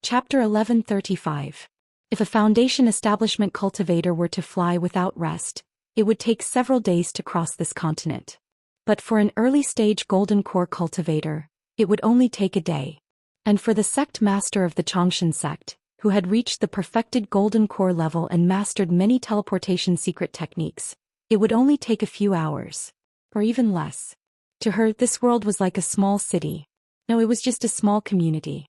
Chapter 1135. If a Foundation establishment cultivator were to fly without rest, it would take several days to cross this continent. But for an early-stage golden core cultivator, it would only take a day. And for the sect master of the Zhou Xian sect, who had reached the perfected golden core level and mastered many teleportation secret techniques, it would only take a few hours. Or even less. To her, this world was like a small city. No, it was just a small community.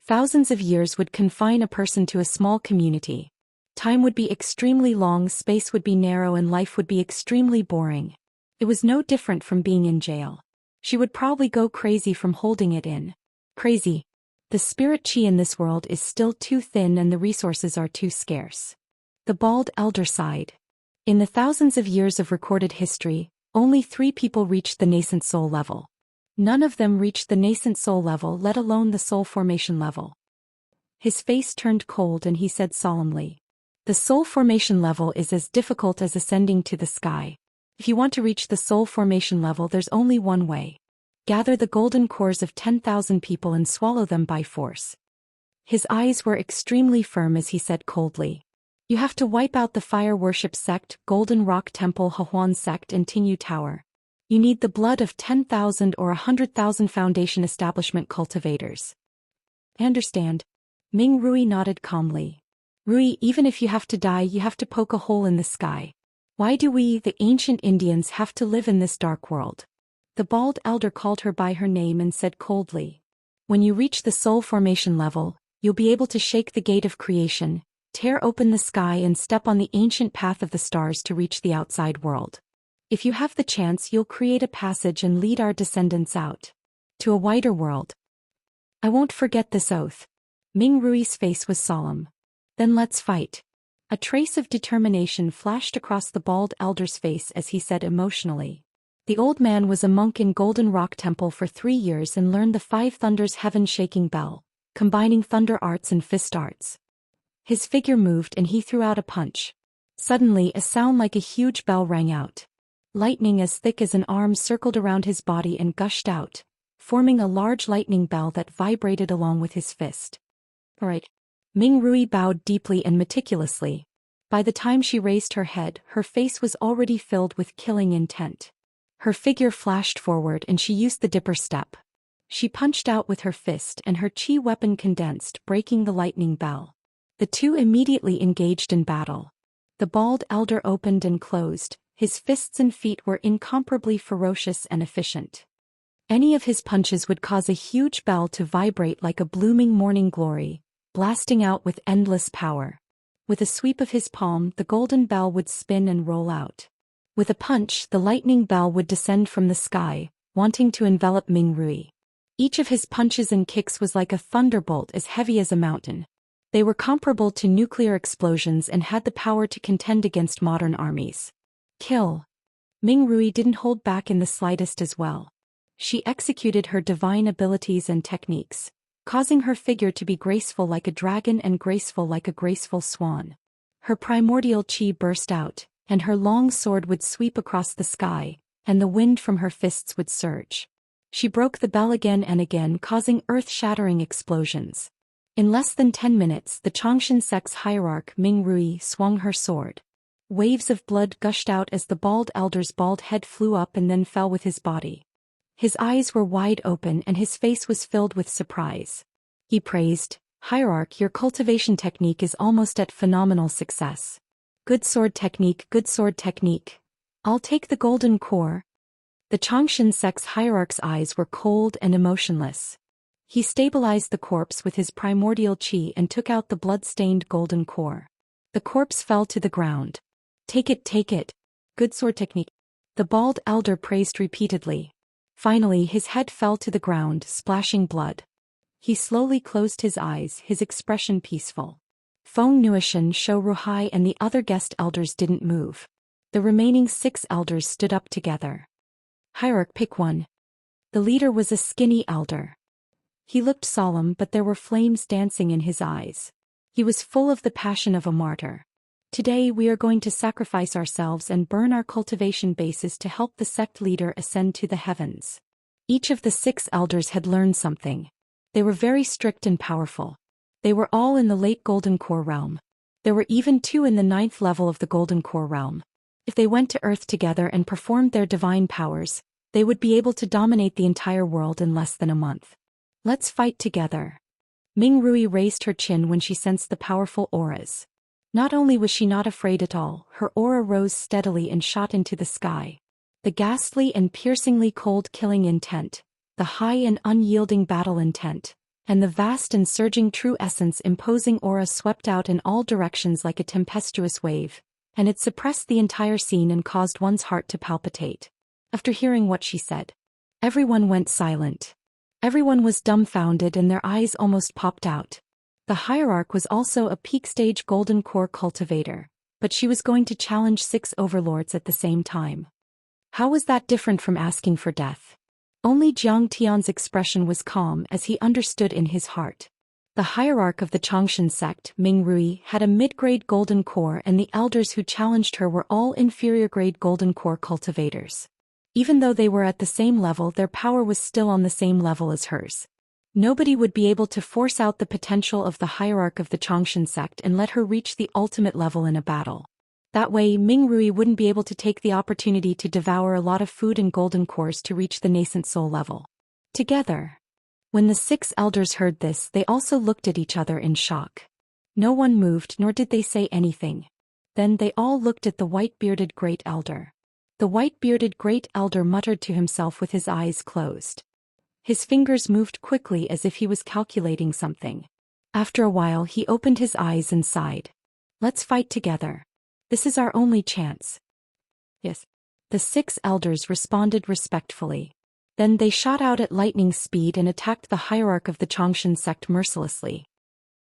Thousands of years would confine a person to a small community. Time would be extremely long, space would be narrow, and life would be extremely boring. It was no different from being in jail. She would probably go crazy from holding it in. Crazy. The spirit chi in this world is still too thin and the resources are too scarce. The bald elder sighed. In the thousands of years of recorded history, only 3 people reached the nascent soul level. None of them reached the nascent soul level, let alone the soul formation level. His face turned cold and he said solemnly, "The soul formation level is as difficult as ascending to the sky. If you want to reach the soul formation level, there's only one way. Gather the golden cores of 10,000 people and swallow them by force." His eyes were extremely firm as he said coldly, "You have to wipe out the fire worship sect, Golden Rock Temple, Hahuan sect, and Tinyu Tower. You need the blood of 10,000 or 100,000 Foundation establishment cultivators." "I understand." Ming Rui nodded calmly. "Rui, even if you have to die, you have to poke a hole in the sky. Why do we, the ancient Indians, have to live in this dark world?" The bald elder called her by her name and said coldly, "When you reach the soul formation level, you'll be able to shake the gate of creation, tear open the sky and step on the ancient path of the stars to reach the outside world. If you have the chance, you'll create a passage and lead our descendants out to a wider world." "I won't forget this oath." Ming Rui's face was solemn. "Then let's fight." A trace of determination flashed across the bald elder's face as he said emotionally. The old man was a monk in Golden Rock Temple for 3 years and learned the 5 thunders heaven-shaking bell, combining thunder arts and fist arts. His figure moved and he threw out a punch. Suddenly, a sound like a huge bell rang out. Lightning as thick as an arm circled around his body and gushed out, forming a large lightning bell that vibrated along with his fist. "All right." Ming Rui bowed deeply and meticulously. By the time she raised her head, her face was already filled with killing intent. Her figure flashed forward and she used the dipper step. She punched out with her fist and her chi weapon condensed, breaking the lightning bell. The two immediately engaged in battle. The bald elder opened and closed. His fists and feet were incomparably ferocious and efficient. Any of his punches would cause a huge bell to vibrate like a blooming morning glory, blasting out with endless power. With a sweep of his palm, the golden bell would spin and roll out. With a punch, the lightning bell would descend from the sky, wanting to envelop Ming Rui. Each of his punches and kicks was like a thunderbolt as heavy as a mountain. They were comparable to nuclear explosions and had the power to contend against modern armies. Kill. Ming Rui didn't hold back in the slightest as well. She executed her divine abilities and techniques, causing her figure to be graceful like a dragon and graceful like a graceful swan. Her primordial chi burst out, and her long sword would sweep across the sky, and the wind from her fists would surge. She broke the bell again and again, causing earth-shattering explosions. In less than 10 minutes, the Zhou Xian sect's hierarch Ming Rui swung her sword. Waves of blood gushed out as the bald elder's bald head flew up and then fell with his body. His eyes were wide open and his face was filled with surprise. He praised, "Hierarch, your cultivation technique is almost at phenomenal success. Good sword technique, good sword technique. I'll take the golden core." The Zhou Xian sect's hierarch's eyes were cold and emotionless. He stabilized the corpse with his primordial chi and took out the blood-stained golden core. The corpse fell to the ground. "Take it, take it. Good sword technique." The bald elder praised repeatedly. Finally, his head fell to the ground, splashing blood. He slowly closed his eyes, his expression peaceful. Feng Nuishan, Shou Ruhai and the other guest elders didn't move. The remaining 6 elders stood up together. "Hierarch, pick one." The leader was a skinny elder. He looked solemn, but there were flames dancing in his eyes. He was full of the passion of a martyr. "Today we are going to sacrifice ourselves and burn our cultivation bases to help the sect leader ascend to the heavens." Each of the 6 elders had learned something. They were very strict and powerful. They were all in the late Golden Core realm. There were even 2 in the 9th level of the Golden Core realm. If they went to Earth together and performed their divine powers, they would be able to dominate the entire world in less than a month. Let's fight together. Ming Rui raised her chin when she sensed the powerful auras. Not only was she not afraid at all, her aura rose steadily and shot into the sky. The ghastly and piercingly cold killing intent, the high and unyielding battle intent, and the vast and surging true essence imposing aura swept out in all directions like a tempestuous wave, and it suppressed the entire scene and caused one's heart to palpitate. After hearing what she said, everyone went silent. Everyone was dumbfounded and their eyes almost popped out. The hierarch was also a peak stage Golden Core cultivator, but she was going to challenge 6 overlords at the same time. How was that different from asking for death? Only Jiang Tian's expression was calm as he understood in his heart. The hierarch of the Xianxia sect, Ming Rui, had a mid-grade Golden Core and the elders who challenged her were all inferior-grade Golden Core cultivators. Even though they were at the same level, their power was still on the same level as hers. Nobody would be able to force out the potential of the hierarch of the Xianxia sect and let her reach the ultimate level in a battle. That way, Ming Rui wouldn't be able to take the opportunity to devour a lot of food and golden cores to reach the nascent soul level. Together. When the 6 elders heard this, they also looked at each other in shock. No one moved, nor did they say anything. Then they all looked at the white-bearded great elder. The white-bearded great elder muttered to himself with his eyes closed. His fingers moved quickly as if he was calculating something. After a while, he opened his eyes and sighed. Let's fight together. This is our only chance. Yes. The 6 elders responded respectfully. Then they shot out at lightning speed and attacked the hierarch of the Xianxia sect mercilessly.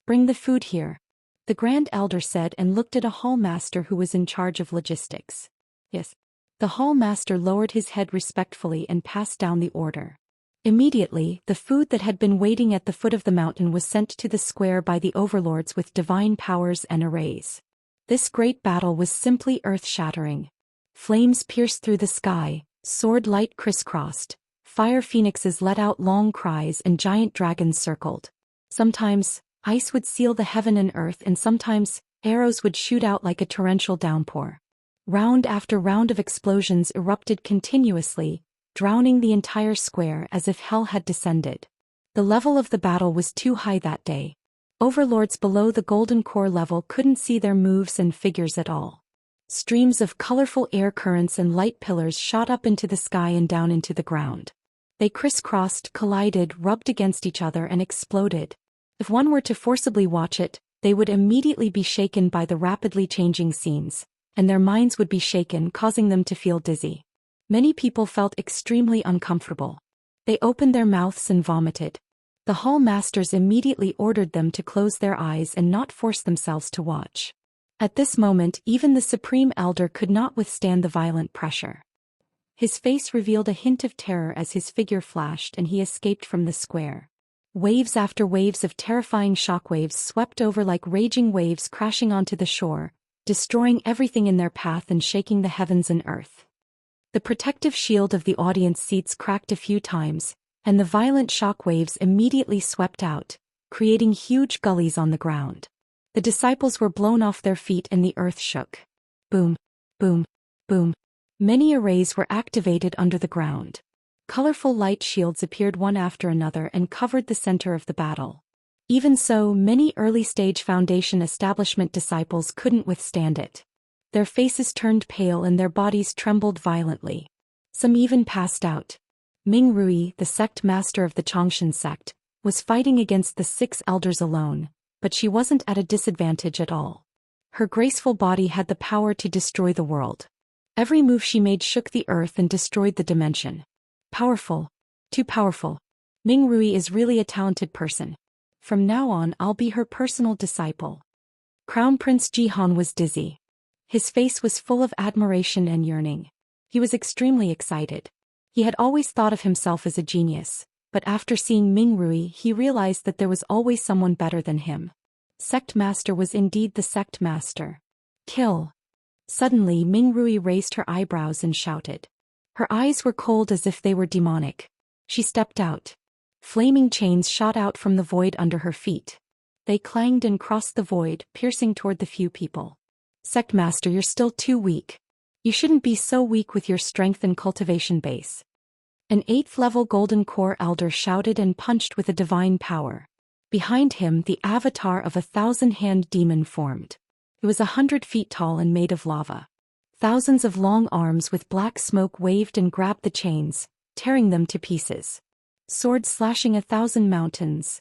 Bring the food here, the Grand Elder said and looked at a hall master who was in charge of logistics. Yes. The hall master lowered his head respectfully and passed down the order. Immediately, the food that had been waiting at the foot of the mountain was sent to the square by the overlords with divine powers and arrays. This great battle was simply earth-shattering. Flames pierced through the sky, sword light crisscrossed, fire phoenixes let out long cries and giant dragons circled. Sometimes, ice would seal the heaven and earth and sometimes, arrows would shoot out like a torrential downpour. Round after round of explosions erupted continuously, drowning the entire square as if hell had descended. The level of the battle was too high that day. Overlords below the Golden Core level couldn't see their moves and figures at all. Streams of colorful air currents and light pillars shot up into the sky and down into the ground. They crisscrossed, collided, rubbed against each other and exploded. If one were to forcibly watch it, they would immediately be shaken by the rapidly changing scenes, and their minds would be shaken, causing them to feel dizzy. Many people felt extremely uncomfortable. They opened their mouths and vomited. The hall masters immediately ordered them to close their eyes and not force themselves to watch. At this moment, even the Supreme Elder could not withstand the violent pressure. His face revealed a hint of terror as his figure flashed and he escaped from the square. Waves after waves of terrifying shockwaves swept over like raging waves crashing onto the shore, destroying everything in their path and shaking the heavens and earth. The protective shield of the audience seats cracked a few times, and the violent shock waves immediately swept out, creating huge gullies on the ground. The disciples were blown off their feet and the earth shook. Boom, boom, boom. Many arrays were activated under the ground. Colorful light shields appeared one after another and covered the center of the battle. Even so, many early-stage Foundation establishment disciples couldn't withstand it. Their faces turned pale and their bodies trembled violently. Some even passed out. Ming Rui, the sect master of the Xianxia sect, was fighting against the 6 elders alone, but she wasn't at a disadvantage at all. Her graceful body had the power to destroy the world. Every move she made shook the earth and destroyed the dimension. Powerful. Too powerful. Ming Rui is really a talented person. From now on, I'll be her personal disciple. Crown Prince Jihan was dizzy. His face was full of admiration and yearning. He was extremely excited. He had always thought of himself as a genius, but after seeing Ming Rui, he realized that there was always someone better than him. Sect Master was indeed the Sect Master. Kill. Suddenly, Ming Rui raised her eyebrows and shouted. Her eyes were cold as if they were demonic. She stepped out. Flaming chains shot out from the void under her feet. They clanged and crossed the void, piercing toward the few people. Sect Master, you're still too weak. You shouldn't be so weak with your strength and cultivation base. An 8th-level Golden Core Elder shouted and punched with a divine power. Behind him, the avatar of a 1,000-hand demon formed. It was 100 feet tall and made of lava. Thousands of long arms with black smoke waved and grabbed the chains, tearing them to pieces. Swords slashing 1,000 mountains.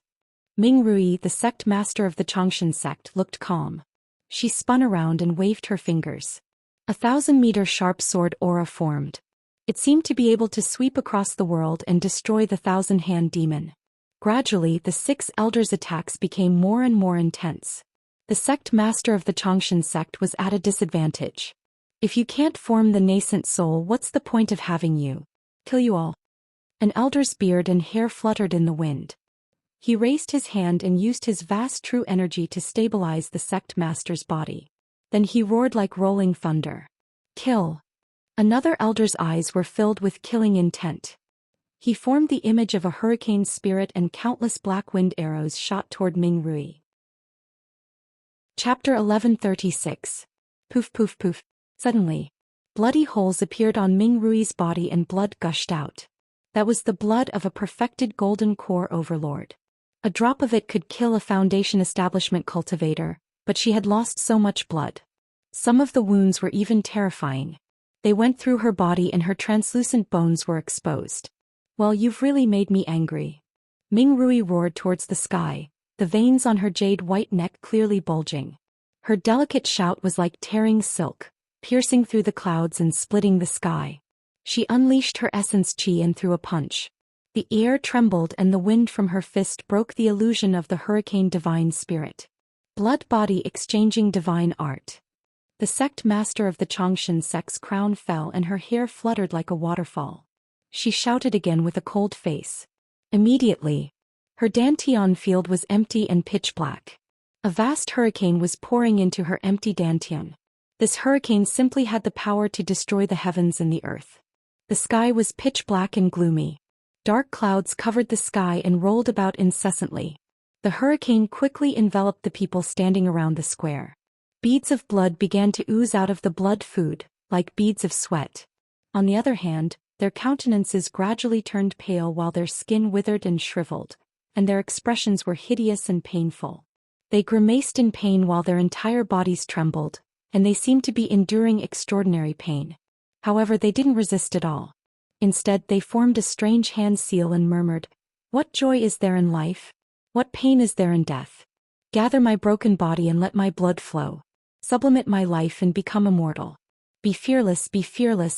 Ming Rui, the sect master of the Xianxia sect, looked calm. She spun around and waved her fingers. A 1,000-meter sharp sword aura formed. It seemed to be able to sweep across the world and destroy the 1,000-hand demon. Gradually, the 6 elders' attacks became more and more intense. The sect master of the Xianxia sect was at a disadvantage. If you can't form the nascent soul, what's the point of having you? Kill you all. An elder's beard and hair fluttered in the wind. He raised his hand and used his vast true energy to stabilize the sect master's body. Then he roared like rolling thunder. Kill. Another elder's eyes were filled with killing intent. He formed the image of a hurricane spirit and countless black wind arrows shot toward Ming Rui. Chapter 1136. Poof poof poof. Suddenly, bloody holes appeared on Ming Rui's body and blood gushed out. That was the blood of a perfected Golden Core Overlord. A drop of it could kill a Foundation Establishment cultivator, but she had lost so much blood. Some of the wounds were even terrifying. They went through her body and her translucent bones were exposed. Well, you've really made me angry. Ming Rui roared towards the sky, the veins on her jade-white neck clearly bulging. Her delicate shout was like tearing silk, piercing through the clouds and splitting the sky. She unleashed her essence chi and threw a punch. The air trembled and the wind from her fist broke the illusion of the hurricane divine spirit. Blood body exchanging divine art. The sect master of the Xianxia sect's crown fell and her hair fluttered like a waterfall. She shouted again with a cold face. Immediately, her dantian field was empty and pitch black. A vast hurricane was pouring into her empty dantian. This hurricane simply had the power to destroy the heavens and the earth. The sky was pitch black and gloomy. Dark clouds covered the sky and rolled about incessantly. The hurricane quickly enveloped the people standing around the square. Beads of blood began to ooze out of the blood food, like beads of sweat. On the other hand, their countenances gradually turned pale while their skin withered and shriveled, and their expressions were hideous and painful. They grimaced in pain while their entire bodies trembled, and they seemed to be enduring extraordinary pain. However, they didn't resist at all. Instead, they formed a strange hand seal and murmured, "What joy is there in life? What pain is there in death? Gather my broken body and let my blood flow. Sublimate my life and become immortal. Be fearless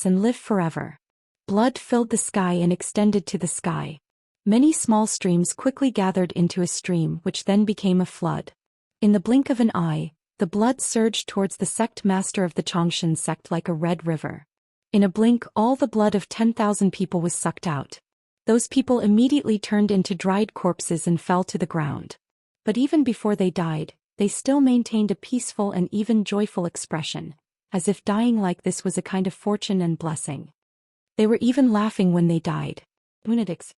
and live forever." Blood filled the sky and extended to the sky. Many small streams quickly gathered into a stream which then became a flood. In the blink of an eye, the blood surged towards the sect master of the Xianxia sect like a red river. In a blink, all the blood of 10,000 people was sucked out. Those people immediately turned into dried corpses and fell to the ground. But even before they died, they still maintained a peaceful and even joyful expression, as if dying like this was a kind of fortune and blessing. They were even laughing when they died. Lunatics.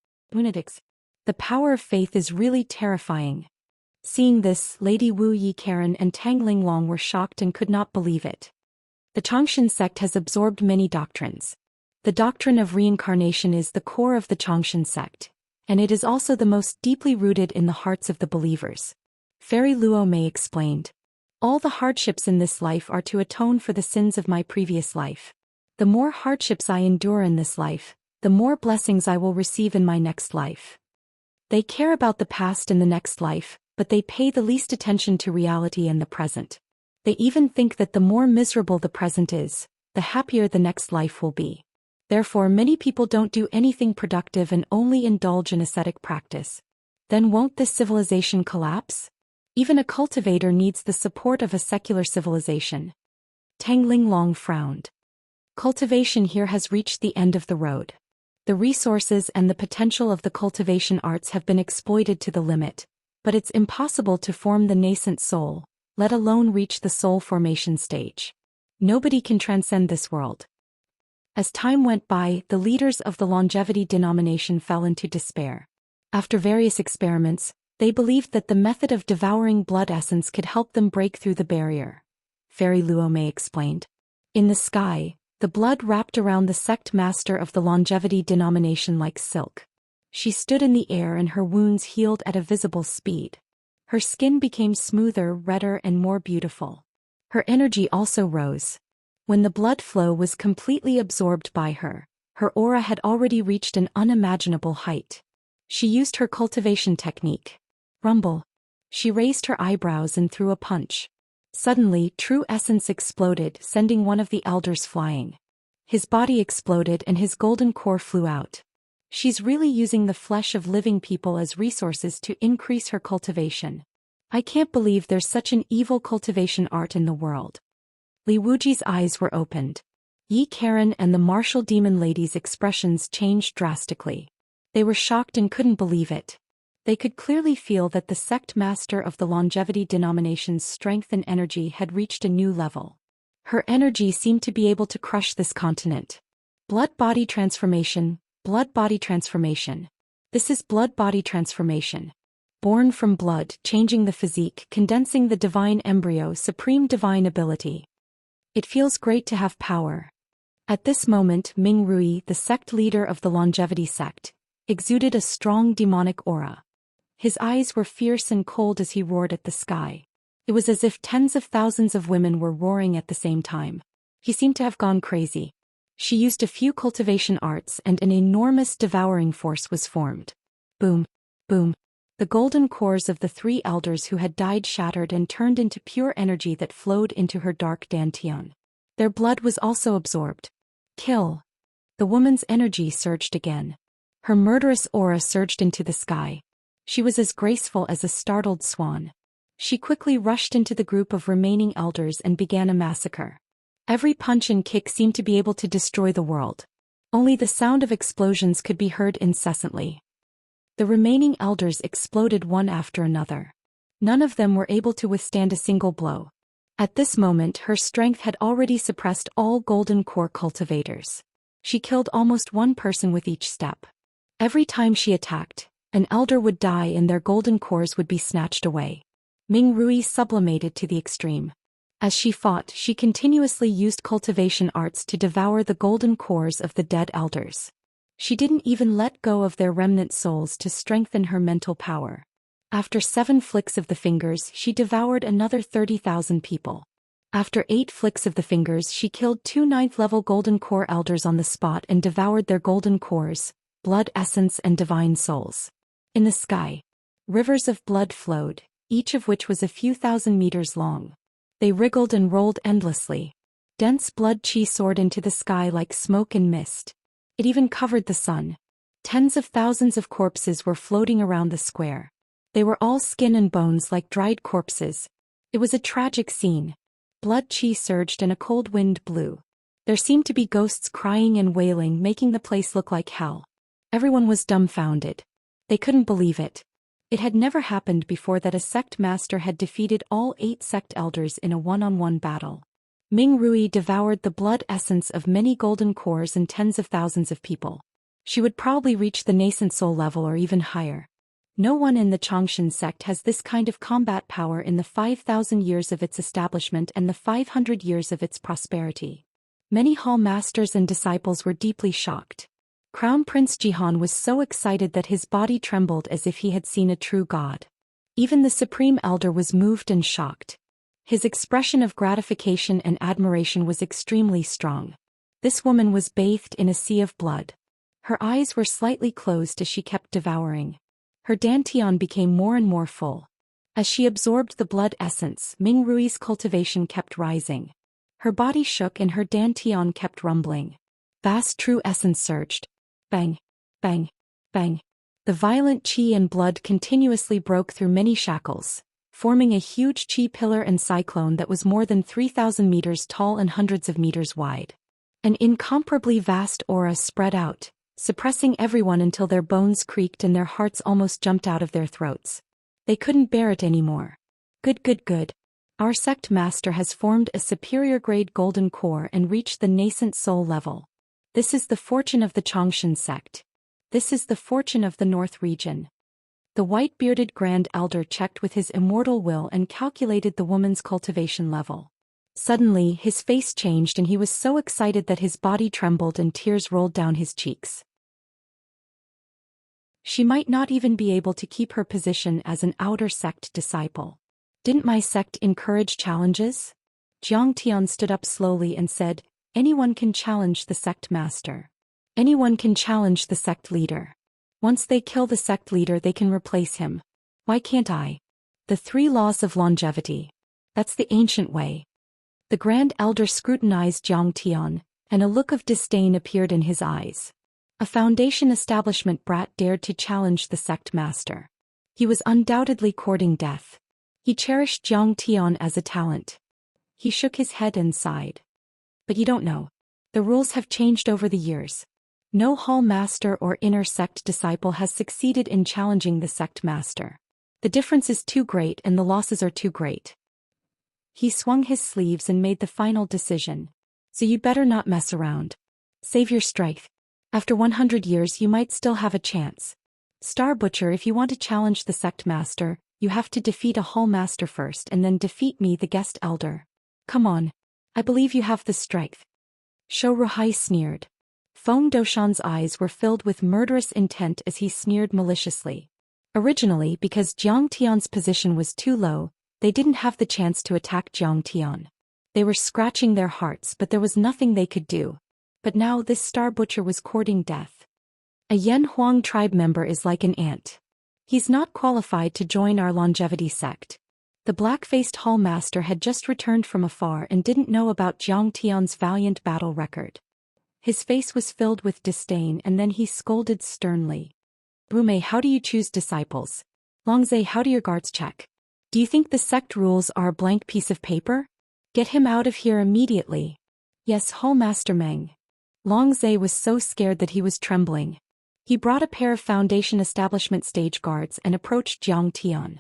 The power of faith is really terrifying. Seeing this, Lady Wu Yi Karen and Tang Linglong were shocked and could not believe it. The Xianxia sect has absorbed many doctrines. The doctrine of reincarnation is the core of the Xianxia sect, and it is also the most deeply rooted in the hearts of the believers. Fairy Luo Mei explained. All the hardships in this life are to atone for the sins of my previous life. The more hardships I endure in this life, the more blessings I will receive in my next life. They care about the past and the next life, but they pay the least attention to reality and the present. They even think that the more miserable the present is, the happier the next life will be. Therefore, many people don't do anything productive and only indulge in ascetic practice. Then won't this civilization collapse? Even a cultivator needs the support of a secular civilization. Tang Linglong frowned. Cultivation here has reached the end of the road. The resources and the potential of the cultivation arts have been exploited to the limit, but it's impossible to form the nascent soul, let alone reach the soul formation stage. Nobody can transcend this world. As time went by, the leaders of the longevity denomination fell into despair. After various experiments, They believed that the method of devouring blood essence could help them break through the barrier. Fairy Luomei explained. In the sky, the blood wrapped around the sect master of the longevity denomination like silk. She stood in the air and her wounds healed at a visible speed. Her skin became smoother, redder, and more beautiful. Her energy also rose. When the blood flow was completely absorbed by her, her aura had already reached an unimaginable height. She used her cultivation technique. Rumble. She raised her eyebrows and threw a punch. Suddenly, true essence exploded, sending one of the elders flying. His body exploded and his golden core flew out. She's really using the flesh of living people as resources to increase her cultivation. I can't believe there's such an evil cultivation art in the world. Li Wuji's eyes were opened. Yi Karen and the martial demon lady's expressions changed drastically. They were shocked and couldn't believe it. They could clearly feel that the sect master of the longevity denomination's strength and energy had reached a new level. Her energy seemed to be able to crush this continent. Blood-body transformation, blood-body transformation. This is blood-body transformation. Born from blood, changing the physique, condensing the divine embryo, supreme divine ability. It feels great to have power. At this moment, Ming Rui, the sect leader of the longevity sect, exuded a strong demonic aura. His eyes were fierce and cold as he roared at the sky. It was as if tens of thousands of women were roaring at the same time. He seemed to have gone crazy. She used a few cultivation arts and an enormous devouring force was formed. Boom, boom. The golden cores of the three elders who had died shattered and turned into pure energy that flowed into her dark dantian. Their blood was also absorbed. Kill. The woman's energy surged again. Her murderous aura surged into the sky. She was as graceful as a startled swan. She quickly rushed into the group of remaining elders and began a massacre. Every punch and kick seemed to be able to destroy the world. Only the sound of explosions could be heard incessantly. The remaining elders exploded one after another. None of them were able to withstand a single blow. At this moment, her strength had already suppressed all golden core cultivators. She killed almost one person with each step. Every time she attacked, an elder would die and their golden cores would be snatched away. Ming Rui sublimated to the extreme. As she fought, she continuously used cultivation arts to devour the golden cores of the dead elders. She didn't even let go of their remnant souls to strengthen her mental power. After 7 flicks of the fingers, she devoured another 30,000 people. After 8 flicks of the fingers, she killed 2 9th-level golden core elders on the spot and devoured their golden cores, blood essence and divine souls. In the sky, rivers of blood flowed, each of which was a few thousand meters long. They wriggled and rolled endlessly. Dense blood chi soared into the sky like smoke and mist. It even covered the sun. Tens of thousands of corpses were floating around the square. They were all skin and bones like dried corpses. It was a tragic scene. Blood chi surged and a cold wind blew. There seemed to be ghosts crying and wailing, making the place look like hell. Everyone was dumbfounded. They couldn't believe it. It had never happened before that a sect master had defeated all 8 sect elders in a one-on-one battle. Ming Rui devoured the blood essence of many golden cores and tens of thousands of people. She would probably reach the nascent soul level or even higher. No one in the Xianxia sect has this kind of combat power in the 5,000 years of its establishment and the 500 years of its prosperity. Many hall masters and disciples were deeply shocked. Crown Prince Jihan was so excited that his body trembled as if he had seen a true god. Even the Supreme Elder was moved and shocked. His expression of gratification and admiration was extremely strong. This woman was bathed in a sea of blood. Her eyes were slightly closed as she kept devouring. Her dantian became more and more full. As she absorbed the blood essence, Ming Rui's cultivation kept rising. Her body shook and her dantian kept rumbling. Vast true essence surged. Bang, bang, bang. The violent chi and blood continuously broke through many shackles, forming a huge chi pillar and cyclone that was more than 3,000 meters tall and hundreds of meters wide. An incomparably vast aura spread out, suppressing everyone until their bones creaked and their hearts almost jumped out of their throats. They couldn't bear it anymore. Good. Our sect master has formed a superior grade golden core and reached the nascent soul level. This is the fortune of the Xianxia sect. This is the fortune of the North region. The white-bearded Grand Elder checked with his immortal will and calculated the woman's cultivation level. Suddenly, his face changed and he was so excited that his body trembled and tears rolled down his cheeks. She might not even be able to keep her position as an outer sect disciple. Didn't my sect encourage challenges? Zhang Tian stood up slowly and said, anyone can challenge the sect master. Anyone can challenge the sect leader. Once they kill the sect leader, they can replace him. Why can't I? The 3 laws of longevity. That's the ancient way. The Grand Elder scrutinized Zhang Tian, and a look of disdain appeared in his eyes. A Foundation establishment brat dared to challenge the sect master. He was undoubtedly courting death. He cherished Zhang Tian as a talent. He shook his head and sighed. But you don't know. The rules have changed over the years. No hall master or inner sect disciple has succeeded in challenging the sect master. The difference is too great and the losses are too great. He swung his sleeves and made the final decision. So you better not mess around. Save your strength. After 100 years you might still have a chance. Star Butcher, if you want to challenge the sect master, you have to defeat a hall master first and then defeat me, the guest elder. Come on. I believe you have the strength. Shou Ruhai sneered. Feng Doshan's eyes were filled with murderous intent as he sneered maliciously. Originally, because Zhang Tian's position was too low, they didn't have the chance to attack Zhang Tian. They were scratching their hearts, but there was nothing they could do. But now this Star Butcher was courting death. A Yan Huang tribe member is like an ant. He's not qualified to join our longevity sect. The black-faced hall master had just returned from afar and didn't know about Zhang Tian's valiant battle record. His face was filled with disdain and then he scolded sternly. Rumei, how do you choose disciples? Longzhe, how do your guards check? Do you think the sect rules are a blank piece of paper? Get him out of here immediately. Yes, Hall Master Meng. Longzhe was so scared that he was trembling. He brought a pair of Foundation establishment stage guards and approached Zhang Tian.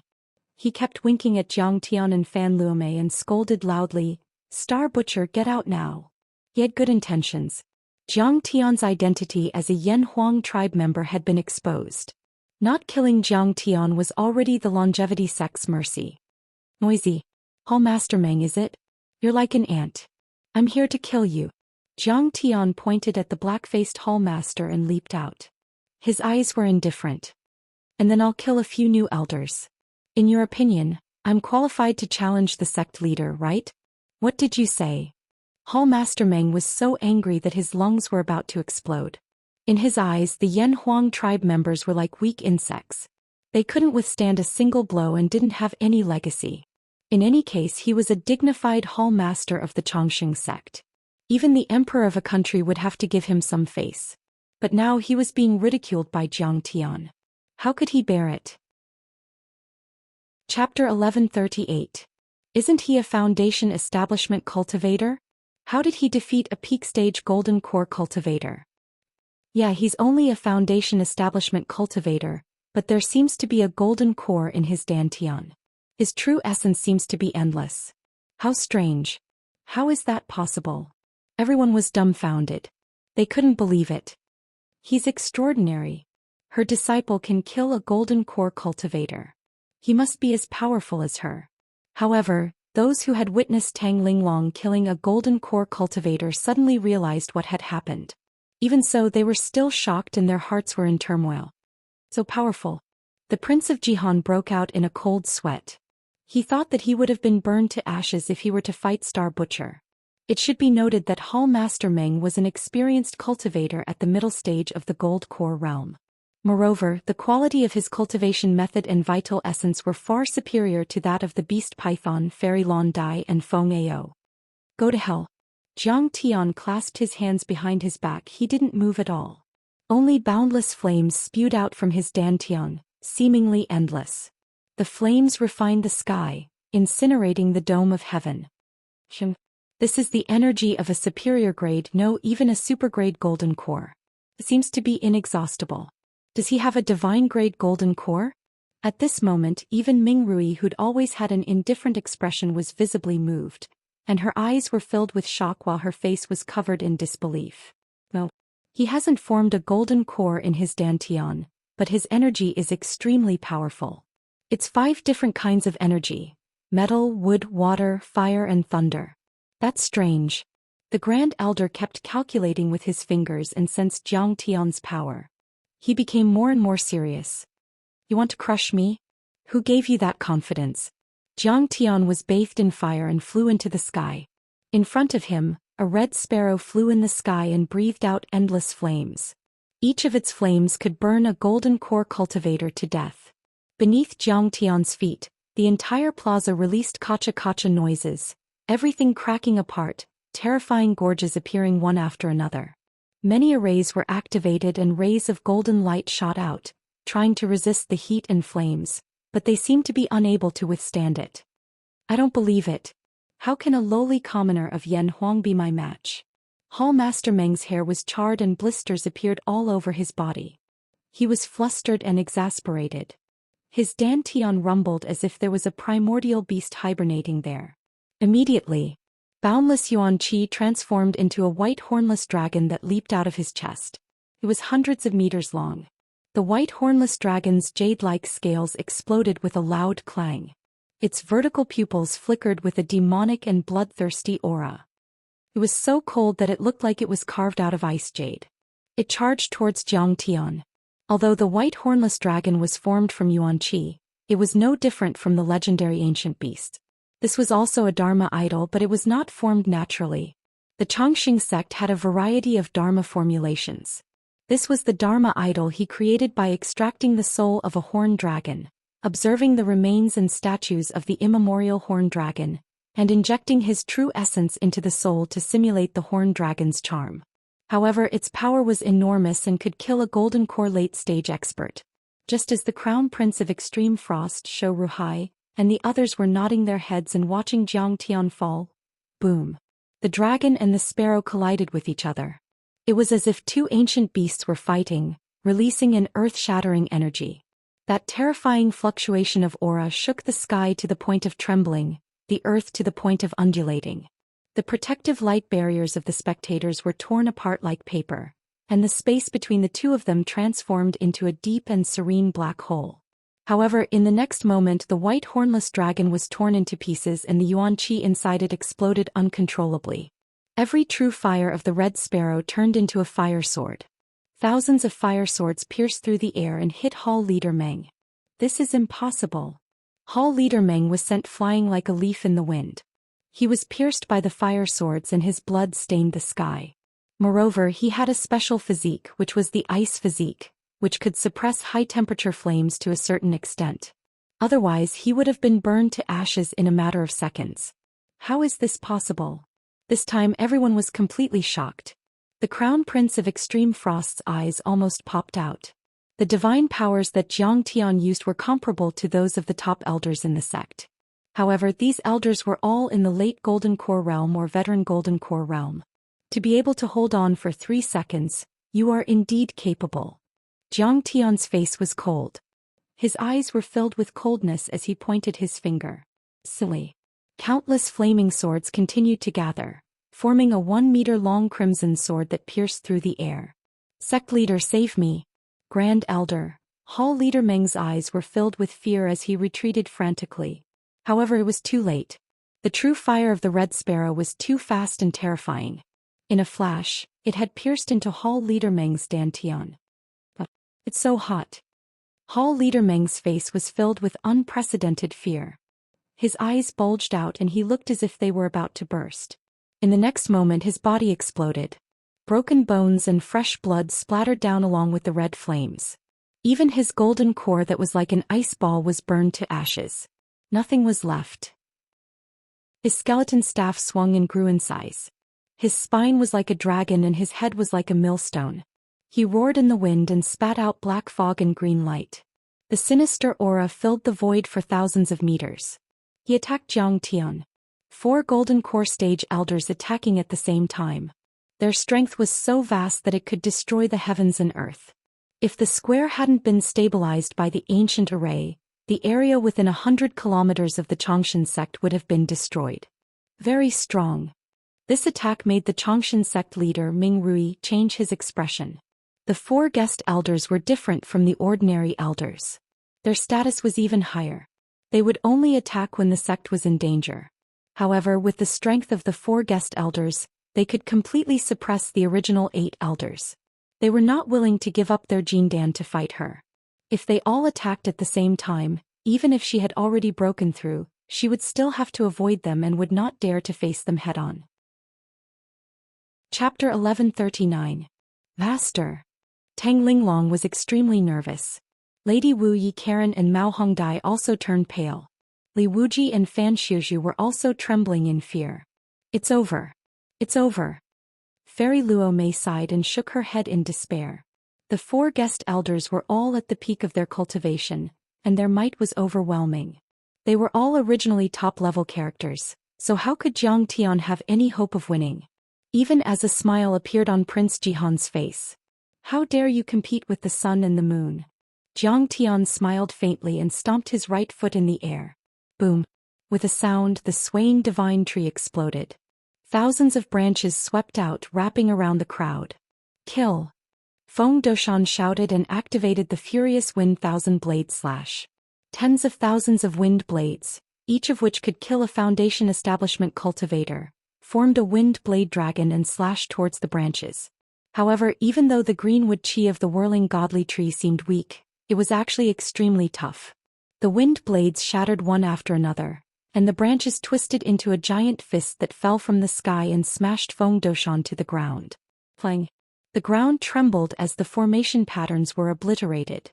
He kept winking at Zhang Tian and Fan Luomei and scolded loudly, Star Butcher, get out now. He had good intentions. Zhang Tian's identity as a Yan Huang tribe member had been exposed. Not killing Zhang Tian was already the longevity sect's mercy. Noisy. Hall Master Meng, is it? You're like an ant. I'm here to kill you. Zhang Tian pointed at the black-faced hall master and leaped out. His eyes were indifferent. And then I'll kill a few new elders. In your opinion, I'm qualified to challenge the sect leader, right? What did you say? Hall Master Meng was so angry that his lungs were about to explode. In his eyes, the Yan Huang tribe members were like weak insects. They couldn't withstand a single blow and didn't have any legacy. In any case, he was a dignified hall master of the Chongqing sect. Even the emperor of a country would have to give him some face. But now he was being ridiculed by Zhang Tian. How could he bear it? Chapter 1138. Isn't he a Foundation establishment cultivator? How did he defeat a peak stage golden core cultivator? Yeah, he's only a Foundation establishment cultivator, but there seems to be a golden core in his dantian. His true essence seems to be endless. How strange. How is that possible? Everyone was dumbfounded. They couldn't believe it. He's extraordinary. Her disciple can kill a golden core cultivator. He must be as powerful as her. However, those who had witnessed Tang Linglong killing a golden core cultivator suddenly realized what had happened. Even so, they were still shocked and their hearts were in turmoil. So powerful. The Prince of Jihan broke out in a cold sweat. He thought that he would have been burned to ashes if he were to fight Star Butcher. It should be noted that Hall Master Meng was an experienced cultivator at the middle stage of the Gold Core realm. Moreover, the quality of his cultivation method and vital essence were far superior to that of the beast python Fairy Lon Dai and Feng Ao. Go to hell. Zhang Tian clasped his hands behind his back. He didn't move at all. Only boundless flames spewed out from his dantian, seemingly endless. The flames refined the sky, incinerating the dome of heaven. This is the energy of a superior grade, no, even a supergrade golden core. It seems to be inexhaustible. Does he have a divine grade golden core? At this moment, even Ming Rui, who'd always had an indifferent expression, was visibly moved, and her eyes were filled with shock while her face was covered in disbelief. No, he hasn't formed a golden core in his dantian. but his energy is extremely powerful. It's 5 different kinds of energy: metal, wood, water, fire, and thunder. That's strange. The Grand Elder kept calculating with his fingers and sensed Jiang Tian's power. He became more and more serious. You want to crush me? Who gave you that confidence? Jiang Tian was bathed in fire and flew into the sky. In front of him, a red sparrow flew in the sky and breathed out endless flames. Each of its flames could burn a golden core cultivator to death. Beneath Jiang Tian's feet, the entire plaza released kacha-kacha noises, everything cracking apart, terrifying gorges appearing one after another. Many arrays were activated and rays of golden light shot out, trying to resist the heat and flames, but they seemed to be unable to withstand it. I don't believe it. How can a lowly commoner of Yan Huang be my match? Hall Master Meng's hair was charred and blisters appeared all over his body. He was flustered and exasperated. His dantian rumbled as if there was a primordial beast hibernating there. Immediately, boundless yuan qi transformed into a white hornless dragon that leaped out of his chest. It was hundreds of meters long. The white hornless dragon's jade-like scales exploded with a loud clang. Its vertical pupils flickered with a demonic and bloodthirsty aura. It was so cold that it looked like it was carved out of ice jade. It charged towards Jiang Tian. Although the white hornless dragon was formed from yuan qi, it was no different from the legendary ancient beast. This was also a Dharma idol, but it was not formed naturally. The Changxing sect had a variety of Dharma formulations. This was the Dharma idol he created by extracting the soul of a horned dragon, observing the remains and statues of the immemorial horned dragon, and injecting his true essence into the soul to simulate the horned dragon's charm. However, its power was enormous and could kill a golden core late-stage expert. Just as the Crown Prince of Extreme Frost, Shou Ruhai, and the others were nodding their heads and watching Jiang Tian fall, boom. The dragon and the sparrow collided with each other. It was as if 2 ancient beasts were fighting, releasing an earth-shattering energy. That terrifying fluctuation of aura shook the sky to the point of trembling, the earth to the point of undulating. The protective light barriers of the spectators were torn apart like paper, and the space between the two of them transformed into a deep and serene black hole. However, in the next moment the white hornless dragon was torn into pieces and the yuan qi inside it exploded uncontrollably. Every true fire of the red sparrow turned into a fire sword. Thousands of fire swords pierced through the air and hit Hall Leader Meng. This is impossible. Hall Leader Meng was sent flying like a leaf in the wind. He was pierced by the fire swords and his blood stained the sky. Moreover, he had a special physique, which was the ice physique, which could suppress high-temperature flames to a certain extent. Otherwise, he would have been burned to ashes in a matter of seconds. How is this possible? This time everyone was completely shocked. The Crown Prince of Extreme Frost's eyes almost popped out. The divine powers that Jiang Tian used were comparable to those of the top elders in the sect. However, these elders were all in the late Golden Core realm or veteran Golden Core realm. To be able to hold on for 3 seconds, you are indeed capable. Jiang Tian's face was cold. His eyes were filled with coldness as he pointed his finger. Silly. Countless flaming swords continued to gather, forming a 1-meter-long crimson sword that pierced through the air. Sect leader, save me. Grand Elder. Hall Leader Meng's eyes were filled with fear as he retreated frantically. However, it was too late. The true fire of the red sparrow was too fast and terrifying. In a flash, it had pierced into Hall Leader Meng's dantian. But it's so hot. Hall Leader Meng's face was filled with unprecedented fear. His eyes bulged out and he looked as if they were about to burst. In the next moment his body exploded. Broken bones and fresh blood splattered down along with the red flames. Even his golden core that was like an ice ball was burned to ashes. Nothing was left. His skeleton staff swung and grew in size. His spine was like a dragon and his head was like a millstone. He roared in the wind and spat out black fog and green light. The sinister aura filled the void for thousands of meters. He attacked Jiang Tian. 4 Golden Core stage elders attacking at the same time. Their strength was so vast that it could destroy the heavens and earth. If the square hadn't been stabilized by the ancient array, the area within 100 kilometers of the Changxin sect would have been destroyed. Very strong. This attack made the Changxin sect leader Ming Rui change his expression. The 4 guest elders were different from the ordinary elders. Their status was even higher. They would only attack when the sect was in danger. However, with the strength of the 4 guest elders, they could completely suppress the original 8 elders. They were not willing to give up their Jindan to fight her. If they all attacked at the same time, even if she had already broken through, she would still have to avoid them and would not dare to face them head-on. Chapter 1139. Master. Tang Linglong was extremely nervous. Lady Wu Yi Karen and Mao Hongdai also turned pale. Li Wuji and Fan Shizhu were also trembling in fear. It's over. It's over. Fairy Luo Mei sighed and shook her head in despair. The 4 guest elders were all at the peak of their cultivation, and their might was overwhelming. They were all originally top-level characters, so how could Jiang Tian have any hope of winning? Even as a smile appeared on Prince Jihan's face. How dare you compete with the sun and the moon? Jiang Tian smiled faintly and stomped his right foot in the air. Boom! With a sound, the swaying divine tree exploded. Thousands of branches swept out, wrapping around the crowd. Kill! Feng Doshan shouted and activated the furious wind thousand blade slash. Tens of thousands of wind blades, each of which could kill a Foundation establishment cultivator, formed a wind blade dragon and slashed towards the branches. However, even though the green wood chi of the whirling godly tree seemed weak, it was actually extremely tough. The wind blades shattered one after another, and the branches twisted into a giant fist that fell from the sky and smashed Feng Doshan to the ground. Clang! The ground trembled as the formation patterns were obliterated.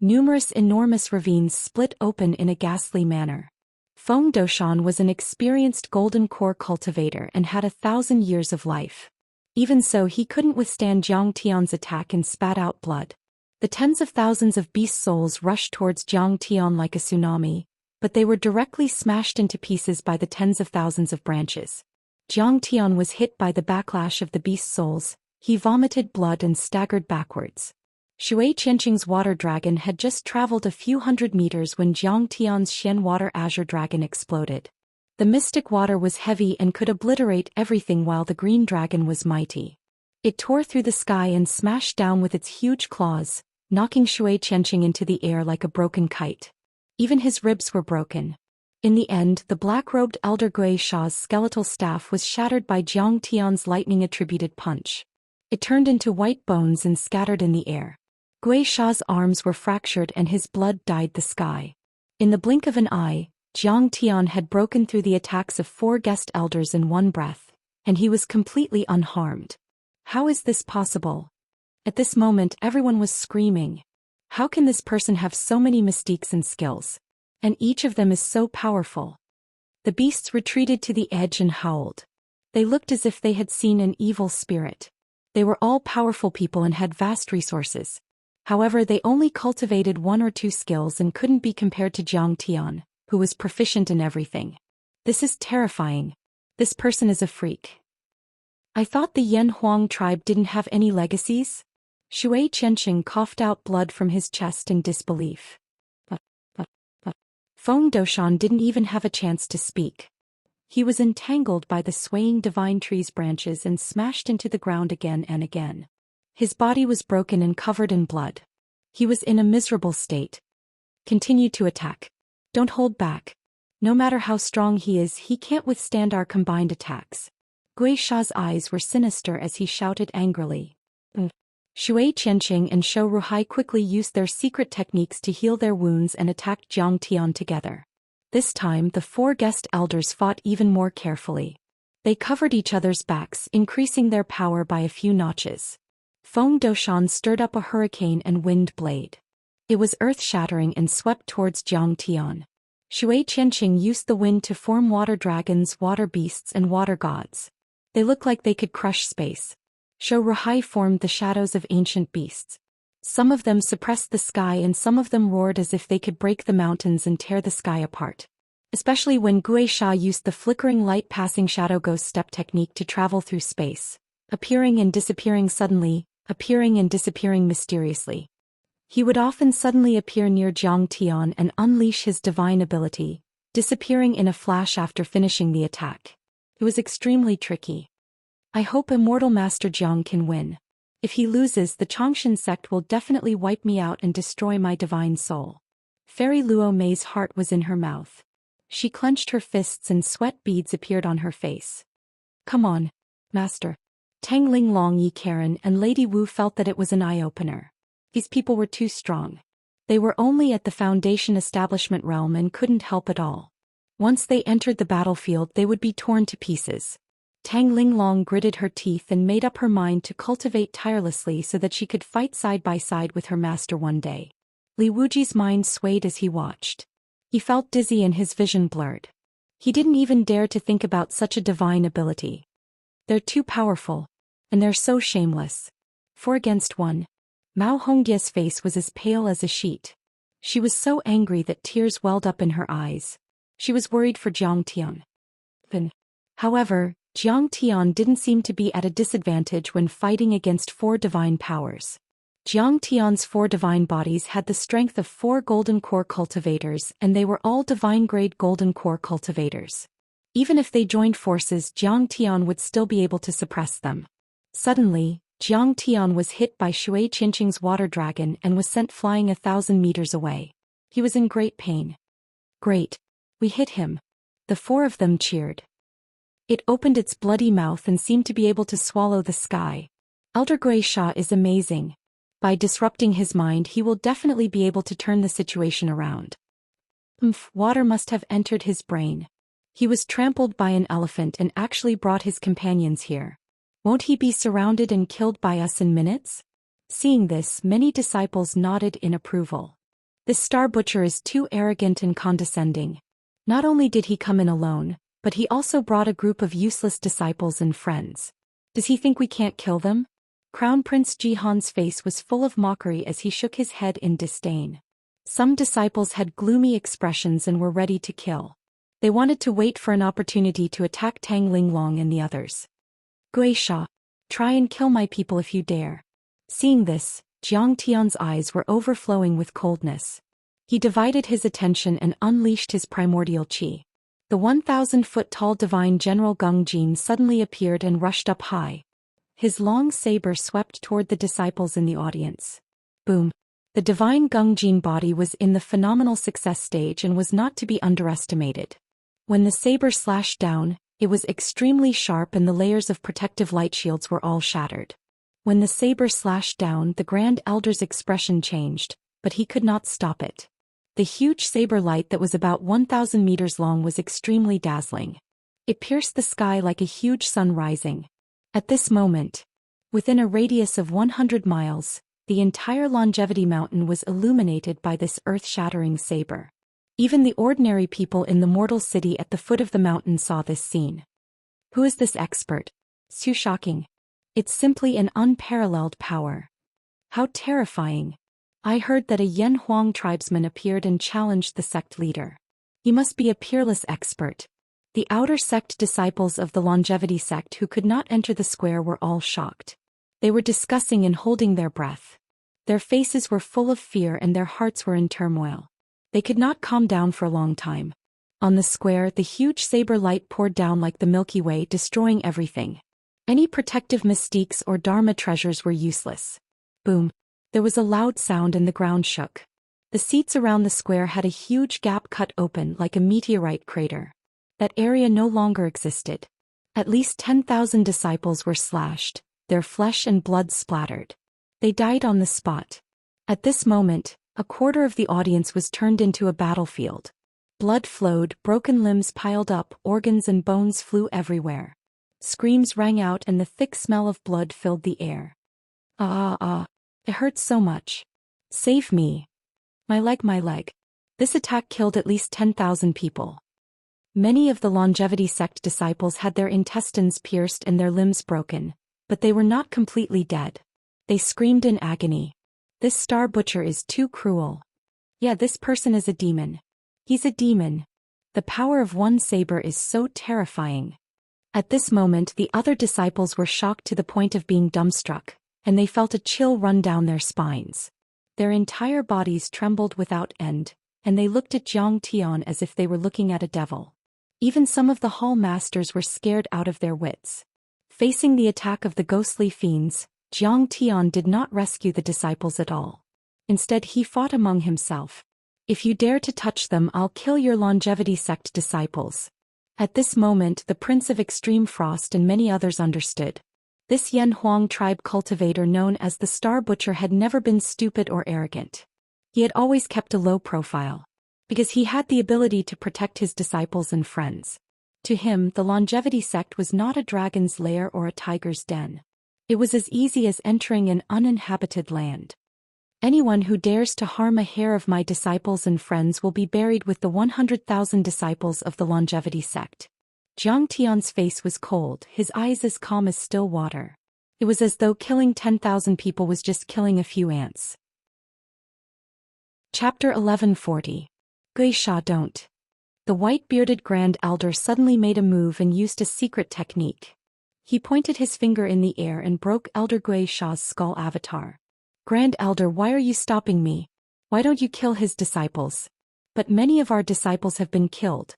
Numerous enormous ravines split open in a ghastly manner. Feng Doshan was an experienced golden core cultivator and had 1,000 years of life. Even so, he couldn't withstand Jiang Tian's attack and spat out blood. The tens of thousands of beast souls rushed towards Jiang Tian like a tsunami, but they were directly smashed into pieces by the tens of thousands of branches. Jiang Tian was hit by the backlash of the beast souls. He vomited blood and staggered backwards. Shui Qianqing's water dragon had just traveled a few hundred meters when Jiang Tian's Xian water azure dragon exploded. The mystic water was heavy and could obliterate everything, while the green dragon was mighty. It tore through the sky and smashed down with its huge claws, knocking Shui Qianqing into the air like a broken kite. Even his ribs were broken. In the end, the black-robed elder Gui Sha's skeletal staff was shattered by Jiang Tian's lightning-attributed punch. It turned into white bones and scattered in the air. Gui Sha's arms were fractured and his blood dyed the sky. In the blink of an eye, Jiang Tian had broken through the attacks of 4 guest elders in one breath, and he was completely unharmed. How is this possible? At this moment, everyone was screaming. How can this person have so many mystiques and skills? And each of them is so powerful. The beasts retreated to the edge and howled. They looked as if they had seen an evil spirit. They were all powerful people and had vast resources. However, they only cultivated 1 or 2 skills and couldn't be compared to Jiang Tian, who was proficient in everything. This is terrifying. This person is a freak. I thought the Yan Huang tribe didn't have any legacies? Shui Qianqing coughed out blood from his chest in disbelief. But. Feng Doshan didn't even have a chance to speak. He was entangled by the swaying divine tree's branches and smashed into the ground again and again. His body was broken and covered in blood. He was in a miserable state. Continue to attack. Don't hold back. No matter how strong he is, he can't withstand our combined attacks. Gui Sha's eyes were sinister as he shouted angrily. Shui Qianqing and Shou Ruhai quickly used their secret techniques to heal their wounds and attacked Jiang Tian together. This time, the 4 guest elders fought even more carefully. They covered each other's backs, increasing their power by a few notches. Feng Doshan stirred up a hurricane and wind blade. It was earth-shattering and swept towards Jiang Tian. Shui Qianqing used the wind to form water dragons, water beasts, and water gods. They looked like they could crush space. Shou Ruhai formed the shadows of ancient beasts. Some of them suppressed the sky and some of them roared as if they could break the mountains and tear the sky apart. Especially when Gui Sha used the flickering light passing shadow ghost step technique to travel through space, appearing and disappearing suddenly, appearing and disappearing mysteriously. He would often suddenly appear near Jiang Tian and unleash his divine ability, disappearing in a flash after finishing the attack. It was extremely tricky. I hope Immortal Master Jiang can win. If he loses, the Xianxia sect will definitely wipe me out and destroy my divine soul. Fairy Luo Mei's heart was in her mouth. She clenched her fists and sweat beads appeared on her face. Come on, Master. Tang Linglong, Yi Karen and Lady Wu felt that it was an eye-opener. These people were too strong. They were only at the Foundation establishment realm and couldn't help at all. Once they entered the battlefield, they would be torn to pieces. Tang Linglong gritted her teeth and made up her mind to cultivate tirelessly so that she could fight side by side with her master one day. Li Wuji's mind swayed as he watched. He felt dizzy and his vision blurred. He didn't even dare to think about such a divine ability. They're too powerful. And they're so shameless. 4-against-1. Mao Hongye's face was as pale as a sheet. She was so angry that tears welled up in her eyes. She was worried for Jiang Tian. However, Jiang Tian didn't seem to be at a disadvantage when fighting against 4 divine powers. Jiang Tian's 4 divine bodies had the strength of 4 golden core cultivators, and they were all divine-grade golden core cultivators. Even if they joined forces, Jiang Tian would still be able to suppress them. Suddenly, Jiang Tian was hit by Shui Qingqing's water dragon and was sent flying 1,000 meters away. He was in great pain. Great. We hit him. The 4 of them cheered. It opened its bloody mouth and seemed to be able to swallow the sky. Elder Guisha is amazing. By disrupting his mind, he will definitely be able to turn the situation around. Water must have entered his brain. He was trampled by an elephant and actually brought his companions here. Won't he be surrounded and killed by us in minutes? Seeing this, many disciples nodded in approval. This star butcher is too arrogant and condescending. Not only did he come in alone, but he also brought a group of useless disciples and friends. Does he think we can't kill them? Crown Prince Jihan's face was full of mockery as he shook his head in disdain. Some disciples had gloomy expressions and were ready to kill. They wanted to wait for an opportunity to attack Tang Linglong and the others. Guisha, try and kill my people if you dare. Seeing this, Jiang Tian's eyes were overflowing with coldness. He divided his attention and unleashed his primordial qi. The 1,000-foot-tall divine General Gung Jin suddenly appeared and rushed up high. His long saber swept toward the disciples in the audience. Boom! The divine Gung Jin body was in the phenomenal success stage and was not to be underestimated. When the saber slashed down, it was extremely sharp and the layers of protective light shields were all shattered. When the saber slashed down, the Grand Elder's expression changed, but he could not stop it. The huge saber light that was about 1,000 meters long was extremely dazzling. It pierced the sky like a huge sun rising. At this moment, within a radius of 100 miles, the entire Longevity Mountain was illuminated by this earth-shattering saber. Even the ordinary people in the mortal city at the foot of the mountain saw this scene. Who is this expert? So shocking. It's simply an unparalleled power. How terrifying. I heard that a Yen Huang tribesman appeared and challenged the sect leader. He must be a peerless expert. The outer sect disciples of the Longevity sect who could not enter the square were all shocked. They were discussing and holding their breath. Their faces were full of fear and their hearts were in turmoil. They could not calm down for a long time. On the square, the huge saber light poured down like the Milky Way, destroying everything. Any protective mystiques or Dharma treasures were useless. Boom! There was a loud sound and the ground shook. The seats around the square had a huge gap cut open like a meteorite crater. That area no longer existed. At least 10,000 disciples were slashed, their flesh and blood splattered. They died on the spot. At this moment, a quarter of the audience was turned into a battlefield. Blood flowed, broken limbs piled up, organs and bones flew everywhere. Screams rang out and the thick smell of blood filled the air. It hurts so much. Save me. My leg. This attack killed at least 10,000 people. Many of the Longevity sect disciples had their intestines pierced and their limbs broken, but they were not completely dead. They screamed in agony. This star butcher is too cruel. Yeah, this person is a demon. He's a demon. The power of one saber is so terrifying. At this moment, the other disciples were shocked to the point of being dumbstruck, and they felt a chill run down their spines. Their entire bodies trembled without end, and they looked at Jiang Tian as if they were looking at a devil. Even some of the hall masters were scared out of their wits. Facing the attack of the ghostly fiends, Zhang Tian did not rescue the disciples at all. Instead he fought among himself. If you dare to touch them, I'll kill your longevity sect disciples. At this moment the Prince of Extreme Frost and many others understood. This Yan Huang tribe cultivator known as the Star Butcher had never been stupid or arrogant. He had always kept a low profile. Because he had the ability to protect his disciples and friends. To him, the longevity sect was not a dragon's lair or a tiger's den. It was as easy as entering an uninhabited land. Anyone who dares to harm a hair of my disciples and friends will be buried with the 100,000 disciples of the longevity sect. Zhang Tian's face was cold, his eyes as calm as still water. It was as though killing 10,000 people was just killing a few ants. Chapter 1140. Guisha don't. The white-bearded Grand Elder suddenly made a move and used a secret technique. He pointed his finger in the air and broke Elder Guisha's skull avatar. Grand Elder, why are you stopping me? Why don't you kill his disciples? But many of our disciples have been killed.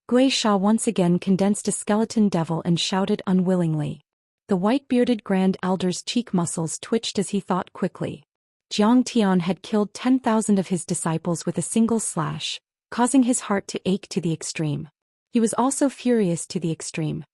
Guisha once again condensed a skeleton devil and shouted unwillingly. The white-bearded Grand Elder's cheek muscles twitched as he thought quickly. Zhang Tian had killed 10,000 of his disciples with a single slash, causing his heart to ache to the extreme. He was also furious to the extreme.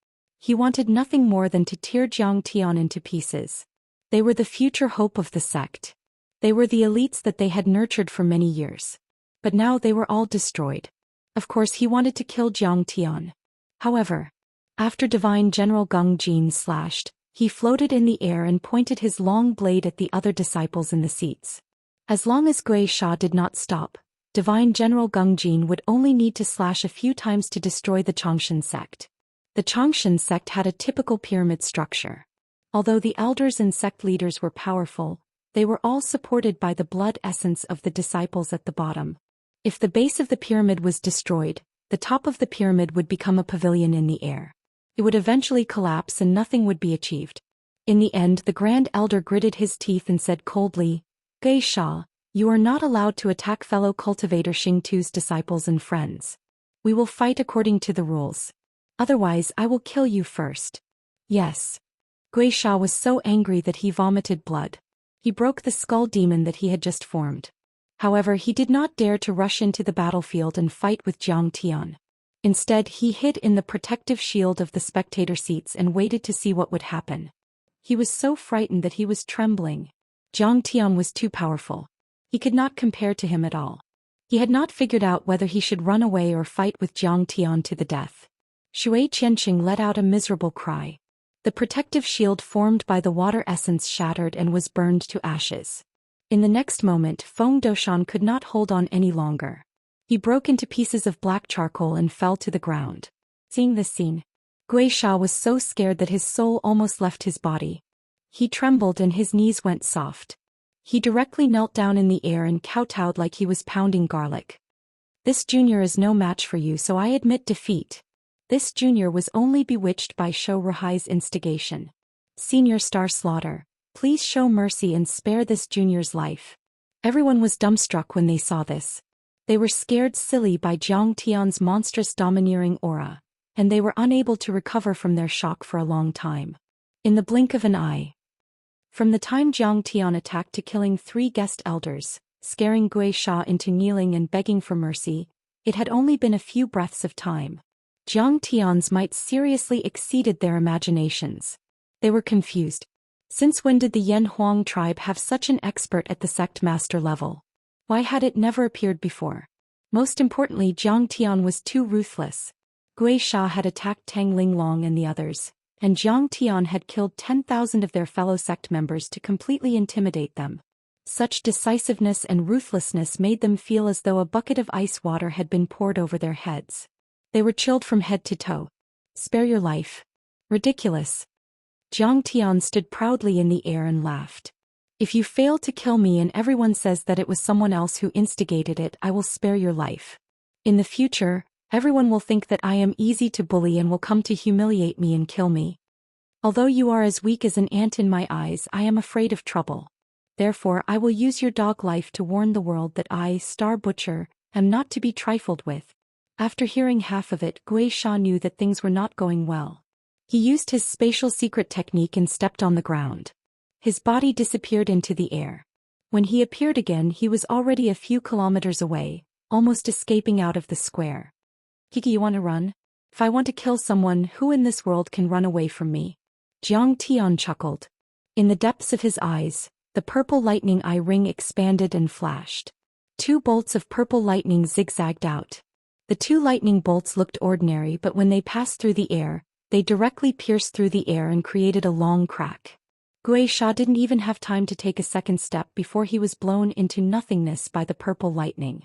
He wanted nothing more than to tear Zhang Tian into pieces. They were the future hope of the sect. They were the elites that they had nurtured for many years. But now they were all destroyed. Of course he wanted to kill Zhang Tian. However, after Divine General Geng Jin slashed, he floated in the air and pointed his long blade at the other disciples in the seats. As long as Guisha did not stop, Divine General Geng Jin would only need to slash a few times to destroy the Changshan sect. The Changshan sect had a typical pyramid structure. Although the elders and sect leaders were powerful, they were all supported by the blood essence of the disciples at the bottom. If the base of the pyramid was destroyed, the top of the pyramid would become a pavilion in the air. It would eventually collapse and nothing would be achieved. In the end, the Grand Elder gritted his teeth and said coldly, Guisha, you are not allowed to attack fellow cultivator Xingtu's disciples and friends. We will fight according to the rules. Otherwise, I will kill you first. Yes. Guisha was so angry that he vomited blood. He broke the skull demon that he had just formed. However, he did not dare to rush into the battlefield and fight with Zhang Tian. Instead, he hid in the protective shield of the spectator seats and waited to see what would happen. He was so frightened that he was trembling. Zhang Tian was too powerful. He could not compare to him at all. He had not figured out whether he should run away or fight with Zhang Tian to the death. Shui Qianxing let out a miserable cry. The protective shield formed by the water essence shattered and was burned to ashes. In the next moment, Feng Doshan could not hold on any longer. He broke into pieces of black charcoal and fell to the ground. Seeing this scene, Guisha was so scared that his soul almost left his body. He trembled and his knees went soft. He directly knelt down in the air and kowtowed like he was pounding garlic. This junior is no match for you, so I admit defeat. This junior was only bewitched by Shou Rahai's instigation. Senior Star Slaughter, please show mercy and spare this junior's life. Everyone was dumbstruck when they saw this. They were scared silly by Zhang Tian's monstrous domineering aura, and they were unable to recover from their shock for a long time. In the blink of an eye. From the time Zhang Tian attacked to killing 3 guest elders, scaring Guisha into kneeling and begging for mercy, it had only been a few breaths of time. Zhang Tian's might seriously exceeded their imaginations. They were confused. Since when did the Yan Huang tribe have such an expert at the sect master level? Why had it never appeared before? Most importantly, Zhang Tian was too ruthless. Guisha had attacked Tang Linglong and the others, and Zhang Tian had killed 10,000 of their fellow sect members to completely intimidate them. Such decisiveness and ruthlessness made them feel as though a bucket of ice water had been poured over their heads. They were chilled from head to toe. Spare your life. Ridiculous. Zhang Tian stood proudly in the air and laughed. If you fail to kill me and everyone says that it was someone else who instigated it, I will spare your life. In the future, everyone will think that I am easy to bully and will come to humiliate me and kill me. Although you are as weak as an ant in my eyes, I am afraid of trouble. Therefore I will use your dog life to warn the world that I, Star Butcher, am not to be trifled with. After hearing half of it, Guisha knew that things were not going well. He used his spatial secret technique and stepped on the ground. His body disappeared into the air. When he appeared again, he was already a few kilometers away, almost escaping out of the square. Kiki, you want to run? If I want to kill someone, who in this world can run away from me? Zhang Tian chuckled. In the depths of his eyes, the purple lightning eye ring expanded and flashed. 2 bolts of purple lightning zigzagged out. The 2 lightning bolts looked ordinary, but when they passed through the air, they directly pierced through the air and created a long crack. Wuxia didn't even have time to take a second step before he was blown into nothingness by the purple lightning.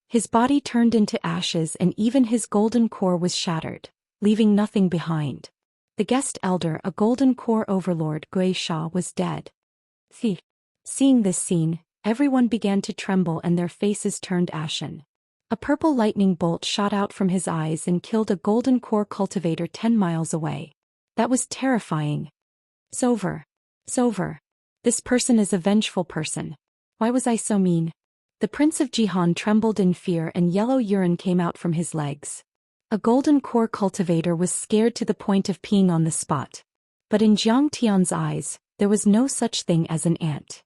His body turned into ashes and even his golden core was shattered, leaving nothing behind. The guest elder, a golden core overlord, Wuxia, was dead. Seeing this scene, everyone began to tremble and their faces turned ashen. A purple lightning bolt shot out from his eyes and killed a golden core cultivator 10 miles away. That was terrifying. It's over. This person is a vengeful person. Why was I so mean? The Prince of Jihan trembled in fear and yellow urine came out from his legs. A golden core cultivator was scared to the point of peeing on the spot. But in Zhang Tian's eyes, there was no such thing as an ant.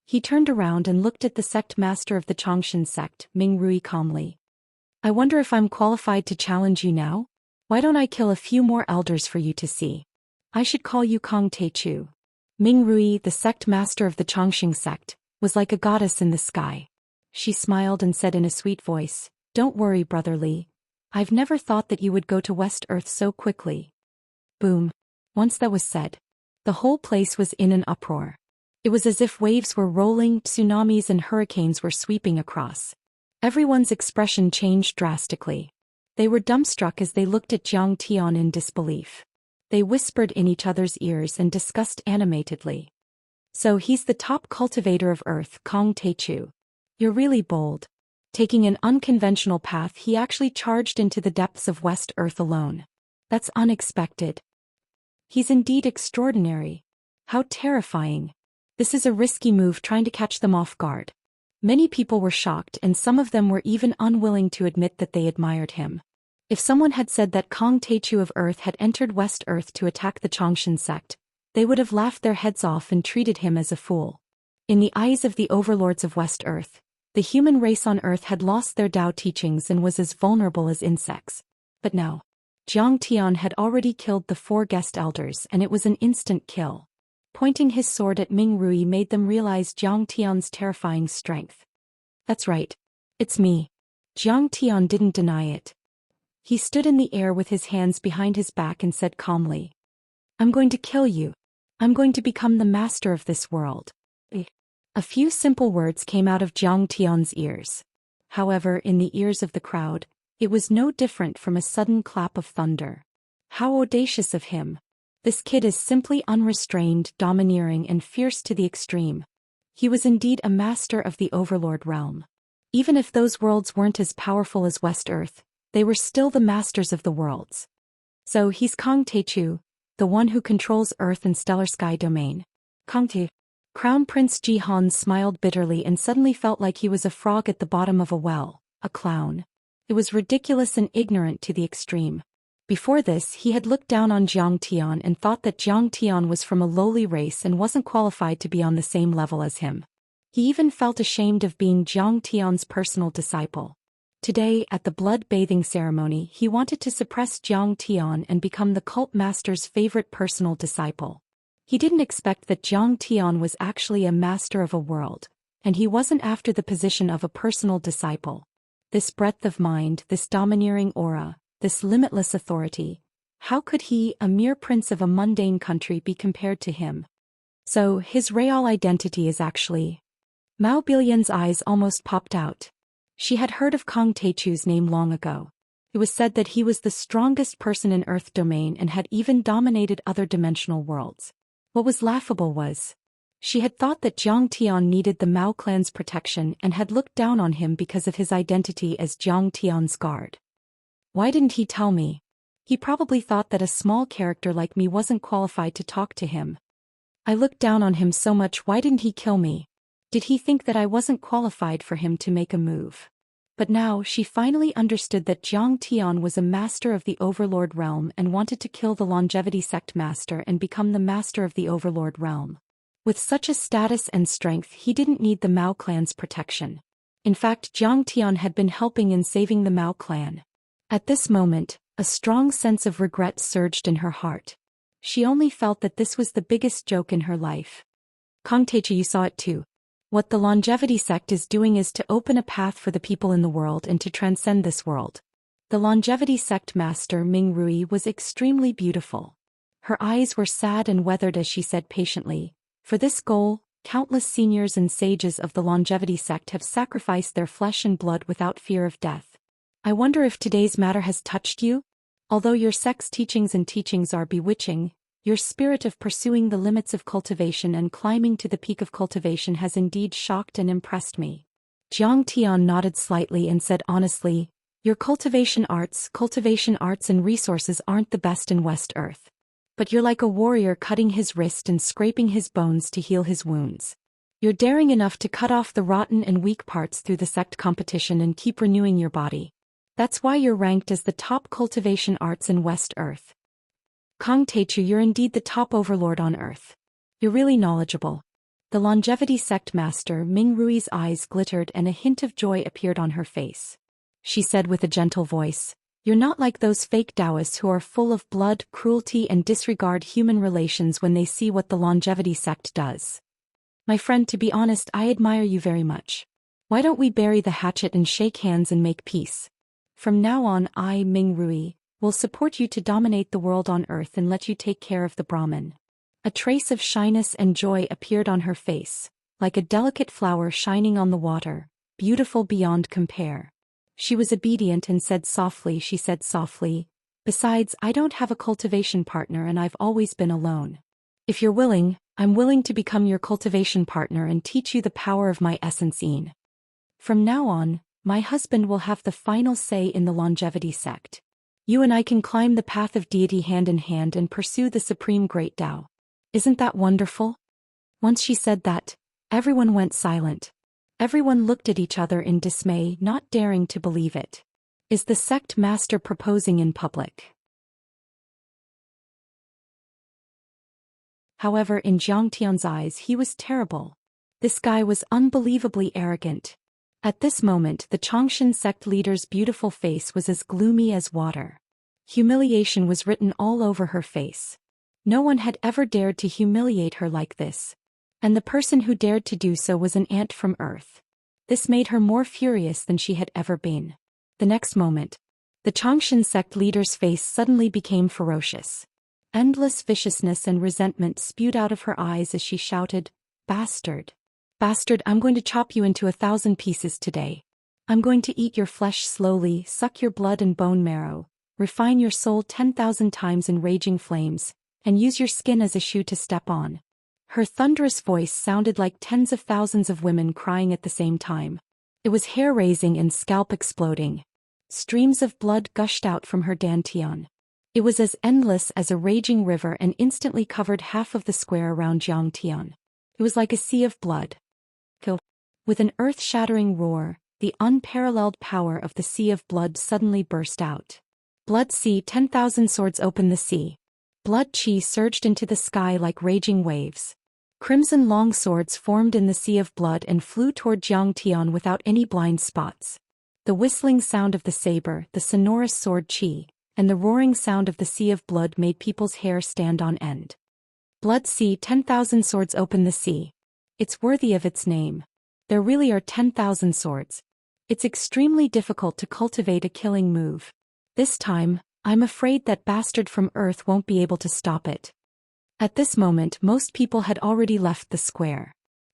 He turned around and looked at the sect master of the Xianxia sect, Ming Rui, calmly. I wonder if I'm qualified to challenge you now? Why don't I kill a few more elders for you to see? I should call you Kong Teichu. Ming Rui, the sect master of the Xianxia sect, was like a goddess in the sky. She smiled and said in a sweet voice, Don't worry, Brother Li. I've never thought that you would go to West Earth so quickly. Boom. Once that was said, the whole place was in an uproar. It was as if waves were rolling, tsunamis and hurricanes were sweeping across. Everyone's expression changed drastically. They were dumbstruck as they looked at Zhang Tian in disbelief. They whispered in each other's ears and discussed animatedly. So he's the top cultivator of Earth, Kong Teichu. You're really bold. Taking an unconventional path, he actually charged into the depths of West Earth alone. That's unexpected. He's indeed extraordinary. How terrifying. This is a risky move, trying to catch them off guard. Many people were shocked and some of them were even unwilling to admit that they admired him. If someone had said that Kong Teichu of Earth had entered West Earth to attack the Xianxia sect, they would have laughed their heads off and treated him as a fool. In the eyes of the overlords of West Earth, the human race on Earth had lost their Tao teachings and was as vulnerable as insects. But now, Zhang Tian had already killed the 4 guest elders and it was an instant kill. Pointing his sword at Ming Rui made them realize Zhang Tian's terrifying strength. That's right. It's me. Zhang Tian didn't deny it. He stood in the air with his hands behind his back and said calmly, I'm going to kill you. I'm going to become the master of this world. A few simple words came out of Zhang Tian's ears. However, in the ears of the crowd, it was no different from a sudden clap of thunder. How audacious of him. This kid is simply unrestrained, domineering and fierce to the extreme. He was indeed a master of the Overlord realm. Even if those worlds weren't as powerful as West Earth, they were still the masters of the worlds. So he's Kong Teichu, the one who controls Earth and Stellar Sky domain. Kong Te. Crown Prince Jihan smiled bitterly and suddenly felt like he was a frog at the bottom of a well, a clown. It was ridiculous and ignorant to the extreme. Before this, he had looked down on Zhang Tian and thought that Zhang Tian was from a lowly race and wasn't qualified to be on the same level as him. He even felt ashamed of being Zhang Tian's personal disciple. Today, at the blood-bathing ceremony, he wanted to suppress Zhang Tian and become the cult master's favorite personal disciple. He didn't expect that Zhang Tian was actually a master of a world, and he wasn't after the position of a personal disciple. This breadth of mind, this domineering aura, this limitless authority, how could he, a mere prince of a mundane country, be compared to him? So, his real identity is actually... Mao Bilian's eyes almost popped out. She had heard of Kong Teichu's name long ago. It was said that he was the strongest person in Earth domain and had even dominated other dimensional worlds. What was laughable was, she had thought that Zhang Tian needed the Mao clan's protection and had looked down on him because of his identity as Zhang Tian's guard. Why didn't he tell me? He probably thought that a small character like me wasn't qualified to talk to him. I looked down on him so much, why didn't he kill me? Did he think that I wasn't qualified for him to make a move? But now she finally understood that Zhang Tian was a master of the Overlord realm and wanted to kill the Longevity Sect master and become the master of the Overlord realm. With such a status and strength, he didn't need the Mao clan's protection. In fact, Zhang Tian had been helping in saving the Mao clan. At this moment, a strong sense of regret surged in her heart. She only felt that this was the biggest joke in her life. Cultivator, you saw it too. What the longevity sect is doing is to open a path for the people in the world and to transcend this world. The longevity sect master Ming Rui was extremely beautiful. Her eyes were sad and weathered as she said patiently, "For this goal, countless seniors and sages of the longevity sect have sacrificed their flesh and blood without fear of death. I wonder if today's matter has touched you? Although your sect's teachings are bewitching, your spirit of pursuing the limits of cultivation and climbing to the peak of cultivation has indeed shocked and impressed me." Zhang Tian nodded slightly and said honestly, "Your cultivation arts and resources aren't the best in West Earth. But you're like a warrior cutting his wrist and scraping his bones to heal his wounds. You're daring enough to cut off the rotten and weak parts through the sect competition and keep renewing your body. That's why you're ranked as the top cultivation arts in West Earth. Cultivator, you're indeed the top overlord on Earth. You're really knowledgeable." The longevity sect master Ming Rui's eyes glittered and a hint of joy appeared on her face. She said with a gentle voice, "You're not like those fake Taoists who are full of blood, cruelty and disregard human relations when they see what the longevity sect does. My friend, to be honest, I admire you very much. Why don't we bury the hatchet and shake hands and make peace? From now on, I, Ming Rui, will support you to dominate the world on Earth and let you take care of the Brahmin." A trace of shyness and joy appeared on her face, like a delicate flower shining on the water, beautiful beyond compare. She was obedient and said softly, "Besides, I don't have a cultivation partner and I've always been alone. If you're willing, I'm willing to become your cultivation partner and teach you the power of my essence in. From now on, my husband will have the final say in the longevity sect. You and I can climb the path of deity hand in hand and pursue the supreme great Tao. Isn't that wonderful?" Once she said that, everyone went silent. Everyone looked at each other in dismay, not daring to believe it. Is the sect master proposing in public? However, in Zhang Tian's eyes he was terrible. This guy was unbelievably arrogant. At this moment the Xianxia sect leader's beautiful face was as gloomy as water. Humiliation was written all over her face. No one had ever dared to humiliate her like this. And the person who dared to do so was an ant from Earth. This made her more furious than she had ever been. The next moment, the Xianxia sect leader's face suddenly became ferocious. Endless viciousness and resentment spewed out of her eyes as she shouted, "Bastard! Bastard, I'm going to chop you into 1,000 pieces today. I'm going to eat your flesh slowly, suck your blood and bone marrow, refine your soul 10,000 times in raging flames, and use your skin as a shoe to step on." Her thunderous voice sounded like tens of thousands of women crying at the same time. It was hair-raising and scalp-exploding. Streams of blood gushed out from her dantian. It was as endless as a raging river and instantly covered half of the square around Zhang Tian. It was like a sea of blood. With an earth-shattering roar, the unparalleled power of the sea of blood suddenly burst out. Blood sea, 10,000 swords open the sea. Blood chi surged into the sky like raging waves. Crimson long swords formed in the sea of blood and flew toward Zhang Tian without any blind spots. The whistling sound of the saber, the sonorous sword chi, and the roaring sound of the sea of blood made people's hair stand on end. Blood sea, 10,000 swords open the sea. It's worthy of its name. There really are 10,000 swords. It's extremely difficult to cultivate a killing move. This time, I'm afraid that bastard from Earth won't be able to stop it. At this moment most people had already left the square.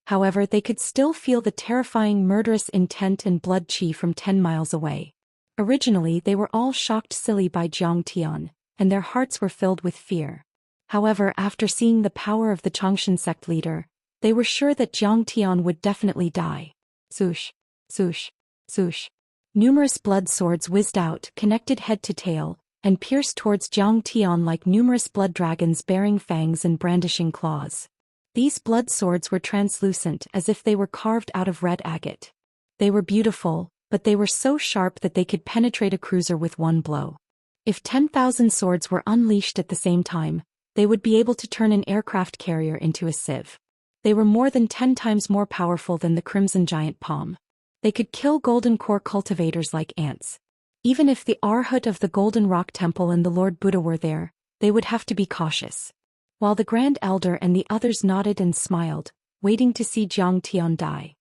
However, they could still feel the terrifying murderous intent and blood chi from 10 miles away. Originally they were all shocked silly by Zhang Tian, and their hearts were filled with fear. However, after seeing the power of the Xianxia sect leader, they were sure that Zhang Tian would definitely die. Swoosh, swoosh, swoosh. Numerous blood swords whizzed out, connected head to tail, and pierced towards Zhang Tian like numerous blood dragons bearing fangs and brandishing claws. These blood swords were translucent as if they were carved out of red agate. They were beautiful, but they were so sharp that they could penetrate a cruiser with one blow. If 10,000 swords were unleashed at the same time, they would be able to turn an aircraft carrier into a sieve. They were more than 10 times more powerful than the Crimson Giant Palm. They could kill golden core cultivators like ants. Even if the Arhat of the Golden Rock Temple and the Lord Buddha were there, they would have to be cautious. While the Grand Elder and the others nodded and smiled, waiting to see Jiang Tian die.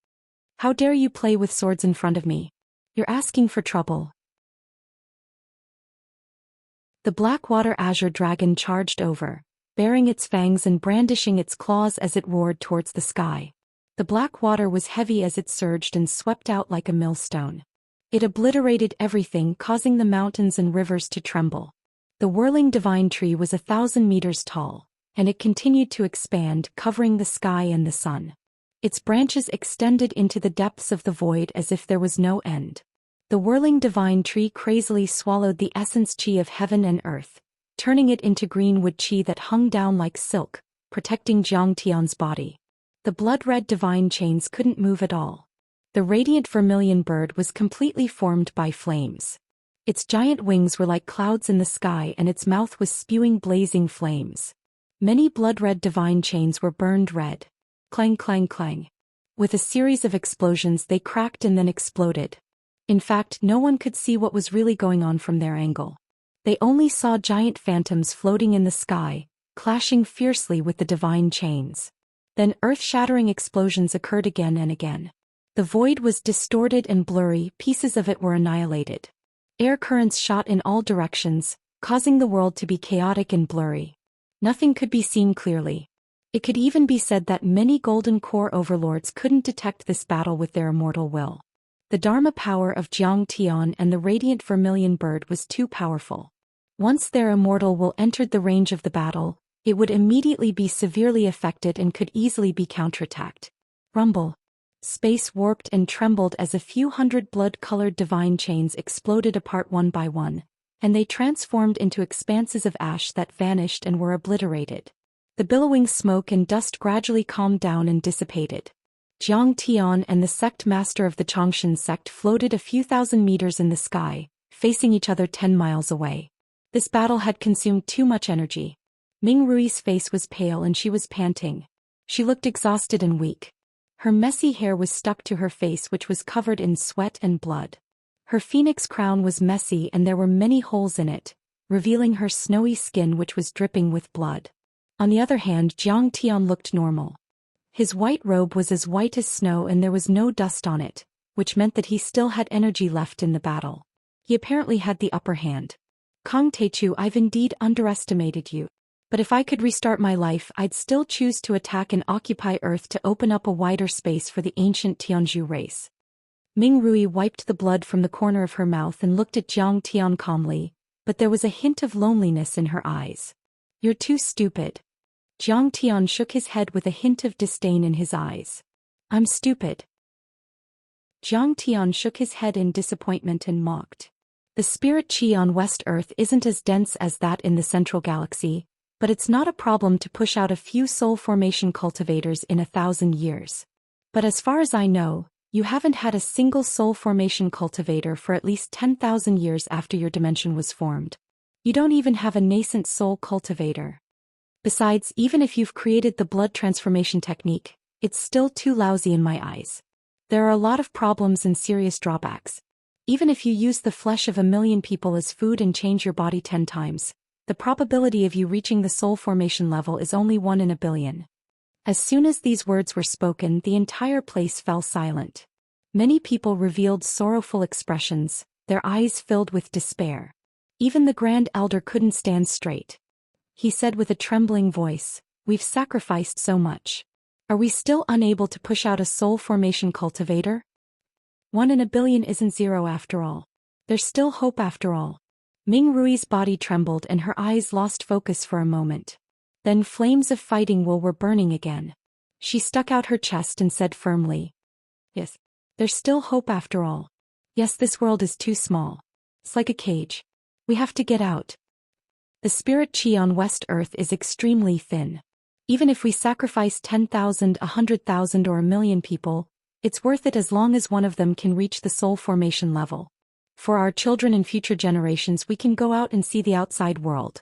How dare you play with swords in front of me? You're asking for trouble. The Blackwater Azure Dragon charged over, baring its fangs and brandishing its claws as it roared towards the sky. The black water was heavy as it surged and swept out like a millstone. It obliterated everything, causing the mountains and rivers to tremble. The whirling divine tree was 1,000 meters tall, and it continued to expand, covering the sky and the sun. Its branches extended into the depths of the void as if there was no end. The whirling divine tree crazily swallowed the essence chi of heaven and earth, turning it into green wood chi that hung down like silk, protecting Jiang Tian's body. The blood-red divine chains couldn't move at all. The radiant vermilion bird was completely formed by flames. Its giant wings were like clouds in the sky and its mouth was spewing blazing flames. Many blood-red divine chains were burned red. Clang, clang, clang. With a series of explosions they cracked and then exploded. In fact, no one could see what was really going on from their angle. They only saw giant phantoms floating in the sky, clashing fiercely with the divine chains. Then earth-shattering explosions occurred again and again. The void was distorted and blurry, pieces of it were annihilated. Air currents shot in all directions, causing the world to be chaotic and blurry. Nothing could be seen clearly. It could even be said that many golden core overlords couldn't detect this battle with their immortal will. The Dharma power of Jiang Tian and the radiant vermilion bird was too powerful. Once their immortal will entered the range of the battle, it would immediately be severely affected and could easily be counterattacked. Rumble. Space warped and trembled as a few hundred blood-colored divine chains exploded apart one by one, and they transformed into expanses of ash that vanished and were obliterated. The billowing smoke and dust gradually calmed down and dissipated. Jiang Tian and the sect master of the Changshan sect floated a few thousand meters in the sky, facing each other 10 miles away. This battle had consumed too much energy. Ming Rui's face was pale and she was panting. She looked exhausted and weak. Her messy hair was stuck to her face, which was covered in sweat and blood. Her phoenix crown was messy and there were many holes in it, revealing her snowy skin which was dripping with blood. On the other hand, Jiang Tian looked normal. His white robe was as white as snow and there was no dust on it, which meant that he still had energy left in the battle. He apparently had the upper hand. Kang Teichu, I've indeed underestimated you. But if I could restart my life, I'd still choose to attack and occupy Earth to open up a wider space for the ancient Tianzhu race. Ming Rui wiped the blood from the corner of her mouth and looked at Jiang Tian calmly, but there was a hint of loneliness in her eyes. You're too stupid. Jiang Tian shook his head with a hint of disdain in his eyes. I'm stupid. Jiang Tian shook his head in disappointment and mocked. The spirit chi on West Earth isn't as dense as that in the central galaxy, but it's not a problem to push out a few soul formation cultivators in 1,000 years. But as far as I know, you haven't had a single soul formation cultivator for at least 10,000 years after your dimension was formed. You don't even have a nascent soul cultivator. Besides, even if you've created the blood transformation technique, it's still too lousy in my eyes. There are a lot of problems and serious drawbacks. Even if you use the flesh of 1 million people as food and change your body 10 times, the probability of you reaching the soul formation level is only 1 in a billion. As soon as these words were spoken, the entire place fell silent. Many people revealed sorrowful expressions, their eyes filled with despair. Even the Grand Elder couldn't stand straight. He said with a trembling voice, "We've sacrificed so much. Are we still unable to push out a soul formation cultivator? 1 in a billion isn't 0 after all. There's still hope after all." Ming Rui's body trembled and her eyes lost focus for a moment. Then flames of fighting will were burning again. She stuck out her chest and said firmly, "Yes, there's still hope after all. Yes, this world is too small. It's like a cage. We have to get out. The spirit chi on West Earth is extremely thin. Even if we sacrifice 10,000, 100,000 or 1,000,000 people, it's worth it as long as one of them can reach the soul formation level. For our children and future generations we can go out and see the outside world."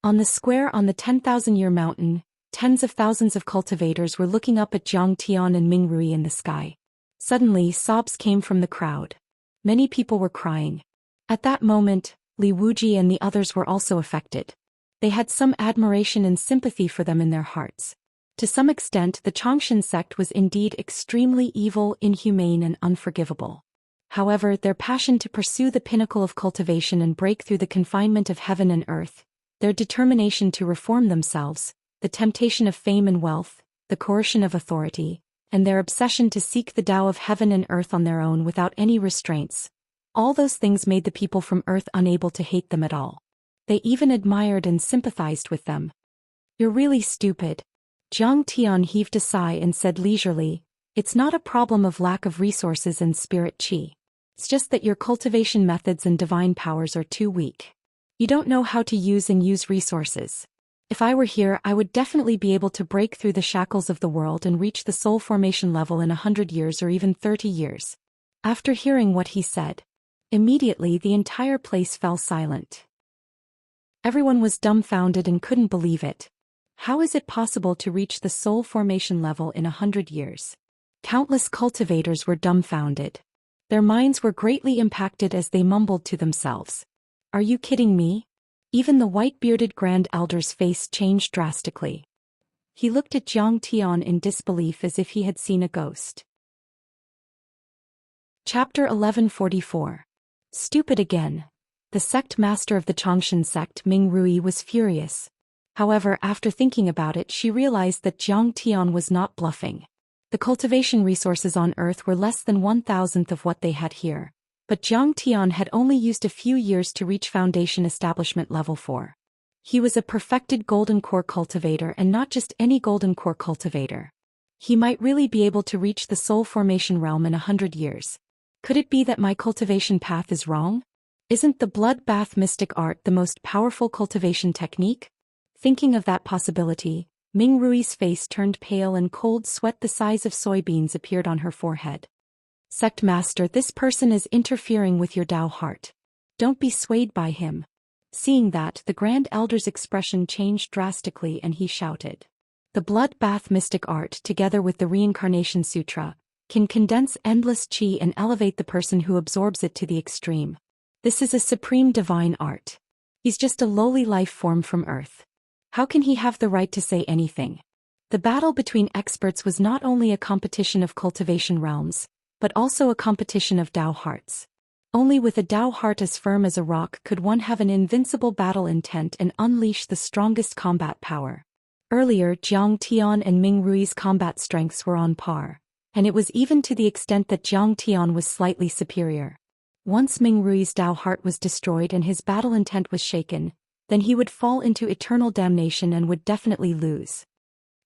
On the square on the 10,000-year mountain, Tens of thousands of cultivators were looking up at Zhang Tian and Ming Rui in the sky. Suddenly, sobs came from the crowd. Many people were crying. At that moment, Li Wuji and the others were also affected. They had some admiration and sympathy for them in their hearts. To some extent, the Xianxia sect was indeed extremely evil, inhumane, and unforgivable. However, their passion to pursue the pinnacle of cultivation and break through the confinement of heaven and earth, their determination to reform themselves, the temptation of fame and wealth, the coercion of authority, and their obsession to seek the Tao of heaven and earth on their own without any restraints, all those things made the people from earth unable to hate them at all. They even admired and sympathized with them. "You're really stupid." Zhang Tian heaved a sigh and said leisurely, "It's not a problem of lack of resources and spirit qi. It's just that your cultivation methods and divine powers are too weak. You don't know how to use resources. If I were here, I would definitely be able to break through the shackles of the world and reach the soul formation level in 100 years or even 30 years. After hearing what he said, immediately the entire place fell silent. Everyone was dumbfounded and couldn't believe it. How is it possible to reach the soul formation level in 100 years? Countless cultivators were dumbfounded. Their minds were greatly impacted as they mumbled to themselves. "Are you kidding me?" Even the white-bearded Grand Elder's face changed drastically. He looked at Zhang Tian in disbelief as if he had seen a ghost. Chapter 1144. Stupid again. The sect master of the Xianxia sect, Ming Rui, was furious. However, after thinking about it, she realized that Zhang Tian was not bluffing. The cultivation resources on Earth were less than 1,000th of what they had here. But Zhang Tian had only used a few years to reach Foundation Establishment Level 4. He was a perfected Golden Core cultivator, and not just any Golden Core cultivator. He might really be able to reach the soul formation realm in 100 years. Could it be that my cultivation path is wrong? Isn't the blood bath mystic art the most powerful cultivation technique? Thinking of that possibility, Ming Rui's face turned pale and cold sweat the size of soybeans appeared on her forehead. "Sect Master, this person is interfering with your Tao heart. Don't be swayed by him." Seeing that, the Grand Elder's expression changed drastically and he shouted. "The blood bath mystic art, together with the Reincarnation Sutra, can condense endless qi and elevate the person who absorbs it to the extreme. This is a supreme divine art. He's just a lowly life form from Earth. How can he have the right to say anything?" The battle between experts was not only a competition of cultivation realms, but also a competition of Tao hearts. Only with a Tao heart as firm as a rock could one have an invincible battle intent and unleash the strongest combat power. Earlier, Zhang Tian and Ming Rui's combat strengths were on par, and it was even to the extent that Zhang Tian was slightly superior. Once Ming Rui's Tao heart was destroyed and his battle intent was shaken, then he would fall into eternal damnation and would definitely lose.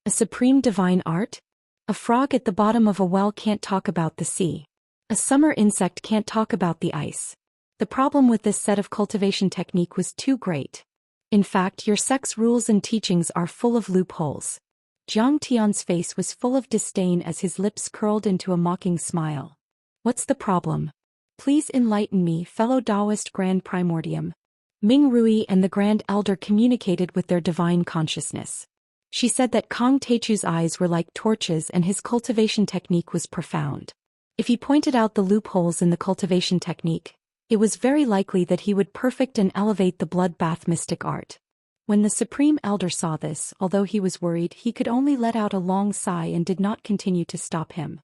A supreme divine art? A frog at the bottom of a well can't talk about the sea. A summer insect can't talk about the ice. The problem with this set of cultivation technique was too great. In fact, your sect's rules and teachings are full of loopholes. Zhang Tian's face was full of disdain as his lips curled into a mocking smile. "What's the problem? Please enlighten me, fellow Taoist Grand Primordium." Ming Rui and the Grand Elder communicated with their divine consciousness. She said that Kong Teichu's eyes were like torches and his cultivation technique was profound. If he pointed out the loopholes in the cultivation technique, it was very likely that he would perfect and elevate the blood bath mystic art. When the Supreme Elder saw this, although he was worried, he could only let out a long sigh and did not continue to stop him.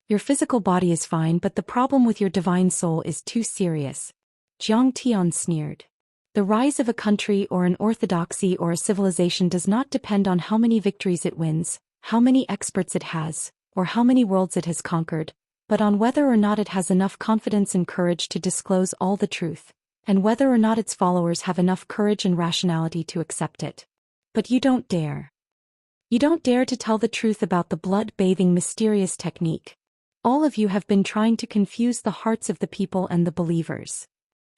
"Your physical body is fine, but the problem with your divine soul is too serious," Zhang Tian sneered. The rise of a country or an orthodoxy or a civilization does not depend on how many victories it wins, how many experts it has, or how many worlds it has conquered, but on whether or not it has enough confidence and courage to disclose all the truth, and whether or not its followers have enough courage and rationality to accept it. But you don't dare. You don't dare to tell the truth about the blood-bathing mysterious technique. All of you have been trying to confuse the hearts of the people and the believers.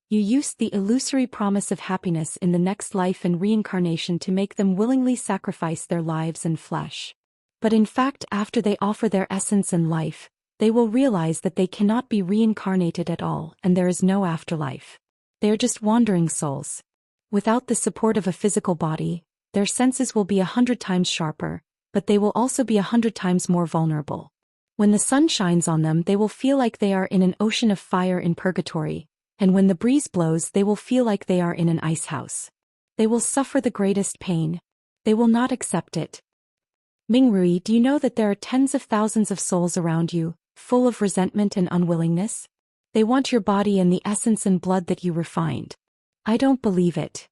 You used the illusory promise of happiness in the next life and reincarnation to make them willingly sacrifice their lives and flesh. But in fact, after they offer their essence and life, they will realize that they cannot be reincarnated at all and there is no afterlife. They are just wandering souls. Without the support of a physical body, their senses will be 100 times sharper, but they will also be 100 times more vulnerable. When the sun shines on them, they will feel like they are in an ocean of fire in purgatory, and when the breeze blows, they will feel like they are in an ice house. They will suffer the greatest pain. They will not accept it. Mingrui, do you know that there are tens of thousands of souls around you, full of resentment and unwillingness? They want your body and the essence and blood that you refined. I don't believe it.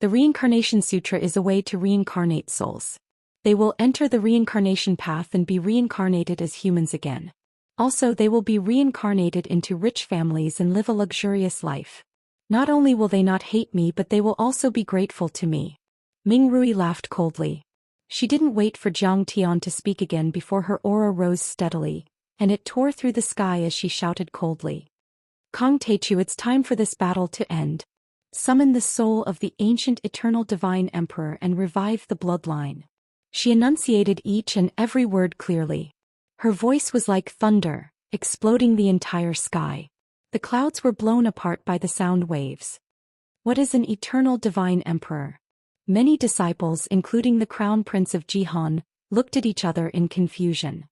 The Reincarnation Sutra is a way to reincarnate souls. They will enter the reincarnation path and be reincarnated as humans again. Also, they will be reincarnated into rich families and live a luxurious life. Not only will they not hate me, but they will also be grateful to me. Mingrui laughed coldly. She didn't wait for Jiang Tian to speak again before her aura rose steadily, and it tore through the sky as she shouted coldly. Kong Teichu, it's time for this battle to end. Summon the soul of the ancient eternal divine emperor and revive the bloodline. She enunciated each and every word clearly. Her voice was like thunder, exploding the entire sky. The clouds were blown apart by the sound waves. What is an eternal divine emperor? Many disciples, including the crown prince of Jihan, looked at each other in confusion.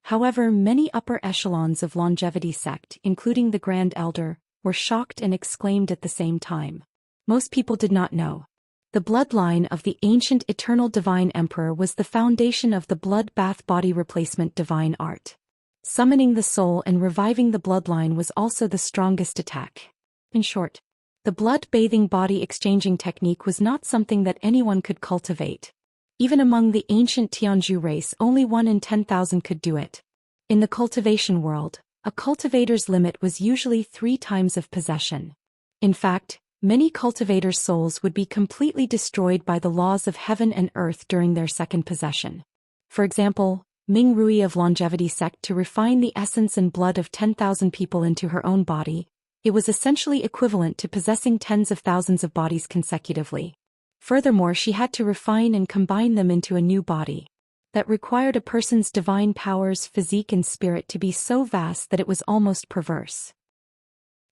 However, many upper echelons of longevity sect, including the Grand Elder, were shocked and exclaimed at the same time. Most people did not know. The bloodline of the ancient eternal divine emperor was the foundation of the blood bath body replacement divine art. Summoning the soul and reviving the bloodline was also the strongest attack. In short, the blood-bathing body exchanging technique was not something that anyone could cultivate. Even among the ancient Tianzhu race, only 1 in 10,000 could do it. In the cultivation world, a cultivator's limit was usually 3 times of possession. In fact, many cultivators' souls would be completely destroyed by the laws of heaven and earth during their second possession. For example, Mingrui of Longevity Sect to refine the essence and blood of 10,000 people into her own body, it was essentially equivalent to possessing tens of thousands of bodies consecutively. Furthermore, she had to refine and combine them into a new body. That required a person's divine powers, physique and spirit to be so vast that it was almost perverse.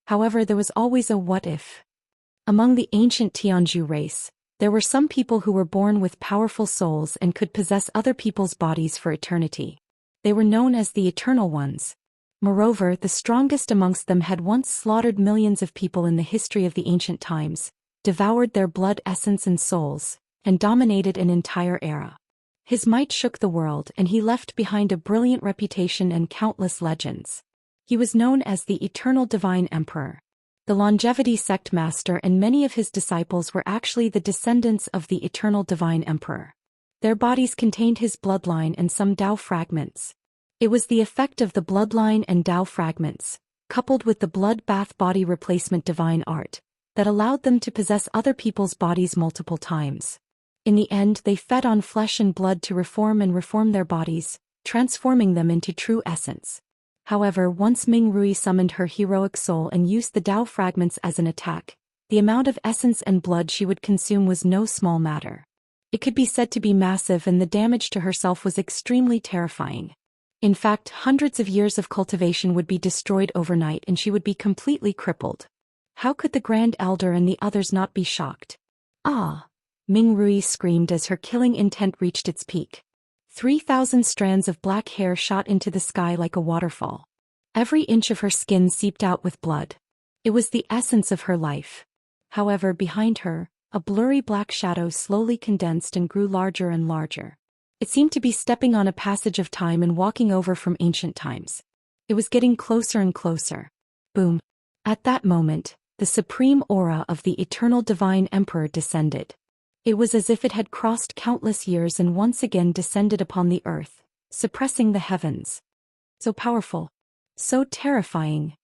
However, there was always a what if. Among the ancient Tianzhu race, there were some people who were born with powerful souls and could possess other people's bodies for eternity. They were known as the Eternal Ones. Moreover, the strongest amongst them had once slaughtered millions of people in the history of the ancient times, devoured their blood essence and souls, and dominated an entire era. His might shook the world, and he left behind a brilliant reputation and countless legends. He was known as the Eternal Divine Emperor. The Longevity Sect Master and many of his disciples were actually the descendants of the Eternal Divine Emperor. Their bodies contained his bloodline and some Tao fragments. It was the effect of the bloodline and Tao fragments, coupled with the blood bath body replacement divine art, that allowed them to possess other people's bodies multiple times. In the end, they fed on flesh and blood to reform their bodies, transforming them into true essence. However, once Mingrui summoned her heroic soul and used the Tao fragments as an attack, the amount of essence and blood she would consume was no small matter. It could be said to be massive, and the damage to herself was extremely terrifying. In fact, hundreds of years of cultivation would be destroyed overnight and she would be completely crippled. How could the Grand Elder and the others not be shocked? Ah! Mingrui screamed as her killing intent reached its peak. 3,000 strands of black hair shot into the sky like a waterfall. Every inch of her skin seeped out with blood. It was the essence of her life. However, behind her, a blurry black shadow slowly condensed and grew larger and larger. It seemed to be stepping on a passage of time and walking over from ancient times. It was getting closer and closer. Boom! At that moment, the supreme aura of the Eternal Divine Emperor descended. It was as if it had crossed countless years and once again descended upon the earth, suppressing the heavens. So powerful. So terrifying.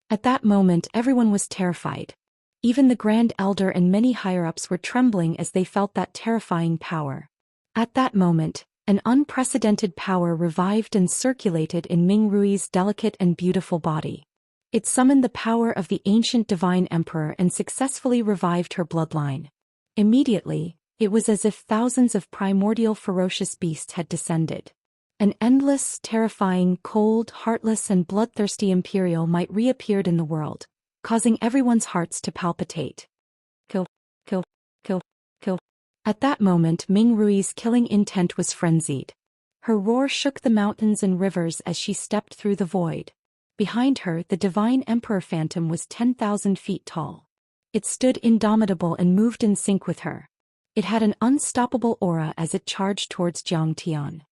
At that moment, everyone was terrified. Even the Grand Elder and many higher-ups were trembling as they felt that terrifying power. At that moment, an unprecedented power revived and circulated in Mingrui's delicate and beautiful body. It summoned the power of the ancient divine emperor and successfully revived her bloodline. Immediately, it was as if thousands of primordial ferocious beasts had descended. An endless, terrifying, cold, heartless and bloodthirsty imperial might reappeared in the world, causing everyone's hearts to palpitate. Kill, kill, kill, kill. At that moment Ming Rui's killing intent was frenzied. Her roar shook the mountains and rivers as she stepped through the void. Behind her, the divine emperor phantom was 10,000 feet tall. It stood indomitable and moved in sync with her. It had an unstoppable aura as it charged towards Zhou Xian.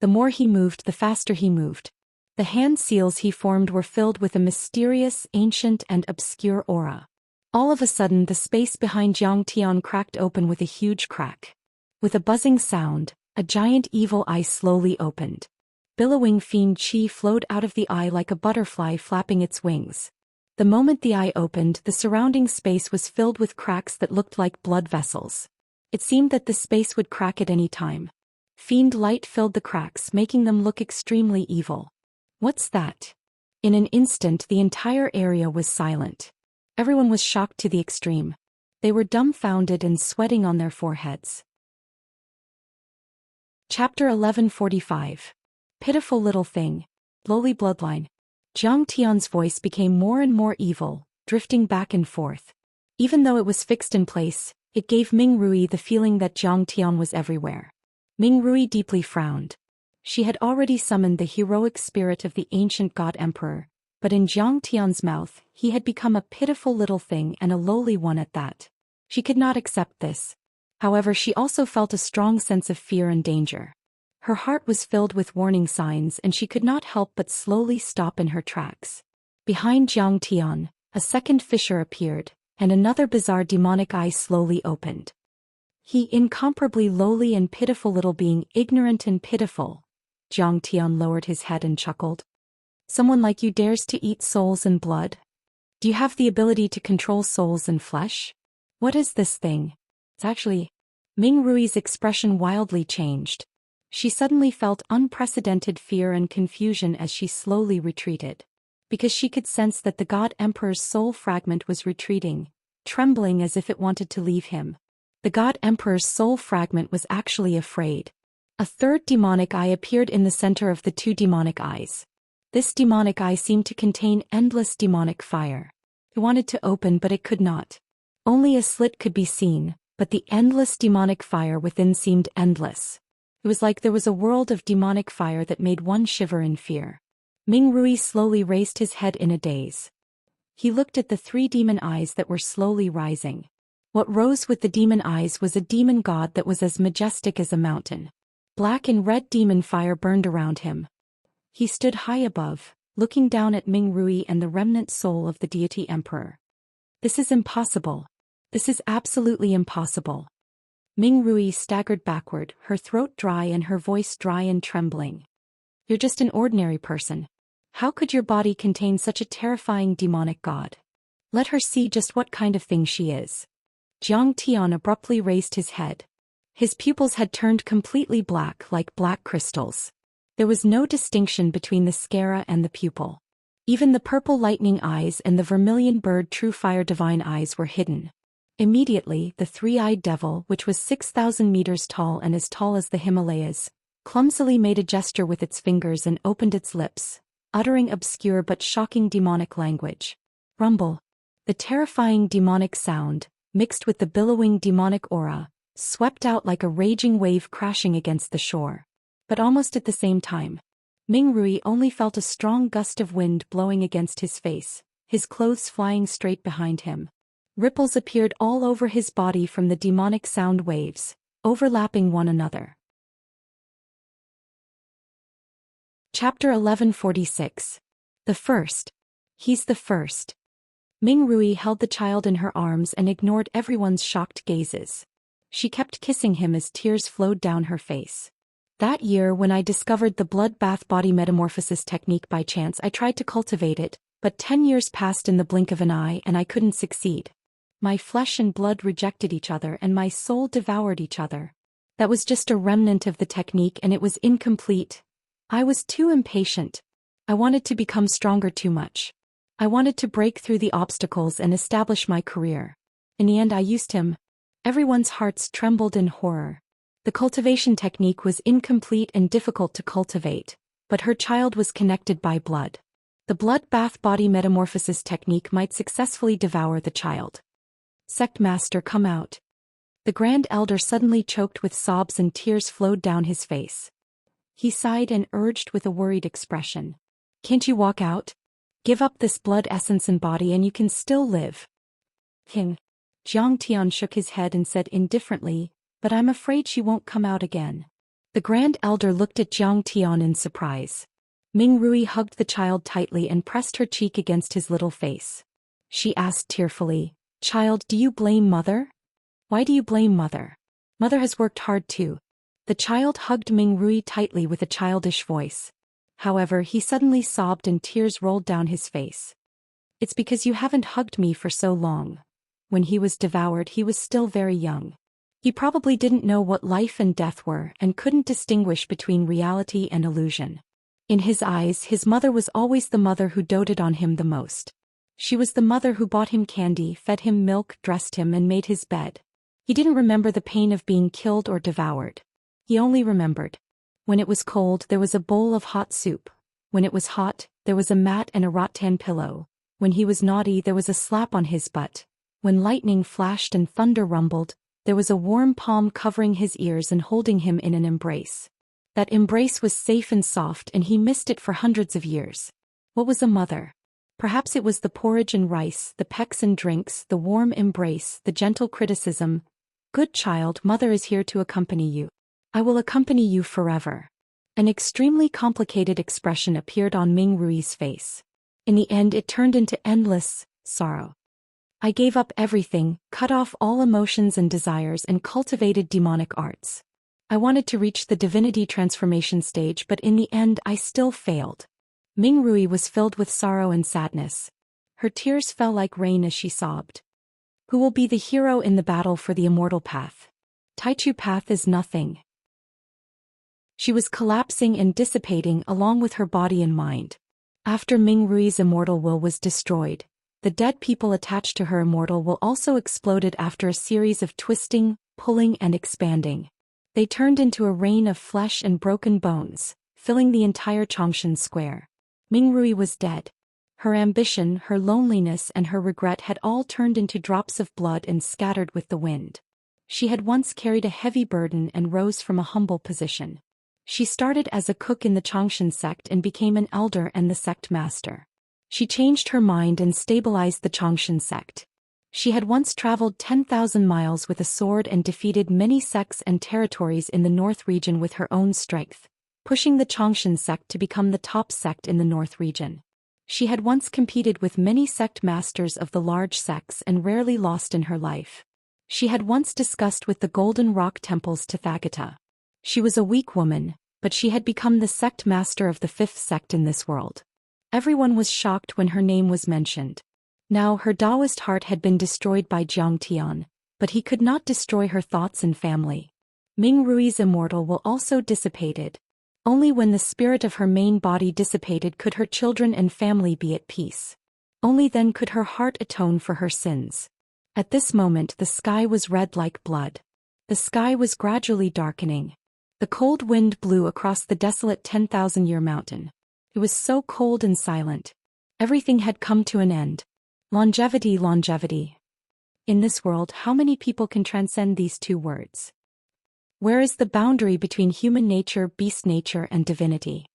The more he moved, the faster he moved. The hand seals he formed were filled with a mysterious, ancient, and obscure aura. All of a sudden, the space behind Zhou Xian cracked open with a huge crack. With a buzzing sound, a giant evil eye slowly opened. Billowing fiend qi flowed out of the eye like a butterfly flapping its wings. The moment the eye opened, the surrounding space was filled with cracks that looked like blood vessels. It seemed that the space would crack at any time. Fiend light filled the cracks, making them look extremely evil. What's that? In an instant, the entire area was silent. Everyone was shocked to the extreme. They were dumbfounded and sweating on their foreheads. Chapter 1145. Pitiful little thing. Lowly bloodline. Zhou Xian's voice became more and more evil, drifting back and forth. Even though it was fixed in place, it gave Ming Rui the feeling that Zhou Xian was everywhere. Ming Rui deeply frowned. She had already summoned the heroic spirit of the ancient god emperor, but in Zhou Xian's mouth, he had become a pitiful little thing and a lowly one at that. She could not accept this. However, she also felt a strong sense of fear and danger. Her heart was filled with warning signs and she could not help but slowly stop in her tracks. Behind Zhou Xian, a second fissure appeared, and another bizarre demonic eye slowly opened. He, incomparably lowly and pitiful little being, ignorant and pitiful. Zhou Xian lowered his head and chuckled. Someone like you dares to eat souls and blood? Do you have the ability to control souls and flesh? What is this thing? It's actually... Ming Rui's expression wildly changed. She suddenly felt unprecedented fear and confusion as she slowly retreated. Because she could sense that the God Emperor's soul fragment was retreating, trembling as if it wanted to leave him. The God Emperor's soul fragment was actually afraid. A third demonic eye appeared in the center of the two demonic eyes. This demonic eye seemed to contain endless demonic fire. It wanted to open but it could not. Only a slit could be seen, but the endless demonic fire within seemed endless. It was like there was a world of demonic fire that made one shiver in fear. Ming Rui slowly raised his head in a daze. He looked at the three demon eyes that were slowly rising. What rose with the demon eyes was a demon god that was as majestic as a mountain. Black and red demon fire burned around him. He stood high above, looking down at Ming Rui and the remnant soul of the deity emperor. This is impossible. This is absolutely impossible. Ming Rui staggered backward, her throat dry and her voice dry and trembling. You're just an ordinary person. How could your body contain such a terrifying demonic god? Let her see just what kind of thing she is. Zhou Xian abruptly raised his head. His pupils had turned completely black like black crystals. There was no distinction between the sclera and the pupil. Even the purple lightning eyes and the vermilion bird true fire divine eyes were hidden. Immediately, the three-eyed devil, which was 6,000 meters tall and as tall as the Himalayas, clumsily made a gesture with its fingers and opened its lips, uttering obscure but shocking demonic language. Rumble. The terrifying demonic sound, mixed with the billowing demonic aura, swept out like a raging wave crashing against the shore. But almost at the same time, Ming Rui only felt a strong gust of wind blowing against his face, his clothes flying straight behind him. Ripples appeared all over his body from the demonic sound waves, overlapping one another. Chapter 1146. The First. He's the first. Ming Rui held the child in her arms and ignored everyone's shocked gazes. She kept kissing him as tears flowed down her face. That year when I discovered the blood bath body metamorphosis technique by chance, I tried to cultivate it, but 10 years passed in the blink of an eye and I couldn't succeed. My flesh and blood rejected each other and my soul devoured each other. That was just a remnant of the technique and it was incomplete. I was too impatient. I wanted to become stronger too much. I wanted to break through the obstacles and establish my career. In the end I used him. Everyone's hearts trembled in horror. The cultivation technique was incomplete and difficult to cultivate, but her child was connected by blood. The blood bath body metamorphosis technique might successfully devour the child. Sect Master, come out. The Grand Elder suddenly choked with sobs and tears flowed down his face. He sighed and urged with a worried expression. "Can't you walk out? Give up this blood essence and body and you can still live." King Zhang Tian shook his head and said indifferently, "But I'm afraid she won't come out again." The Grand Elder looked at Zhang Tian in surprise. Ming Rui hugged the child tightly and pressed her cheek against his little face. She asked tearfully, "Child, do you blame Mother? Why do you blame Mother? Mother has worked hard too." The child hugged Ming Rui tightly with a childish voice. However, he suddenly sobbed and tears rolled down his face. "It's because you haven't hugged me for so long. When he was devoured, he was still very young. He probably didn't know what life and death were and couldn't distinguish between reality and illusion. In his eyes, his mother was always the mother who doted on him the most. She was the mother who bought him candy, fed him milk, dressed him and made his bed. He didn't remember the pain of being killed or devoured. He only remembered. When it was cold, there was a bowl of hot soup. When it was hot, there was a mat and a rattan pillow. When he was naughty, there was a slap on his butt. When lightning flashed and thunder rumbled, there was a warm palm covering his ears and holding him in an embrace. That embrace was safe and soft and he missed it for hundreds of years. What was a mother? Perhaps it was the porridge and rice, the pecks and drinks, the warm embrace, the gentle criticism. "Good child, Mother is here to accompany you. I will accompany you forever." An extremely complicated expression appeared on Ming Rui's face. In the end it turned into endless sorrow. "I gave up everything, cut off all emotions and desires and cultivated demonic arts. I wanted to reach the divinity transformation stage but in the end I still failed." Ming Rui was filled with sorrow and sadness. Her tears fell like rain as she sobbed. Who will be the hero in the battle for the immortal path? Taichu path is nothing. She was collapsing and dissipating along with her body and mind. After Ming Rui's immortal will was destroyed, the dead people attached to her immortal will also exploded after a series of twisting, pulling and expanding. They turned into a rain of flesh and broken bones, filling the entire Chongshan square. Ming Rui was dead. Her ambition, her loneliness and her regret had all turned into drops of blood and scattered with the wind. She had once carried a heavy burden and rose from a humble position. She started as a cook in the Chongshan sect and became an elder and the sect master. She changed her mind and stabilized the Chongshan sect. She had once traveled 10,000 miles with a sword and defeated many sects and territories in the north region with her own strength, pushing the Chongshan sect to become the top sect in the north region. She had once competed with many sect masters of the large sects and rarely lost in her life. She had once discussed with the Golden Rock Temple's Tathagata. She was a weak woman, but she had become the sect master of the fifth sect in this world. Everyone was shocked when her name was mentioned. Now her Taoist heart had been destroyed by Zhang Tian, but he could not destroy her thoughts and family. Ming Rui's immortal will also dissipated. Only when the spirit of her main body dissipated could her children and family be at peace. Only then could her heart atone for her sins. At this moment the sky was red like blood. The sky was gradually darkening. The cold wind blew across the desolate 10,000-year mountain. It was so cold and silent. Everything had come to an end. Longevity, longevity. In this world, how many people can transcend these two words? Where is the boundary between human nature, beast nature, and divinity?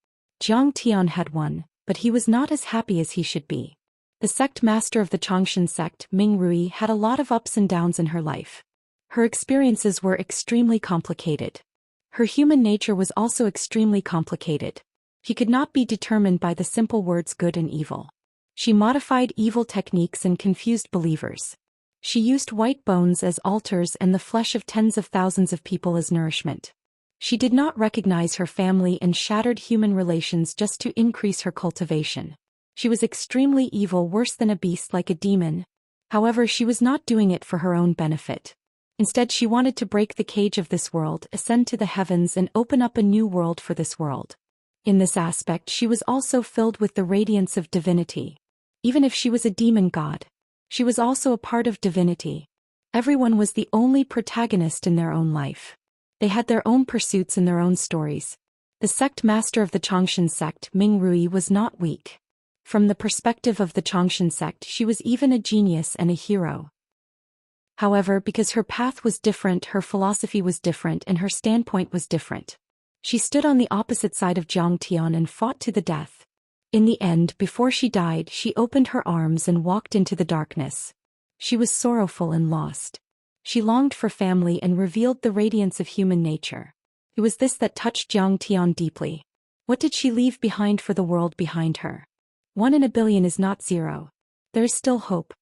Zhang Tian had one, but he was not as happy as he should be. The sect master of the Chongshan sect, Ming Rui, had a lot of ups and downs in her life. Her experiences were extremely complicated. Her human nature was also extremely complicated. She could not be determined by the simple words good and evil. She modified evil techniques and confused believers. She used white bones as altars and the flesh of tens of thousands of people as nourishment. She did not recognize her family and shattered human relations just to increase her cultivation. She was extremely evil, worse than a beast, like a demon. However, she was not doing it for her own benefit. Instead, she wanted to break the cage of this world, ascend to the heavens and open up a new world for this world. In this aspect, she was also filled with the radiance of divinity. Even if she was a demon god, she was also a part of divinity. Everyone was the only protagonist in their own life. They had their own pursuits and their own stories. The sect master of the Chongshan sect, Ming Rui, was not weak. From the perspective of the Chongshan sect, she was even a genius and a hero. However, because her path was different, her philosophy was different, and her standpoint was different. She stood on the opposite side of Xianxia and fought to the death. In the end, before she died, she opened her arms and walked into the darkness. She was sorrowful and lost. She longed for family and revealed the radiance of human nature. It was this that touched Xianxia deeply. What did she leave behind for the world behind her? 1 in a billion is not 0. There is still hope.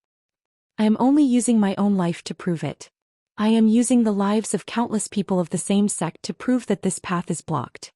I am only using my own life to prove it. I am using the lives of countless people of the same sect to prove that this path is blocked.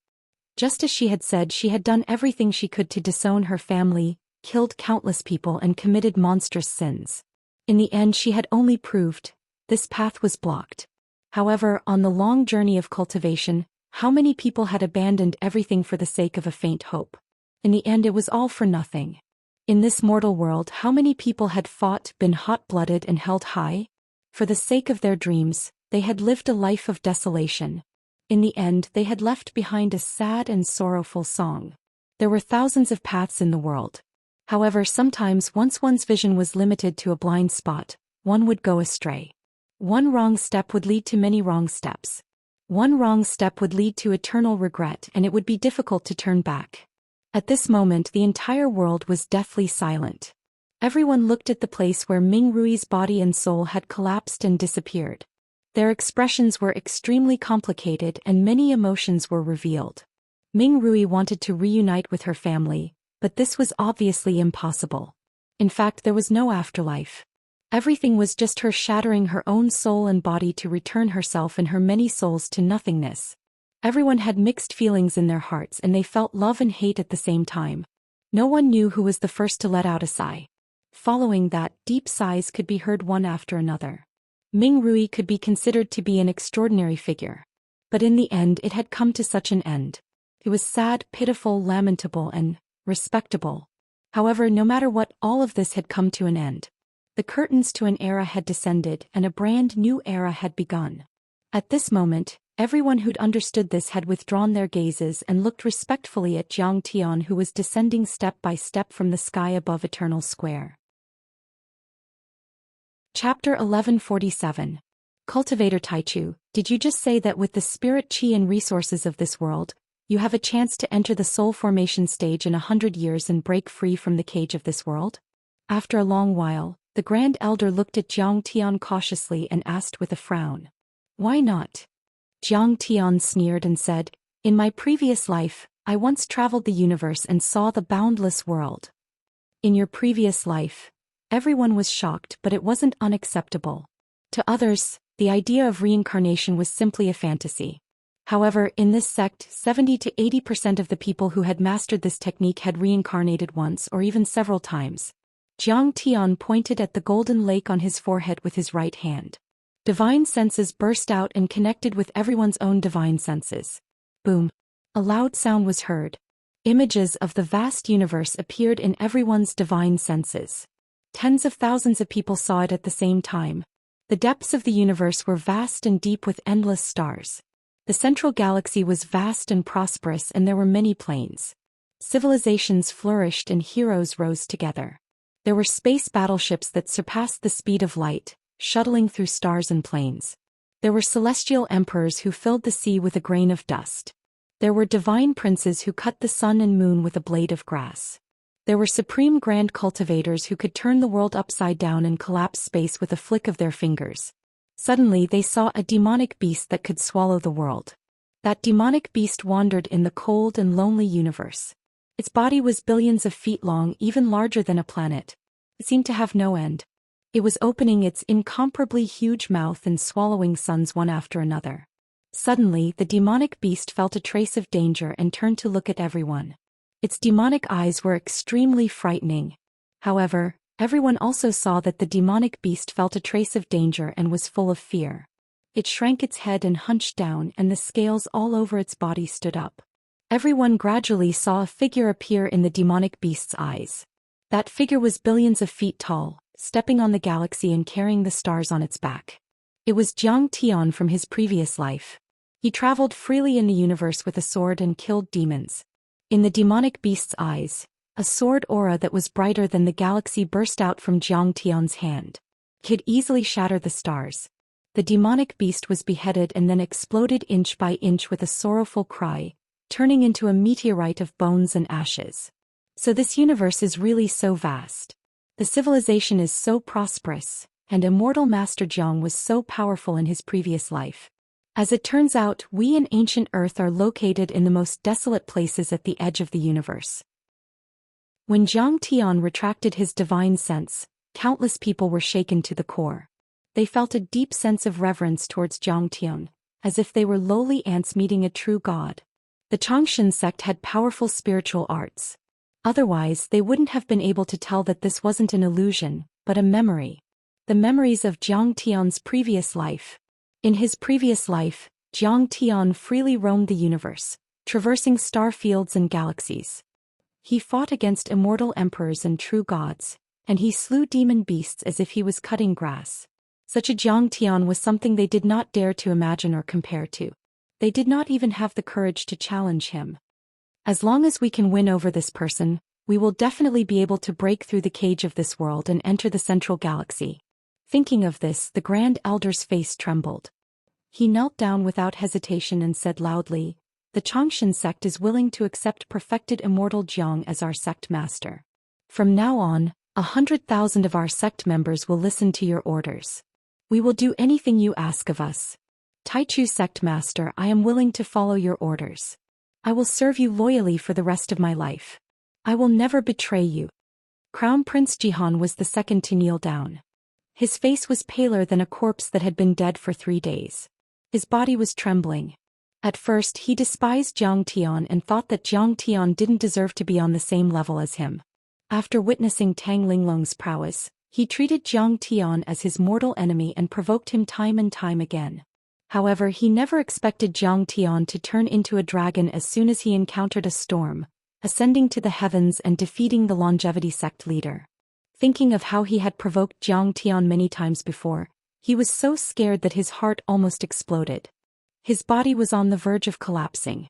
Just as she had said, she had done everything she could to disown her family, killed countless people, and committed monstrous sins. In the end, she had only proved this path was blocked. However, on the long journey of cultivation, how many people had abandoned everything for the sake of a faint hope? In the end, it was all for nothing. In this mortal world, how many people had fought, been hot-blooded, and held high? For the sake of their dreams, they had lived a life of desolation. In the end, they had left behind a sad and sorrowful song. There were thousands of paths in the world. However, sometimes once one's vision was limited to a blind spot, one would go astray. One wrong step would lead to many wrong steps. One wrong step would lead to eternal regret, and it would be difficult to turn back. At this moment, the entire world was deathly silent. Everyone looked at the place where Ming Rui's body and soul had collapsed and disappeared. Their expressions were extremely complicated and many emotions were revealed. Ming Rui wanted to reunite with her family, but this was obviously impossible. In fact, there was no afterlife. Everything was just her shattering her own soul and body to return herself and her many souls to nothingness. Everyone had mixed feelings in their hearts and they felt love and hate at the same time. No one knew who was the first to let out a sigh. Following that, deep sighs could be heard one after another. Ming Rui could be considered to be an extraordinary figure. But in the end, it had come to such an end. It was sad, pitiful, lamentable, and respectable. However, no matter what, all of this had come to an end. The curtains to an era had descended and a brand new era had begun. At this moment, everyone who'd understood this had withdrawn their gazes and looked respectfully at Jiang Tian, who was descending step by step from the sky above Eternal Square. Chapter 1147. Cultivator Taichu, did you just say that with the spirit qi and resources of this world, you have a chance to enter the soul formation stage in 100 years and break free from the cage of this world? After a long while, the Grand Elder looked at Jiang Tian cautiously and asked with a frown. Why not? Jiang Tian sneered and said, in my previous life, I once traveled the universe and saw the boundless world. In your previous life, everyone was shocked, but it wasn't unacceptable. To others, the idea of reincarnation was simply a fantasy. However, in this sect, 70 to 80% of the people who had mastered this technique had reincarnated once or even several times. Jiang Tian pointed at the golden lake on his forehead with his right hand. Divine senses burst out and connected with everyone's own divine senses. Boom! A loud sound was heard. Images of the vast universe appeared in everyone's divine senses. Tens of thousands of people saw it at the same time. The depths of the universe were vast and deep with endless stars. The central galaxy was vast and prosperous and there were many planes. Civilizations flourished and heroes rose together. There were space battleships that surpassed the speed of light, shuttling through stars and planes. There were celestial emperors who filled the sea with a grain of dust. There were divine princes who cut the sun and moon with a blade of grass. There were supreme grand cultivators who could turn the world upside down and collapse space with a flick of their fingers. Suddenly they saw a demonic beast that could swallow the world. That demonic beast wandered in the cold and lonely universe. Its body was billions of feet long, even larger than a planet. It seemed to have no end. It was opening its incomparably huge mouth and swallowing suns one after another. Suddenly, the demonic beast felt a trace of danger and turned to look at everyone. Its demonic eyes were extremely frightening. However, everyone also saw that the demonic beast felt a trace of danger and was full of fear. It shrank its head and hunched down, and the scales all over its body stood up. Everyone gradually saw a figure appear in the demonic beast's eyes. That figure was billions of feet tall, stepping on the galaxy and carrying the stars on its back. It was Jiang Tian from his previous life. He traveled freely in the universe with a sword and killed demons. In the demonic beast's eyes, a sword aura that was brighter than the galaxy burst out from Jiang Tian's hand. could easily shatter the stars. The demonic beast was beheaded and then exploded inch by inch with a sorrowful cry, turning into a meteorite of bones and ashes. So this universe is really so vast. The civilization is so prosperous, and immortal Master Zhang was so powerful in his previous life. As it turns out, we in ancient Earth are located in the most desolate places at the edge of the universe. When Zhang Tian retracted his divine sense, countless people were shaken to the core. They felt a deep sense of reverence towards Zhang Tian, as if they were lowly ants meeting a true god. The Xianxia sect had powerful spiritual arts. Otherwise, they wouldn't have been able to tell that this wasn't an illusion, but a memory. The memories of Zhang Tian's previous life. In his previous life, Zhang Tian freely roamed the universe, traversing star fields and galaxies. He fought against immortal emperors and true gods, and he slew demon beasts as if he was cutting grass. Such a Zhang Tian was something they did not dare to imagine or compare to. They did not even have the courage to challenge him. As long as we can win over this person, we will definitely be able to break through the cage of this world and enter the central galaxy. Thinking of this, the Grand Elder's face trembled. He knelt down without hesitation and said loudly, "The Xianxia sect is willing to accept perfected immortal Zhang as our sect master. From now on, 100,000 of our sect members will listen to your orders. We will do anything you ask of us. Taichu sect master, I am willing to follow your orders. I will serve you loyally for the rest of my life. I will never betray you." Crown Prince Jihan was the second to kneel down. His face was paler than a corpse that had been dead for 3 days. His body was trembling. At first he despised Zhang Tian and thought that Zhang Tian didn't deserve to be on the same level as him. After witnessing Tang Linglong's prowess, he treated Zhang Tian as his mortal enemy and provoked him time and time again. However, he never expected Zhang Tian to turn into a dragon as soon as he encountered a storm, ascending to the heavens and defeating the longevity sect leader. Thinking of how he had provoked Zhang Tian many times before, he was so scared that his heart almost exploded. His body was on the verge of collapsing.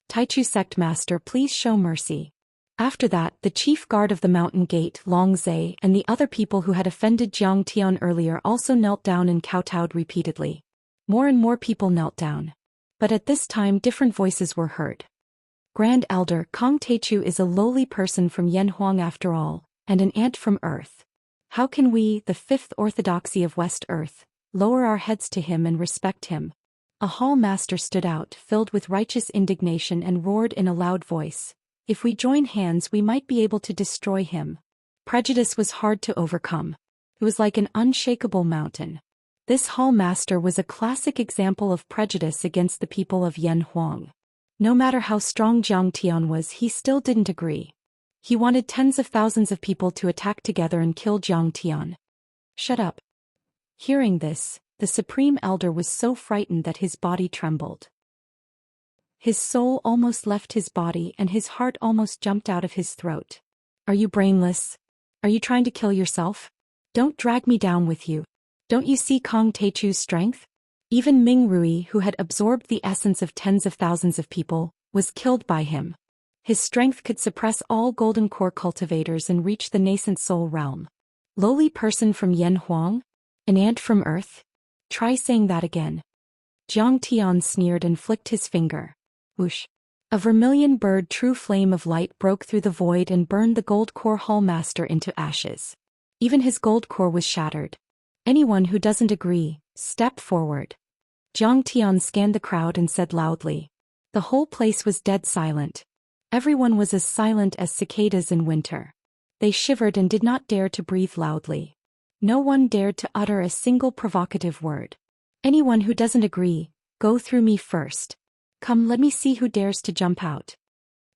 "Taichu sect master, please show mercy." After that, the chief guard of the mountain gate, Long Zhe, and the other people who had offended Zhang Tian earlier also knelt down and kowtowed repeatedly. More and more people knelt down. But at this time different voices were heard. "Grand Elder, Kong Taichu is a lowly person from Yanhuang after all, and an ant from Earth. How can we, the fifth orthodoxy of West Earth, lower our heads to him and respect him?" A hall master stood out, filled with righteous indignation, and roared in a loud voice, "If we join hands we might be able to destroy him." Prejudice was hard to overcome. It was like an unshakable mountain. This hall master was a classic example of prejudice against the people of Yanhuang. No matter how strong Zhang Tian was, he still didn't agree. He wanted tens of thousands of people to attack together and kill Zhang Tian. "Shut up." Hearing this, the Supreme Elder was so frightened that his body trembled. His soul almost left his body and his heart almost jumped out of his throat. "Are you brainless? Are you trying to kill yourself? Don't drag me down with you. Don't you see Kong Taichu's strength?" Even Ming Rui, who had absorbed the essence of tens of thousands of people, was killed by him. His strength could suppress all golden core cultivators and reach the nascent soul realm. "Lowly person from Yanhuang? An ant from Earth? Try saying that again." Zhang Tian sneered and flicked his finger. Whoosh! A vermilion bird true flame of light broke through the void and burned the gold core hall master into ashes. Even his gold core was shattered. "Anyone who doesn't agree, step forward." Zhang Tian scanned the crowd and said loudly. The whole place was dead silent. Everyone was as silent as cicadas in winter. They shivered and did not dare to breathe loudly. No one dared to utter a single provocative word. "Anyone who doesn't agree, go through me first. Come, let me see who dares to jump out."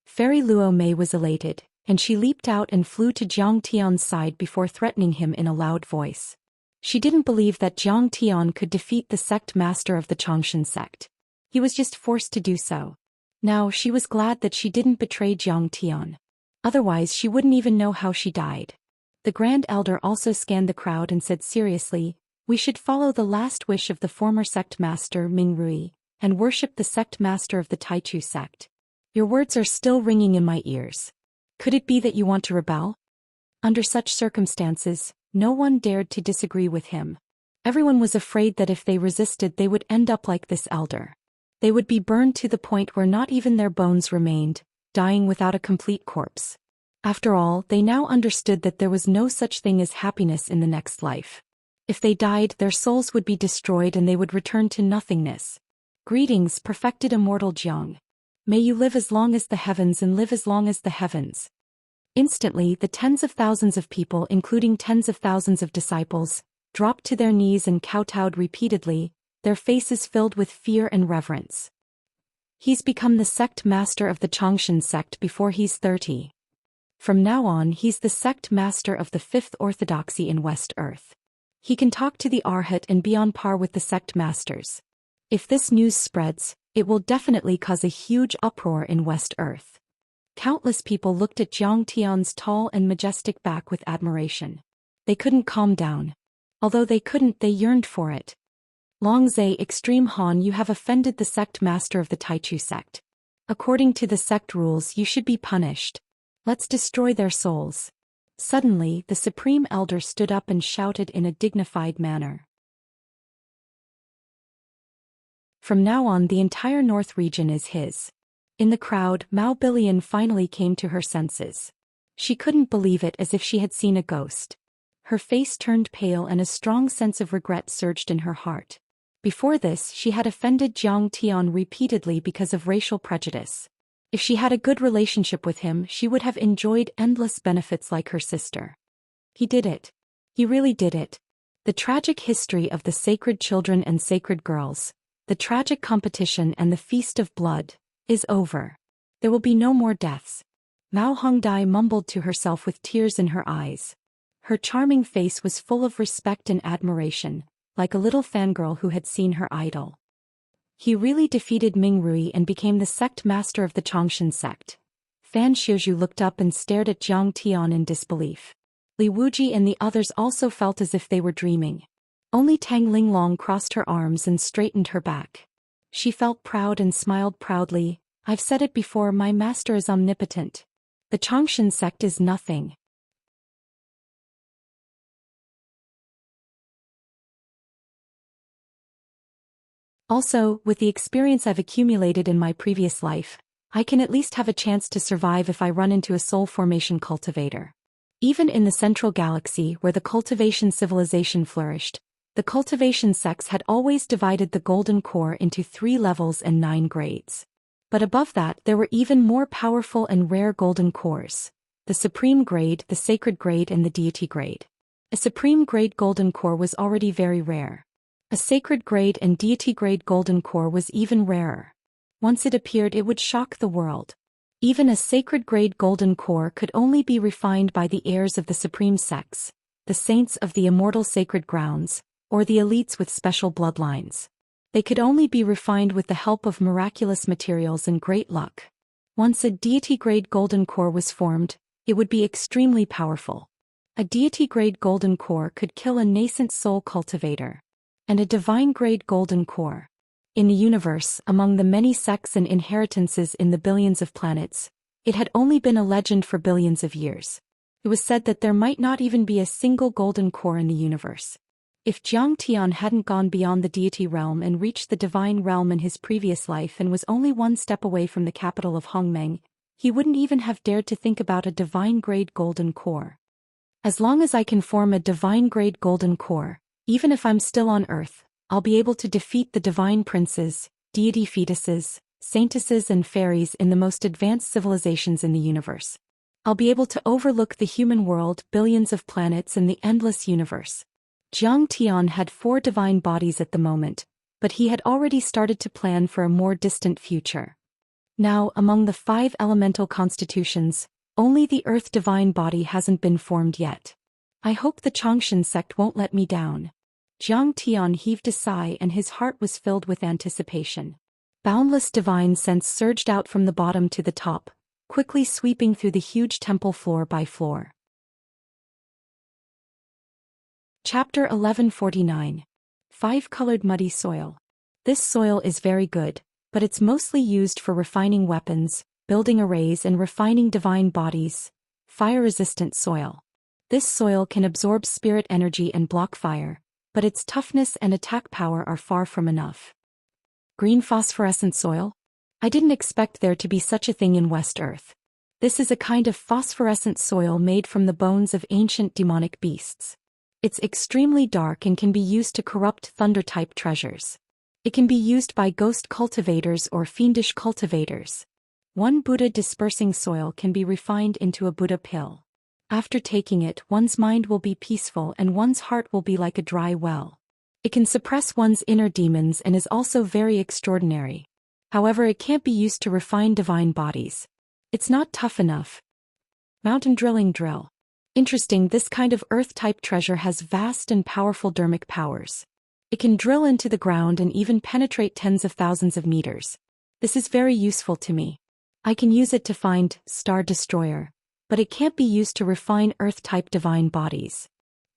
Fairy Luo Mei was elated, and she leaped out and flew to Zhang Tian's side before threatening him in a loud voice. She didn't believe that Zhang Tian could defeat the sect master of the Xianxia sect. He was just forced to do so. Now she was glad that she didn't betray Zhang Tian. Otherwise she wouldn't even know how she died. The Grand Elder also scanned the crowd and said seriously, "We should follow the last wish of the former sect master Ming Rui, and worship the sect master of the Taichu sect. Your words are still ringing in my ears. Could it be that you want to rebel?" Under such circumstances, No one dared to disagree with him. Everyone was afraid that if they resisted they would end up like this elder. They would be burned to the point where not even their bones remained, dying without a complete corpse. After all, they now understood that there was no such thing as happiness in the next life. If they died, their souls would be destroyed and they would return to nothingness. Greetings, perfected immortal Jiang. May you live as long as the heavens and live as long as the heavens. Instantly, the tens of thousands of people, including tens of thousands of disciples, dropped to their knees and kowtowed repeatedly, their faces filled with fear and reverence. He's become the sect master of the Xianxia sect before he's 30. From now on, he's the sect master of the fifth orthodoxy in West Earth. He can talk to the Arhat and be on par with the sect masters. If this news spreads, it will definitely cause a huge uproar in West Earth. Countless people looked at Jiang Tian's tall and majestic back with admiration. They couldn't calm down. Although they couldn't, they yearned for it. Longzhe, Extreme Han, you have offended the sect master of the Taichu sect. According to the sect rules, you should be punished. Let's destroy their souls. Suddenly, the Supreme Elder stood up and shouted in a dignified manner. From now on, the entire North region is his. In the crowd, Mao Billion finally came to her senses. She couldn't believe it, as if she had seen a ghost. Her face turned pale and a strong sense of regret surged in her heart. Before this, she had offended Jiang Tian repeatedly because of racial prejudice. If she had a good relationship with him, she would have enjoyed endless benefits like her sister. He did it. He really did it. The tragic history of the sacred children and sacred girls, the tragic competition and the feast of blood, is over. There will be no more deaths. Mao Hongdai mumbled to herself with tears in her eyes. Her charming face was full of respect and admiration, like a little fangirl who had seen her idol. He really defeated Ming Rui and became the sect master of the Xianxia sect. Fan Xiuzhu looked up and stared at Jiang Tian in disbelief. Li Wuji and the others also felt as if they were dreaming. Only Tang Linglong crossed her arms and straightened her back. She felt proud and smiled proudly. I've said it before, my master is omnipotent. The Xianxia sect is nothing. Also, with the experience I've accumulated in my previous life, I can at least have a chance to survive if I run into a soul formation cultivator. Even in the central galaxy where the cultivation civilization flourished, the cultivation sects had always divided the golden core into 3 levels and 9 grades. But above that there were even more powerful and rare golden cores: the supreme grade, the sacred grade and the deity grade. A supreme grade golden core was already very rare. A sacred grade and deity grade golden core was even rarer. Once it appeared, it would shock the world. Even a sacred grade golden core could only be refined by the heirs of the supreme sects, the saints of the immortal sacred grounds, or the elites with special bloodlines. They could only be refined with the help of miraculous materials and great luck. Once a deity grade golden core was formed, it would be extremely powerful. A deity grade golden core could kill a nascent soul cultivator. And a divine grade golden core. In the universe, among the many sects and inheritances in the billions of planets, it had only been a legend for billions of years. It was said that there might not even be a single golden core in the universe. If Jiang Tian hadn't gone beyond the deity realm and reached the divine realm in his previous life and was only one step away from the capital of Hongmeng, he wouldn't even have dared to think about a divine grade golden core. As long as I can form a divine grade golden core, even if I'm still on Earth, I'll be able to defeat the divine princes, deity fetuses, saintesses and fairies in the most advanced civilizations in the universe. I'll be able to overlook the human world, billions of planets and the endless universe. Jiang Tian had 4 divine bodies at the moment, but he had already started to plan for a more distant future. Now, among the 5 elemental constitutions, only the Earth divine body hasn't been formed yet. I hope the Xianxia sect won't let me down. Jiang Tian heaved a sigh and his heart was filled with anticipation. Boundless divine sense surged out from the bottom to the top, quickly sweeping through the huge temple floor by floor. Chapter 1149. 5-colored muddy soil. This soil is very good, but it's mostly used for refining weapons, building arrays and refining divine bodies. Fire-resistant soil. This soil can absorb spirit energy and block fire, but its toughness and attack power are far from enough. Green phosphorescent soil? I didn't expect there to be such a thing in West Earth. This is a kind of phosphorescent soil made from the bones of ancient demonic beasts. It's extremely dark and can be used to corrupt thunder-type treasures. It can be used by ghost cultivators or fiendish cultivators. One Buddha dispersing soil can be refined into a Buddha pill. After taking it, one's mind will be peaceful and one's heart will be like a dry well. It can suppress one's inner demons and is also very extraordinary. However, it can't be used to refine divine bodies. It's not tough enough. Mountain drilling drill. Interesting, this kind of earth-type treasure has vast and powerful dermic powers. It can drill into the ground and even penetrate tens of thousands of meters. This is very useful to me. I can use it to find Star Destroyer, but it can't be used to refine earth-type divine bodies.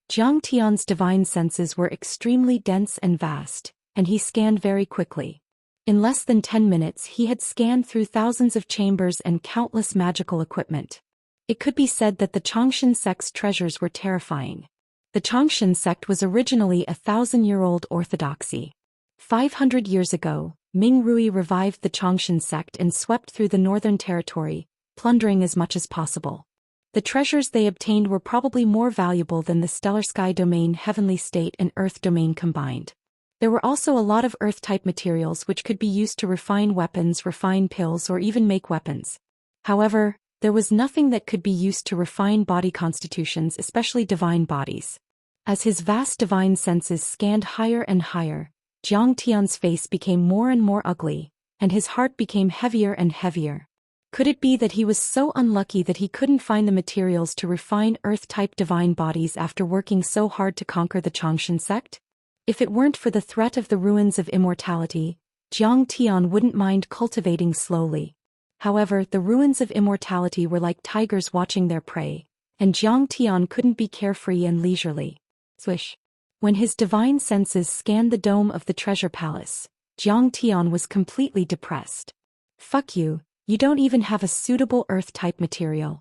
Zhang Tian's divine senses were extremely dense and vast, and he scanned very quickly. In less than 10 minutes he had scanned through thousands of chambers and countless magical equipment. It could be said that the Xianxia sect's treasures were terrifying. The Xianxia sect was originally a 1,000-year-old orthodoxy. 500 years ago, Ming Rui revived the Xianxia sect and swept through the northern territory, plundering as much as possible. The treasures they obtained were probably more valuable than the stellar sky domain, heavenly state and earth domain combined. There were also a lot of earth-type materials which could be used to refine weapons, refine pills, or even make weapons. However, there was nothing that could be used to refine body constitutions, especially divine bodies. As his vast divine senses scanned higher and higher, Zhang Tian's face became more and more ugly, and his heart became heavier and heavier. Could it be that he was so unlucky that he couldn't find the materials to refine earth-type divine bodies after working so hard to conquer the Xianxia sect? If it weren't for the threat of the ruins of immortality, Zhang Tian wouldn't mind cultivating slowly. However, the ruins of immortality were like tigers watching their prey, and Zhang Tian couldn't be carefree and leisurely. Swish. When his divine senses scanned the dome of the treasure palace, Zhang Tian was completely depressed. Fuck you, you don't even have a suitable earth-type material.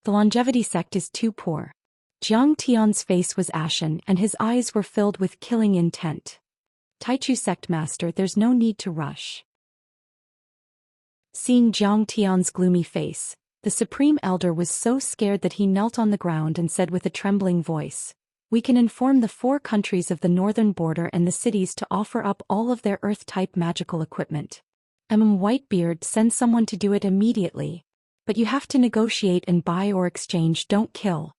The longevity sect is too poor. Zhang Tian's face was ashen and his eyes were filled with killing intent. Taichu sect master, there's no need to rush. Seeing Zhang Tian's gloomy face, the supreme elder was so scared that he knelt on the ground and said with a trembling voice, "We can inform the 4 countries of the northern border and the cities to offer up all of their earth-type magical equipment. Whitebeard, send someone to do it immediately. But you have to negotiate and buy or exchange, don't kill."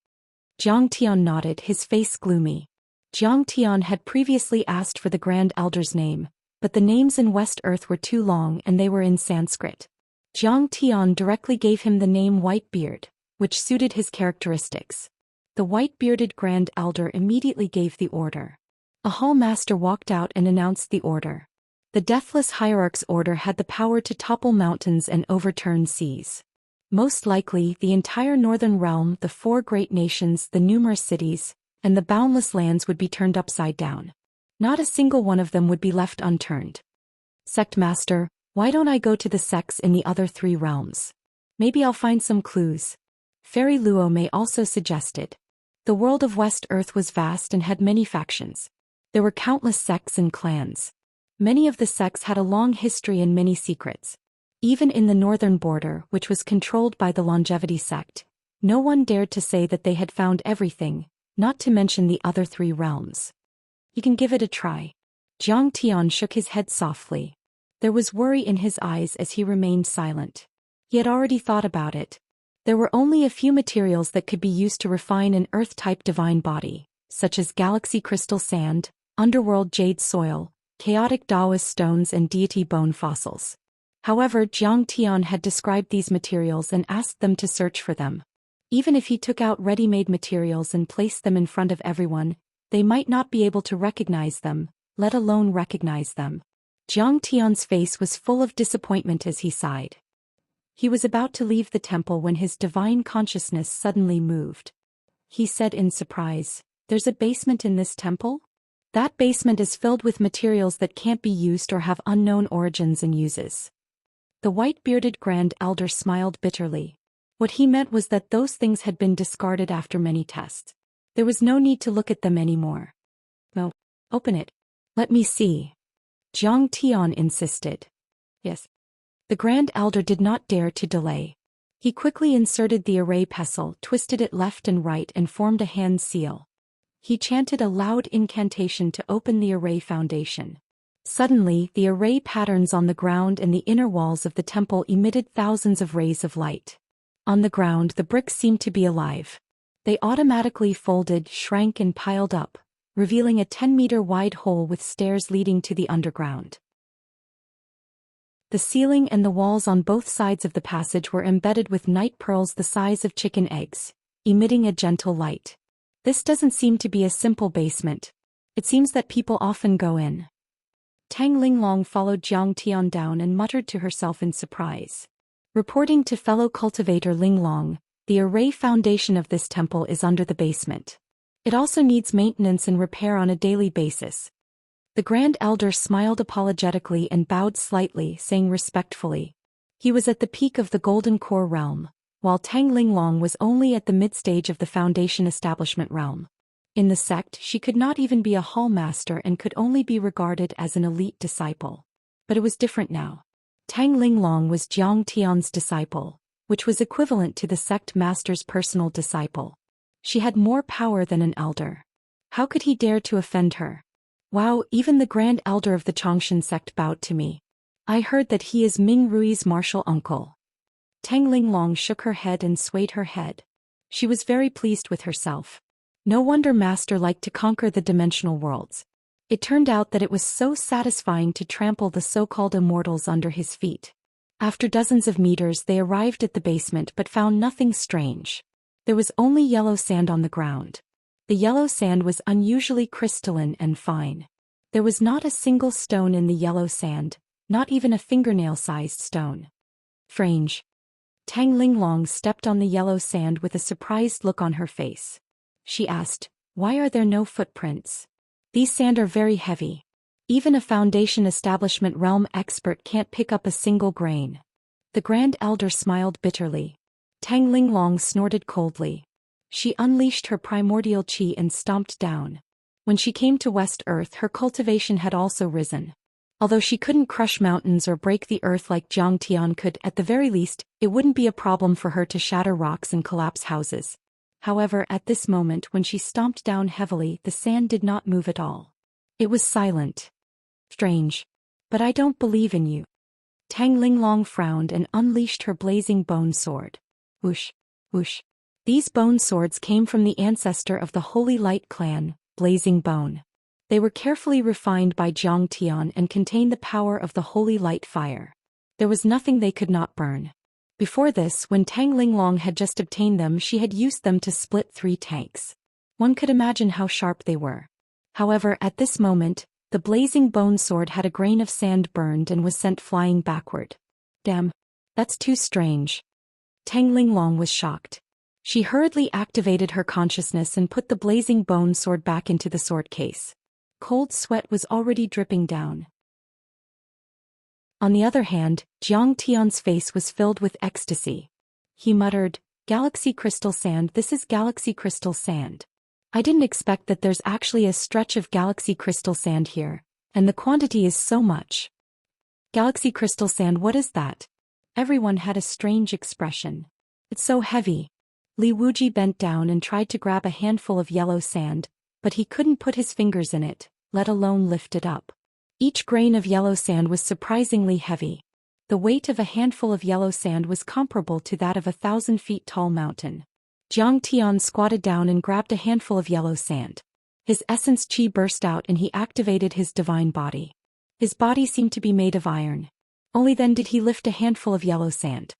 Zhang Tian nodded, his face gloomy. Zhang Tian had previously asked for the Grand Elder's name, but the names in West Earth were too long and they were in Sanskrit. Zhang Tian directly gave him the name Whitebeard, which suited his characteristics. The white-bearded Grand Elder immediately gave the order. A hall master walked out and announced the order. The Deathless Hierarch's order had the power to topple mountains and overturn seas. Most likely, the entire northern realm, the 4 great nations, the numerous cities, and the boundless lands would be turned upside down. Not a single one of them would be left unturned. Sect Master, why don't I go to the sects in the other 3 realms? Maybe I'll find some clues. Fairy Luo Mei also suggested. The world of West Earth was vast and had many factions. There were countless sects and clans. Many of the sects had a long history and many secrets. Even in the northern border, which was controlled by the longevity sect, no one dared to say that they had found everything, not to mention the other 3 realms. You can give it a try. Zhang Tian shook his head softly. There was worry in his eyes as he remained silent. He had already thought about it. There were only a few materials that could be used to refine an earth-type divine body, such as galaxy crystal sand, underworld jade soil, chaotic Taoist stones and deity bone fossils. However, Zhang Tian had described these materials and asked them to search for them. Even if he took out ready-made materials and placed them in front of everyone, they might not be able to recognize them, let alone recognize them. Zhang Tian's face was full of disappointment as he sighed. He was about to leave the temple when his divine consciousness suddenly moved. He said in surprise, "There's a basement in this temple? That basement is filled with materials that can't be used or have unknown origins and uses." The white-bearded Grand Elder smiled bitterly. What he meant was that those things had been discarded after many tests. There was no need to look at them anymore. No. Open it. Let me see. Zhang Tian insisted. Yes. The Grand Elder did not dare to delay. He quickly inserted the array pestle, twisted it left and right and formed a hand seal. He chanted a loud incantation to open the array foundation. Suddenly, the array patterns on the ground and the inner walls of the temple emitted thousands of rays of light. On the ground, the bricks seemed to be alive. They automatically folded, shrank and piled up, revealing a 10-meter wide hole with stairs leading to the underground. The ceiling and the walls on both sides of the passage were embedded with night pearls the size of chicken eggs, emitting a gentle light. This doesn't seem to be a simple basement. It seems that people often go in. Tang Linglong followed Zhang Tian down and muttered to herself in surprise. Reporting to fellow cultivator Linglong, the array foundation of this temple is under the basement. It also needs maintenance and repair on a daily basis. The Grand Elder smiled apologetically and bowed slightly, saying respectfully. He was at the peak of the Golden Core realm, while Tang Linglong was only at the mid-stage of the Foundation Establishment realm. In the sect, she could not even be a hall master and could only be regarded as an elite disciple. But it was different now. Tang Linglong was Zhang Tian's disciple, which was equivalent to the sect master's personal disciple. She had more power than an elder. How could he dare to offend her? Wow, even the Grand Elder of the Xianxia sect bowed to me. I heard that he is Ming Rui's martial uncle. Tang Linglong shook her head and swayed her head. She was very pleased with herself. No wonder Master liked to conquer the dimensional worlds. It turned out that it was so satisfying to trample the so-called immortals under his feet. After dozens of meters they arrived at the basement but found nothing strange. There was only yellow sand on the ground. The yellow sand was unusually crystalline and fine. There was not a single stone in the yellow sand, not even a fingernail-sized stone. Strange. Tang Linglong stepped on the yellow sand with a surprised look on her face. She asked, "Why are there no footprints? These sand are very heavy. Even a Foundation Establishment realm expert can't pick up a single grain." The Grand Elder smiled bitterly. Tang Linglong snorted coldly. She unleashed her primordial qi and stomped down. When she came to West Earth, her cultivation had also risen. Although she couldn't crush mountains or break the earth like Zhang Tian could, at the very least, it wouldn't be a problem for her to shatter rocks and collapse houses. However, at this moment when she stomped down heavily, the sand did not move at all. It was silent. Strange. But I don't believe in you. Tang Linglong frowned and unleashed her blazing bone sword. Whoosh, whoosh. These bone swords came from the ancestor of the Holy Light clan, Blazing Bone. They were carefully refined by Zhang Tian and contained the power of the Holy Light fire. There was nothing they could not burn. Before this, when Tang Linglong had just obtained them, she had used them to split 3 tanks. One could imagine how sharp they were. However, at this moment, the blazing bone sword had a grain of sand burned and was sent flying backward. Damn. That's too strange. Tang Linglong was shocked. She hurriedly activated her consciousness and put the blazing bone sword back into the sword case. Cold sweat was already dripping down. On the other hand, Zhang Tian's face was filled with ecstasy. He muttered, "Galaxy crystal sand, this is galaxy crystal sand. I didn't expect that there's actually a stretch of galaxy crystal sand here, and the quantity is so much. Galaxy crystal sand, what is that?" Everyone had a strange expression. "It's so heavy." Li Wuji bent down and tried to grab a handful of yellow sand, but he couldn't put his fingers in it, let alone lift it up. Each grain of yellow sand was surprisingly heavy. The weight of a handful of yellow sand was comparable to that of a 1,000-feet-tall mountain. Zhang Tian squatted down and grabbed a handful of yellow sand. His essence qi burst out and he activated his divine body. His body seemed to be made of iron. Only then did he lift a handful of yellow sand.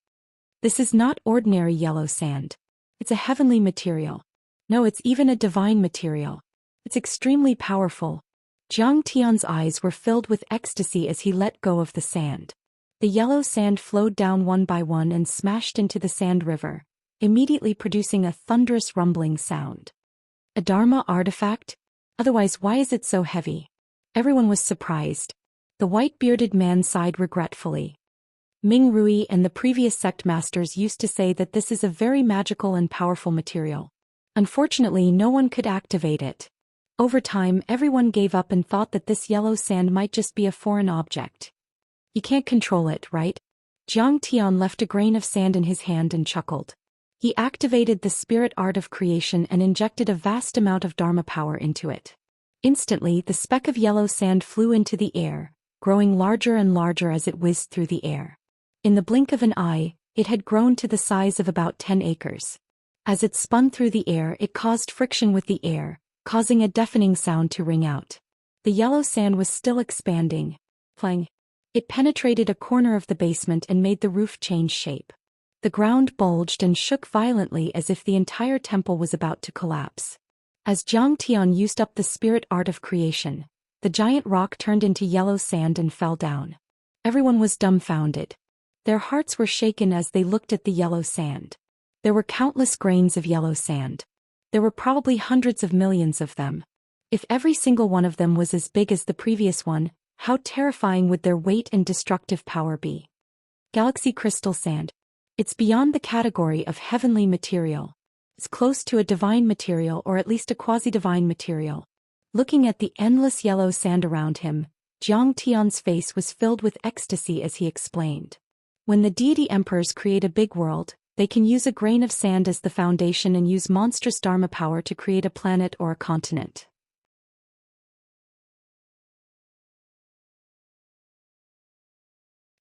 This is not ordinary yellow sand. It's a heavenly material. No, it's even a divine material. It's extremely powerful. Zhang Tian's eyes were filled with ecstasy as he let go of the sand. The yellow sand flowed down one by one and smashed into the sand river, immediately producing a thunderous rumbling sound. A Dharma artifact? Otherwise, why is it so heavy? Everyone was surprised. The white-bearded man sighed regretfully. Ming Rui and the previous sect masters used to say that this is a very magical and powerful material. Unfortunately, no one could activate it. Over time, everyone gave up and thought that this yellow sand might just be a foreign object. You can't control it, right? Zhang Tian left a grain of sand in his hand and chuckled. He activated the spirit art of creation and injected a vast amount of Dharma power into it. Instantly, the speck of yellow sand flew into the air, growing larger and larger as it whizzed through the air. In the blink of an eye, it had grown to the size of about 10 acres. As it spun through the air, it caused friction with the air, causing a deafening sound to ring out. The yellow sand was still expanding. Plang! It penetrated a corner of the basement and made the roof change shape. The ground bulged and shook violently as if the entire temple was about to collapse. As Zhang Tian used up the spirit art of creation, the giant rock turned into yellow sand and fell down. Everyone was dumbfounded. Their hearts were shaken as they looked at the yellow sand. There were countless grains of yellow sand. There were probably hundreds of millions of them. If every single one of them was as big as the previous one, how terrifying would their weight and destructive power be? Galaxy crystal sand. It's beyond the category of heavenly material. It's close to a divine material, or at least a quasi-divine material. Looking at the endless yellow sand around him, Zhang Tian's face was filled with ecstasy as he explained. When the deity emperors create a big world, they can use a grain of sand as the foundation and use monstrous Dharma power to create a planet or a continent.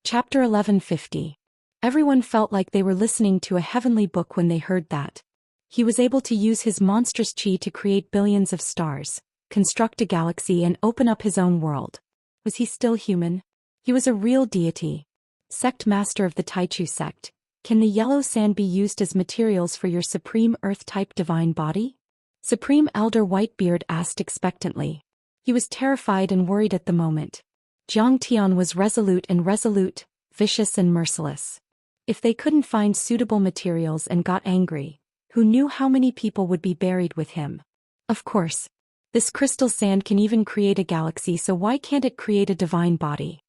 Chapter 1150. Everyone felt like they were listening to a heavenly book when they heard that. He was able to use his monstrous chi to create billions of stars, construct a galaxy and open up his own world. Was he still human? He was a real deity. Sect master of the Taichu sect. Can the yellow sand be used as materials for your supreme earth-type divine body? Supreme Elder Whitebeard asked expectantly. He was terrified and worried at the moment. Zhang Tian was resolute, vicious and merciless. If they couldn't find suitable materials and got angry, who knew how many people would be buried with him? Of course. This crystal sand can even create a galaxy, so why can't it create a divine body?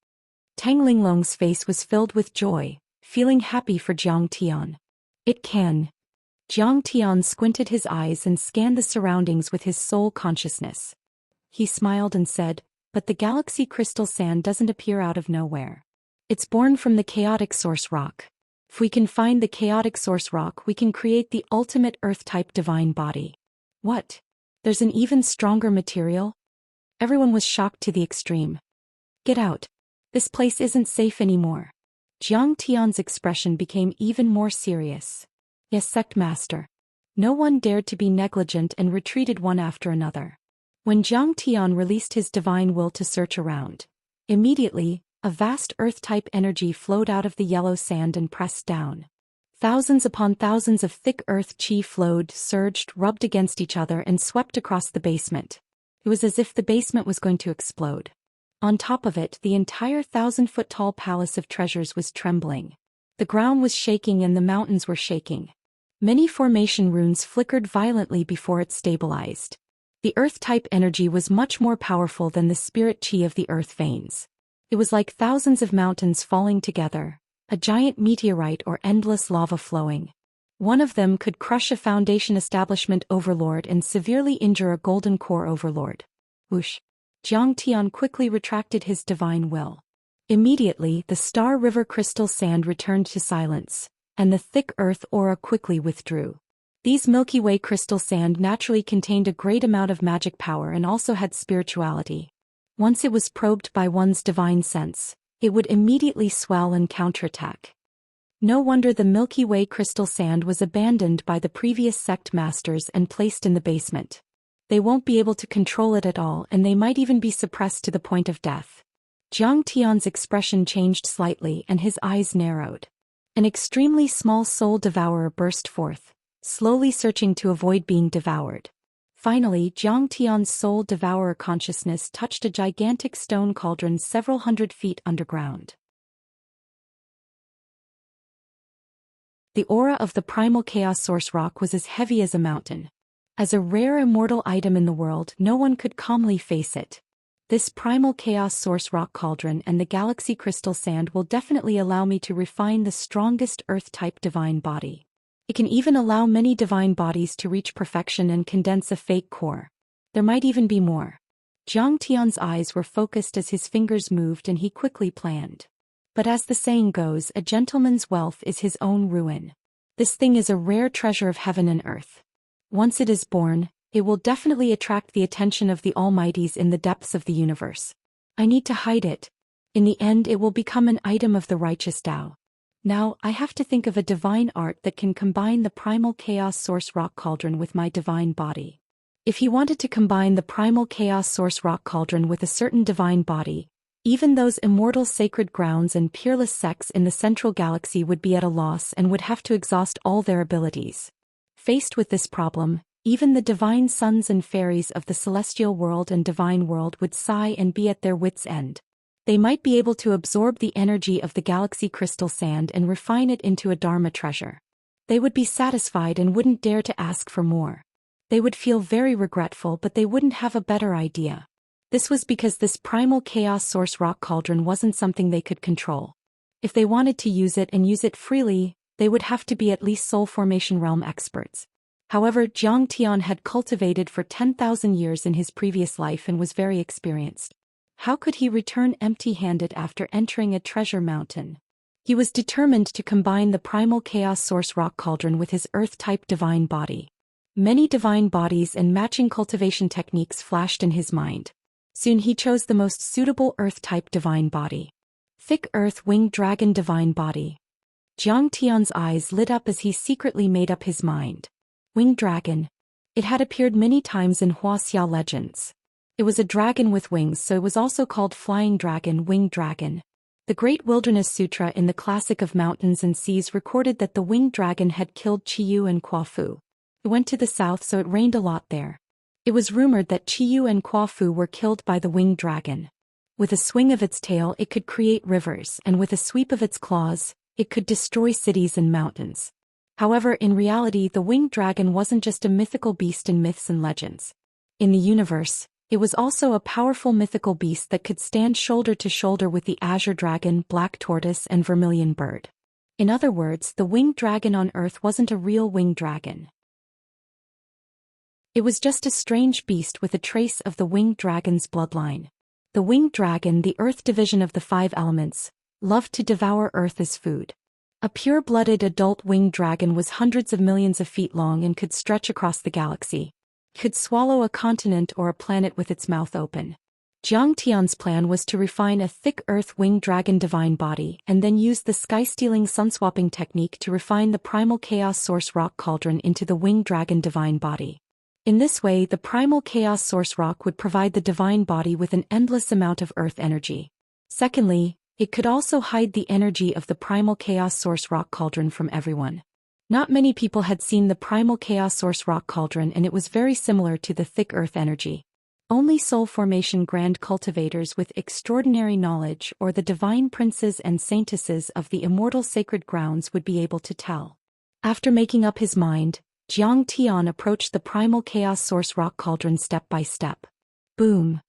Tang Linglong's face was filled with joy, feeling happy for Zhang Tian. It can. Zhang Tian squinted his eyes and scanned the surroundings with his soul consciousness. He smiled and said, but the galaxy crystal sand doesn't appear out of nowhere. It's born from the chaotic source rock. If we can find the chaotic source rock, we can create the ultimate earth-type divine body. What? There's an even stronger material? Everyone was shocked to the extreme. Get out. This place isn't safe anymore. Zhang Tian's expression became even more serious. Yes, sect master. No one dared to be negligent and retreated one after another. When Zhang Tian released his divine will to search around, immediately, a vast earth-type energy flowed out of the yellow sand and pressed down. Thousands upon thousands of thick earth chi flowed, surged, rubbed against each other and swept across the basement. It was as if the basement was going to explode. On top of it, the entire 1,000-foot-tall palace of treasures was trembling. The ground was shaking and the mountains were shaking. Many formation runes flickered violently before it stabilized. The earth-type energy was much more powerful than the spirit chi of the earth veins. It was like thousands of mountains falling together, a giant meteorite or endless lava flowing. One of them could crush a foundation establishment overlord and severely injure a golden core overlord. Whoosh! Zhang Tian quickly retracted his divine will. Immediately, the Star River crystal sand returned to silence, and the thick earth aura quickly withdrew. These Milky Way crystal sand naturally contained a great amount of magic power and also had spirituality. Once it was probed by one's divine sense, it would immediately swell and counterattack. No wonder the Milky Way crystal sand was abandoned by the previous sect masters and placed in the basement. They won't be able to control it at all, and they might even be suppressed to the point of death. Zhang Tian's expression changed slightly and his eyes narrowed. An extremely small soul devourer burst forth, slowly searching to avoid being devoured. Finally, Zhang Tian's soul devourer consciousness touched a gigantic stone cauldron several hundred feet underground. The aura of the primal chaos source rock was as heavy as a mountain. As a rare immortal item in the world, no one could calmly face it. This primal chaos source rock cauldron and the galaxy crystal sand will definitely allow me to refine the strongest earth-type divine body. It can even allow many divine bodies to reach perfection and condense a fake core. There might even be more. Zhang Tian's eyes were focused as his fingers moved and he quickly planned. But as the saying goes, a gentleman's wealth is his own ruin. This thing is a rare treasure of heaven and earth. Once it is born, it will definitely attract the attention of the Almighties in the depths of the universe. I need to hide it. In the end it will become an item of the righteous Tao. Now, I have to think of a divine art that can combine the primal chaos source rock cauldron with my divine body. If he wanted to combine the primal chaos source rock cauldron with a certain divine body, even those immortal sacred grounds and peerless sects in the central galaxy would be at a loss and would have to exhaust all their abilities. Faced with this problem, even the divine sons and fairies of the celestial world and divine world would sigh and be at their wits' end. They might be able to absorb the energy of the galaxy crystal sand and refine it into a dharma treasure. They would be satisfied and wouldn't dare to ask for more. They would feel very regretful, but they wouldn't have a better idea. This was because this primal chaos source rock cauldron wasn't something they could control. If they wanted to use it and use it freely, they would have to be at least soul formation realm experts. However, Zhang Tian had cultivated for 10,000 years in his previous life and was very experienced. How could he return empty-handed after entering a treasure mountain? He was determined to combine the primal chaos source rock cauldron with his earth-type divine body. Many divine bodies and matching cultivation techniques flashed in his mind. Soon he chose the most suitable earth-type divine body. Thick earth winged dragon divine body. Zhang Tian's eyes lit up as he secretly made up his mind. Winged dragon. It had appeared many times in Wuxia legends. It was a dragon with wings, so it was also called flying dragon, winged dragon. The Great Wilderness Sutra in the Classic of Mountains and Seas recorded that the winged dragon had killed Qiyu and Quafu. It went to the south, so it rained a lot there. It was rumored that Qiyu and Quafu were killed by the winged dragon. With a swing of its tail it could create rivers, and with a sweep of its claws, it could destroy cities and mountains. However, in reality the winged dragon wasn't just a mythical beast in myths and legends. In the universe, it was also a powerful mythical beast that could stand shoulder to shoulder with the azure dragon, black tortoise and vermilion bird. In other words, the winged dragon on Earth wasn't a real winged dragon. It was just a strange beast with a trace of the winged dragon's bloodline. The winged dragon, the earth division of the 5 elements, loved to devour earth as food. A pure-blooded adult winged dragon was hundreds of millions of feet long and could stretch across the galaxy. It could swallow a continent or a planet with its mouth open. Zhang Tian's plan was to refine a thick earth winged dragon divine body and then use the sky-stealing sun-swapping technique to refine the primal chaos source rock cauldron into the winged dragon divine body. In this way, the primal chaos source rock would provide the divine body with an endless amount of earth energy. Secondly, it could also hide the energy of the primal chaos source rock cauldron from everyone. Not many people had seen the primal chaos source rock cauldron, and it was very similar to the thick earth energy. Only soul formation grand cultivators with extraordinary knowledge or the divine princes and saintesses of the immortal sacred grounds would be able to tell. After making up his mind, Zhang Tian approached the primal chaos source rock cauldron step by step. Boom!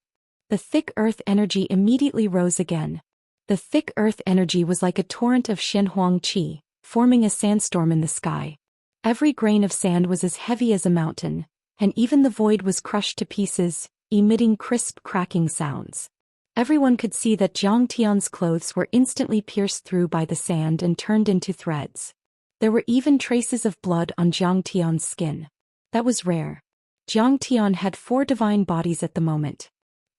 The thick earth energy immediately rose again. The thick earth energy was like a torrent of Shenhuang qi, forming a sandstorm in the sky. Every grain of sand was as heavy as a mountain, and even the void was crushed to pieces, emitting crisp cracking sounds. Everyone could see that Zhang Tian's clothes were instantly pierced through by the sand and turned into threads. There were even traces of blood on Zhang Tian's skin. That was rare. Zhang Tian had 4 divine bodies at the moment.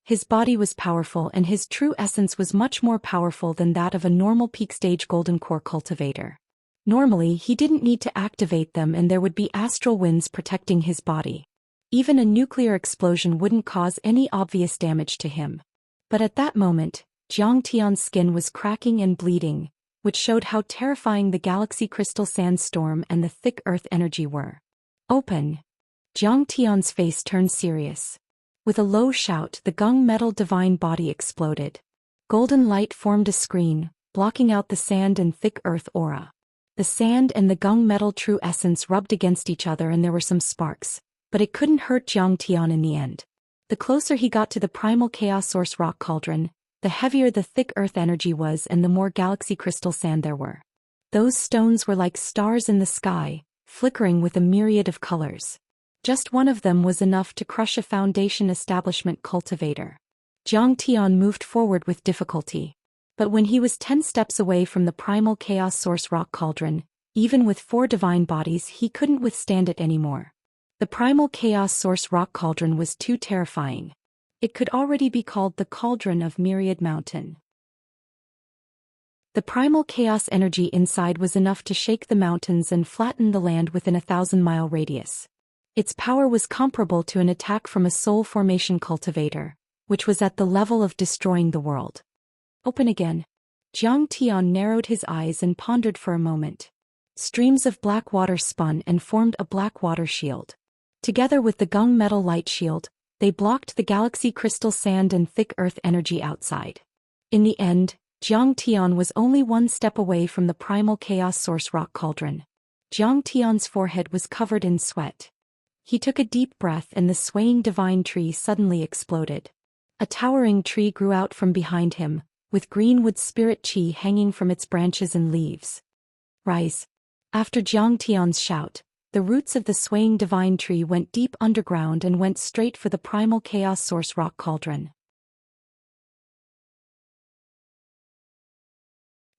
His body was powerful and his true essence was much more powerful than that of a normal peak stage golden core cultivator. Normally, he didn't need to activate them and there would be astral winds protecting his body. Even a nuclear explosion wouldn't cause any obvious damage to him. But at that moment, Zhang Tian's skin was cracking and bleeding, which showed how terrifying the galaxy crystal sandstorm and the thick earth energy were. Open! Zhang Tian's face turned serious. With a low shout, the gung metal divine body exploded. Golden light formed a screen, blocking out the sand and thick earth aura. The sand and the gung metal true essence rubbed against each other and there were some sparks, but it couldn't hurt Zhang Tian in the end. The closer he got to the primal chaos source rock cauldron, the heavier the thick earth energy was and the more galaxy crystal sand there were. Those stones were like stars in the sky, flickering with a myriad of colors. Just one of them was enough to crush a foundation establishment cultivator. Zhang Tian moved forward with difficulty. But when he was 10 steps away from the primal chaos source rock cauldron, even with 4 divine bodies he couldn't withstand it anymore. The primal chaos source rock cauldron was too terrifying. It could already be called the cauldron of Myriad Mountain. The primal chaos energy inside was enough to shake the mountains and flatten the land within a 1,000-mile radius. Its power was comparable to an attack from a soul formation cultivator, which was at the level of destroying the world. Open again. Zhang Tian narrowed his eyes and pondered for a moment. Streams of black water spun and formed a black water shield. Together with the gung metal light shield, they blocked the galaxy crystal sand and thick earth energy outside. In the end, Zhang Tian was only 1 step away from the primal chaos source rock cauldron. Zhang Tian's forehead was covered in sweat. He took a deep breath and the swaying divine tree suddenly exploded. A towering tree grew out from behind him, with greenwood spirit chi hanging from its branches and leaves. Rise. After Zhang Tian's shout, the roots of the swaying divine tree went deep underground and went straight for the primal chaos source rock cauldron.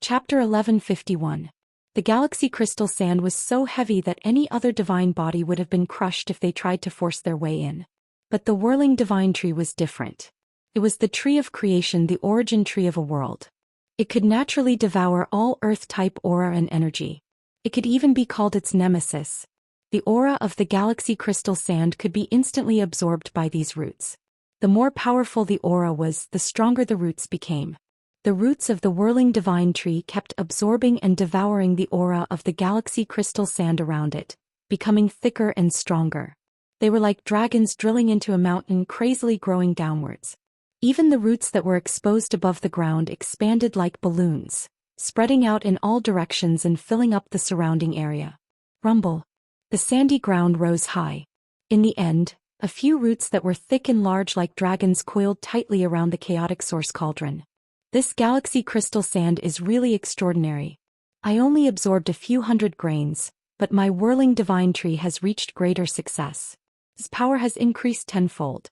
Chapter 1151. The galaxy crystal sand was so heavy that any other divine body would have been crushed if they tried to force their way in. But the whirling divine tree was different. It was the tree of creation, the origin tree of a world. It could naturally devour all earth-type aura and energy. It could even be called its nemesis. The aura of the galaxy crystal sand could be instantly absorbed by these roots. The more powerful the aura was, the stronger the roots became. The roots of the whirling divine tree kept absorbing and devouring the aura of the galaxy crystal sand around it, becoming thicker and stronger. They were like dragons drilling into a mountain, crazily growing downwards. Even the roots that were exposed above the ground expanded like balloons, spreading out in all directions and filling up the surrounding area. Rumble. The sandy ground rose high. In the end, a few roots that were thick and large like dragons coiled tightly around the chaotic source cauldron. This galaxy crystal sand is really extraordinary. I only absorbed a few hundred grains, but my whirling divine tree has reached greater success. Its power has increased tenfold.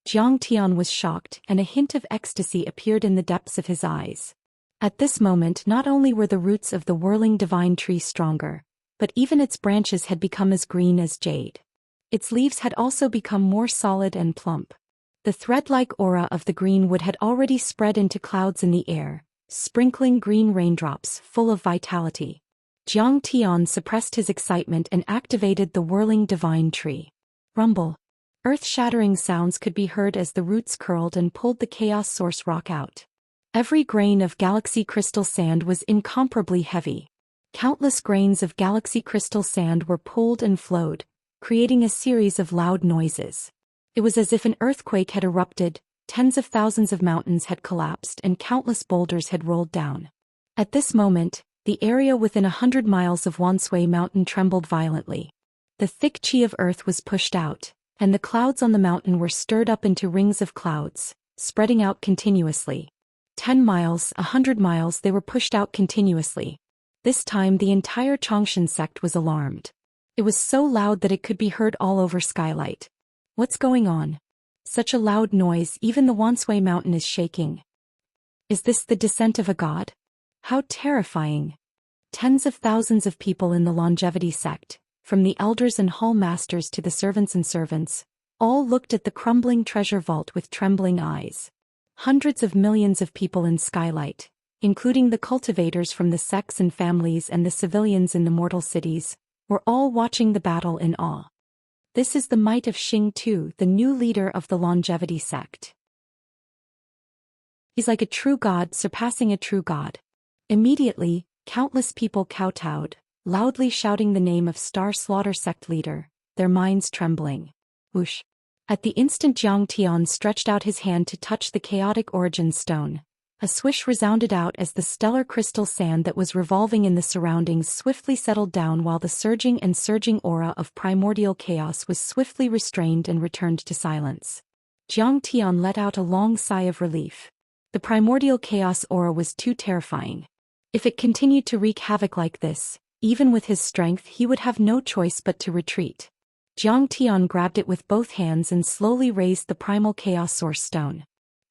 Zhang Tian was shocked, and a hint of ecstasy appeared in the depths of his eyes. At this moment, not only were the roots of the whirling divine tree stronger, but even its branches had become as green as jade. Its leaves had also become more solid and plump. The thread-like aura of the green wood had already spread into clouds in the air, sprinkling green raindrops full of vitality. Zhang Tian suppressed his excitement and activated the whirling divine tree. Rumble. Earth-shattering sounds could be heard as the roots curled and pulled the chaos source rock out. Every grain of galaxy crystal sand was incomparably heavy. Countless grains of galaxy crystal sand were pulled and flowed, creating a series of loud noises. It was as if an earthquake had erupted, tens of thousands of mountains had collapsed and countless boulders had rolled down. At this moment, the area within 100 miles of Wanshui Mountain trembled violently. The thick chi of earth was pushed out, and the clouds on the mountain were stirred up into rings of clouds, spreading out continuously. 10 miles, 100 miles, they were pushed out continuously. This time the entire Xianxia sect was alarmed. It was so loud that it could be heard all over Skylight. What's going on? Such a loud noise, even the Wanshui Mountain is shaking. Is this the descent of a god? How terrifying. Tens of thousands of people in the longevity sect, from the elders and hall masters to the servants, all looked at the crumbling treasure vault with trembling eyes. Hundreds of millions of people in Skylight, including the cultivators from the sects and families and the civilians in the mortal cities, were all watching the battle in awe. This is the might of Xing Tu, the new leader of the longevity sect. He's like a true god, surpassing a true god. Immediately, countless people kowtowed, loudly shouting the name of Star Slaughter sect leader, their minds trembling. Whoosh. At the instant Zhang Tian stretched out his hand to touch the chaotic origin stone, a swish resounded out as the stellar crystal sand that was revolving in the surroundings swiftly settled down, while the surging and surging aura of primordial chaos was swiftly restrained and returned to silence. Jiang Tian let out a long sigh of relief. The primordial chaos aura was too terrifying. If it continued to wreak havoc like this, even with his strength he would have no choice but to retreat. Jiang Tian grabbed it with both hands and slowly raised the primal chaos source stone.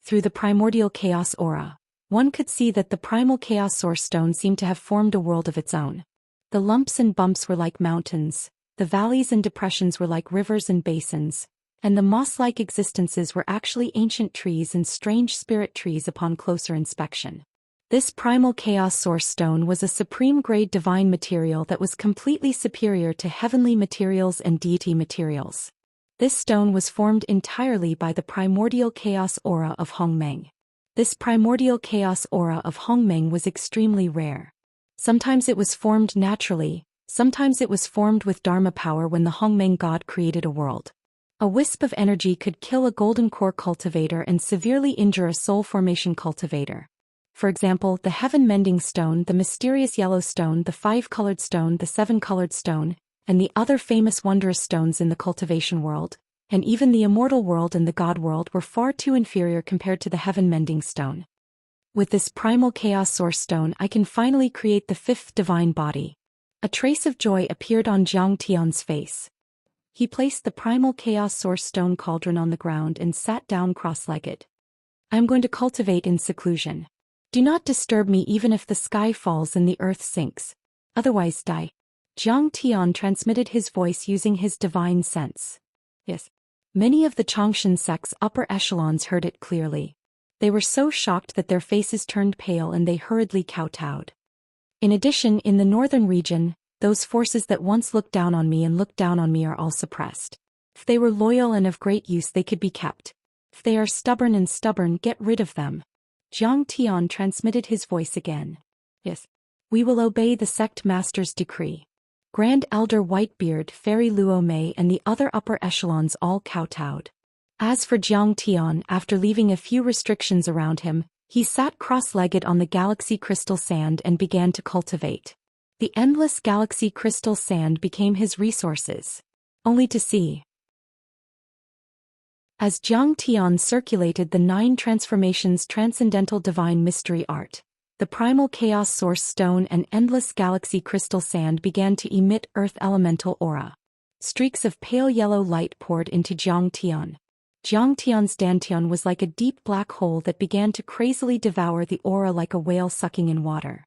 Through the primordial chaos aura, one could see that the primal chaos source stone seemed to have formed a world of its own. The lumps and bumps were like mountains, the valleys and depressions were like rivers and basins, and the moss-like existences were actually ancient trees and strange spirit trees upon closer inspection. This primal chaos source stone was a supreme-grade divine material that was completely superior to heavenly materials and deity materials. This stone was formed entirely by the primordial chaos aura of Hongmeng. This primordial chaos aura of Hongmeng was extremely rare. Sometimes it was formed naturally, sometimes it was formed with Dharma power when the Hongmeng god created a world. A wisp of energy could kill a golden core cultivator and severely injure a soul formation cultivator. For example, the heaven-mending stone, the mysterious yellow stone, the five-colored stone, the seven-colored stone, and the other famous wondrous stones in the cultivation world, and even the immortal world and the god world were far too inferior compared to the heaven-mending stone. With this primal chaos source stone I can finally create the fifth divine body. A trace of joy appeared on Jiang Tian's face. He placed the primal chaos source stone cauldron on the ground and sat down cross-legged. I am going to cultivate in seclusion. Do not disturb me even if the sky falls and the earth sinks. Otherwise die. Jiang Tian transmitted his voice using his divine sense. Yes. Many of the Changshan sect's upper echelons heard it clearly. They were so shocked that their faces turned pale and they hurriedly kowtowed. In addition, in the northern region, those forces that once looked down on me are all suppressed. If they were loyal and of great use they could be kept. If they are stubborn, get rid of them. Jiang Tian transmitted his voice again. Yes. We will obey the sect master's decree. Grand Elder Whitebeard, Fairy Luo Mei and the other upper echelons all kowtowed. As for Jiang Tian, after leaving a few restrictions around him, he sat cross-legged on the galaxy crystal sand and began to cultivate. The endless galaxy crystal sand became his resources. Only to see. As Jiang Tian circulated the 9 transformations transcendental divine mystery art, the primal chaos source stone and endless galaxy crystal sand began to emit earth elemental aura. Streaks of pale yellow light poured into Jiang Tian. Jiang Tian's dantian was like a deep black hole that began to crazily devour the aura like a whale sucking in water.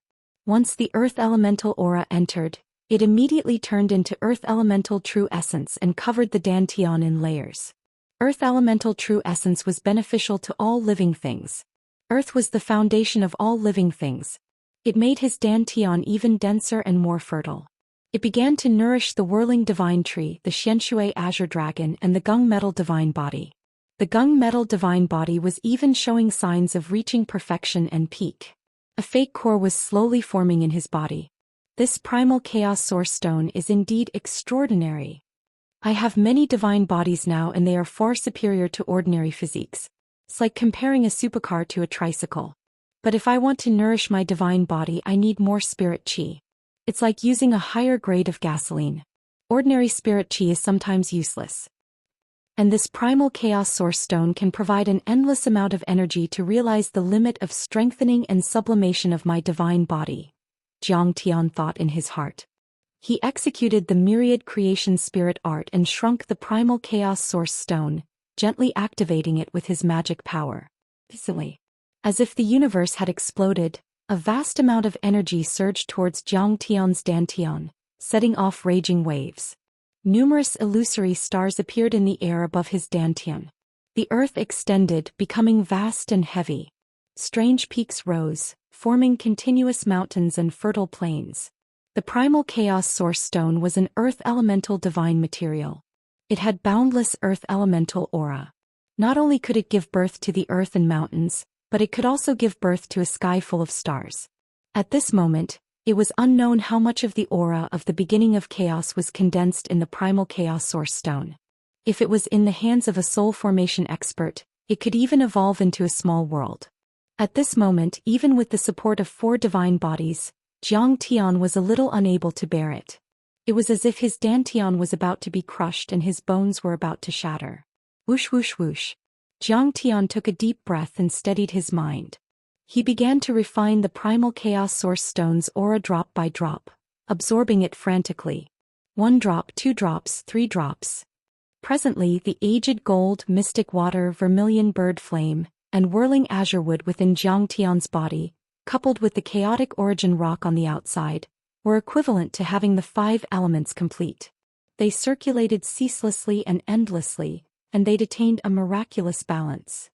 Once the earth elemental aura entered, it immediately turned into earth elemental true essence and covered the dantian in layers. Earth elemental true essence was beneficial to all living things. Earth was the foundation of all living things. It made his dantian even denser and more fertile. It began to nourish the whirling divine tree, the Xianxia azure dragon and the gung metal divine body. The gung metal divine body was even showing signs of reaching perfection and peak. A fake core was slowly forming in his body. This primal chaos source stone is indeed extraordinary. I have many divine bodies now and they are far superior to ordinary physiques. It's like comparing a supercar to a tricycle. But if I want to nourish my divine body I need more spirit chi. It's like using a higher grade of gasoline. Ordinary spirit chi is sometimes useless. And this primal chaos source stone can provide an endless amount of energy to realize the limit of strengthening and sublimation of my divine body. Jiang Tian thought in his heart. He executed the myriad creation spirit art and shrunk the primal chaos source stone, gently activating it with his magic power. Instantly, as if the universe had exploded, a vast amount of energy surged towards Jiang Tian's dantian, setting off raging waves. Numerous illusory stars appeared in the air above his dantian. The earth extended, becoming vast and heavy. Strange peaks rose, forming continuous mountains and fertile plains. The primal chaos source stone was an earth elemental divine material. It had boundless earth elemental aura. Not only could it give birth to the earth and mountains, but it could also give birth to a sky full of stars. At this moment, it was unknown how much of the aura of the beginning of chaos was condensed in the primal chaos source stone. If it was in the hands of a soul formation expert, it could even evolve into a small world. At this moment, even with the support of 4 divine bodies, Jiang Tian was a little unable to bear it. It was as if his dantian was about to be crushed and his bones were about to shatter. Whoosh whoosh whoosh. Zhang Tian took a deep breath and steadied his mind. He began to refine the primal chaos source stone's aura drop by drop, absorbing it frantically. 1 drop, 2 drops, 3 drops. Presently the aged gold, mystic water, vermilion bird flame, and whirling azure wood within Zhang Tian's body, coupled with the chaotic origin rock on the outside, were equivalent to having the 5 elements complete. They circulated ceaselessly and endlessly, and they attained a miraculous balance.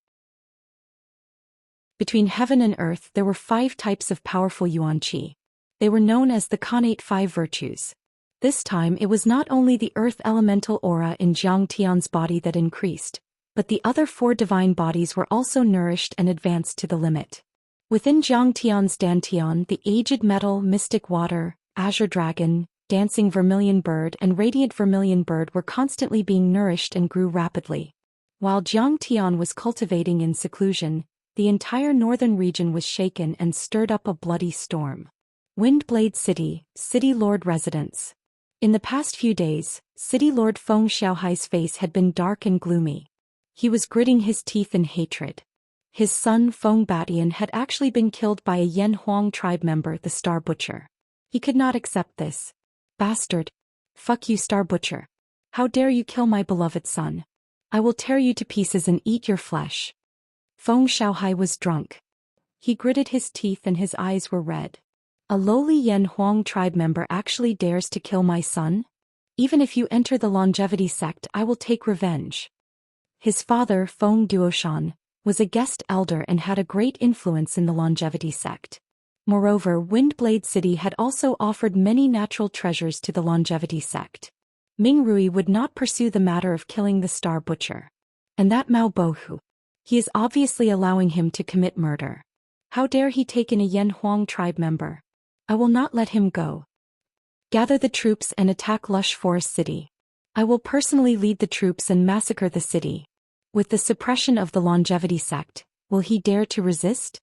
Between heaven and earth there were 5 types of powerful yuan qi. They were known as the connate 5 virtues. This time it was not only the earth elemental aura in Zhang Tian's body that increased, but the other 4 divine bodies were also nourished and advanced to the limit. Within Zhang Tian's dantian, the aged metal, mystic water, azure dragon, dancing vermilion bird and radiant vermilion bird were constantly being nourished and grew rapidly. While Zhang Tian was cultivating in seclusion, the entire northern region was shaken and stirred up a bloody storm. Windblade City, City Lord Residence. In the past few days, City Lord Feng Xiaohai's face had been dark and gloomy. He was gritting his teeth in hatred. His son Feng Batian had actually been killed by a Yen Huang tribe member, the Star Butcher. He could not accept this. Bastard. Fuck you, Star Butcher. How dare you kill my beloved son? I will tear you to pieces and eat your flesh. Feng Xiaohai was drunk. He gritted his teeth and his eyes were red. A lowly Yen Huang tribe member actually dares to kill my son? Even if you enter the longevity sect, I will take revenge. His father, Feng Duoshan, was a guest elder and had a great influence in the longevity sect. Moreover, Windblade City had also offered many natural treasures to the longevity sect. Ming Rui would not pursue the matter of killing the Star Butcher. And that Mao Bohu. He is obviously allowing him to commit murder. How dare he take in a Yen Huang tribe member? I will not let him go. Gather the troops and attack Lush Forest City. I will personally lead the troops and massacre the city. With the suppression of the longevity sect, will he dare to resist?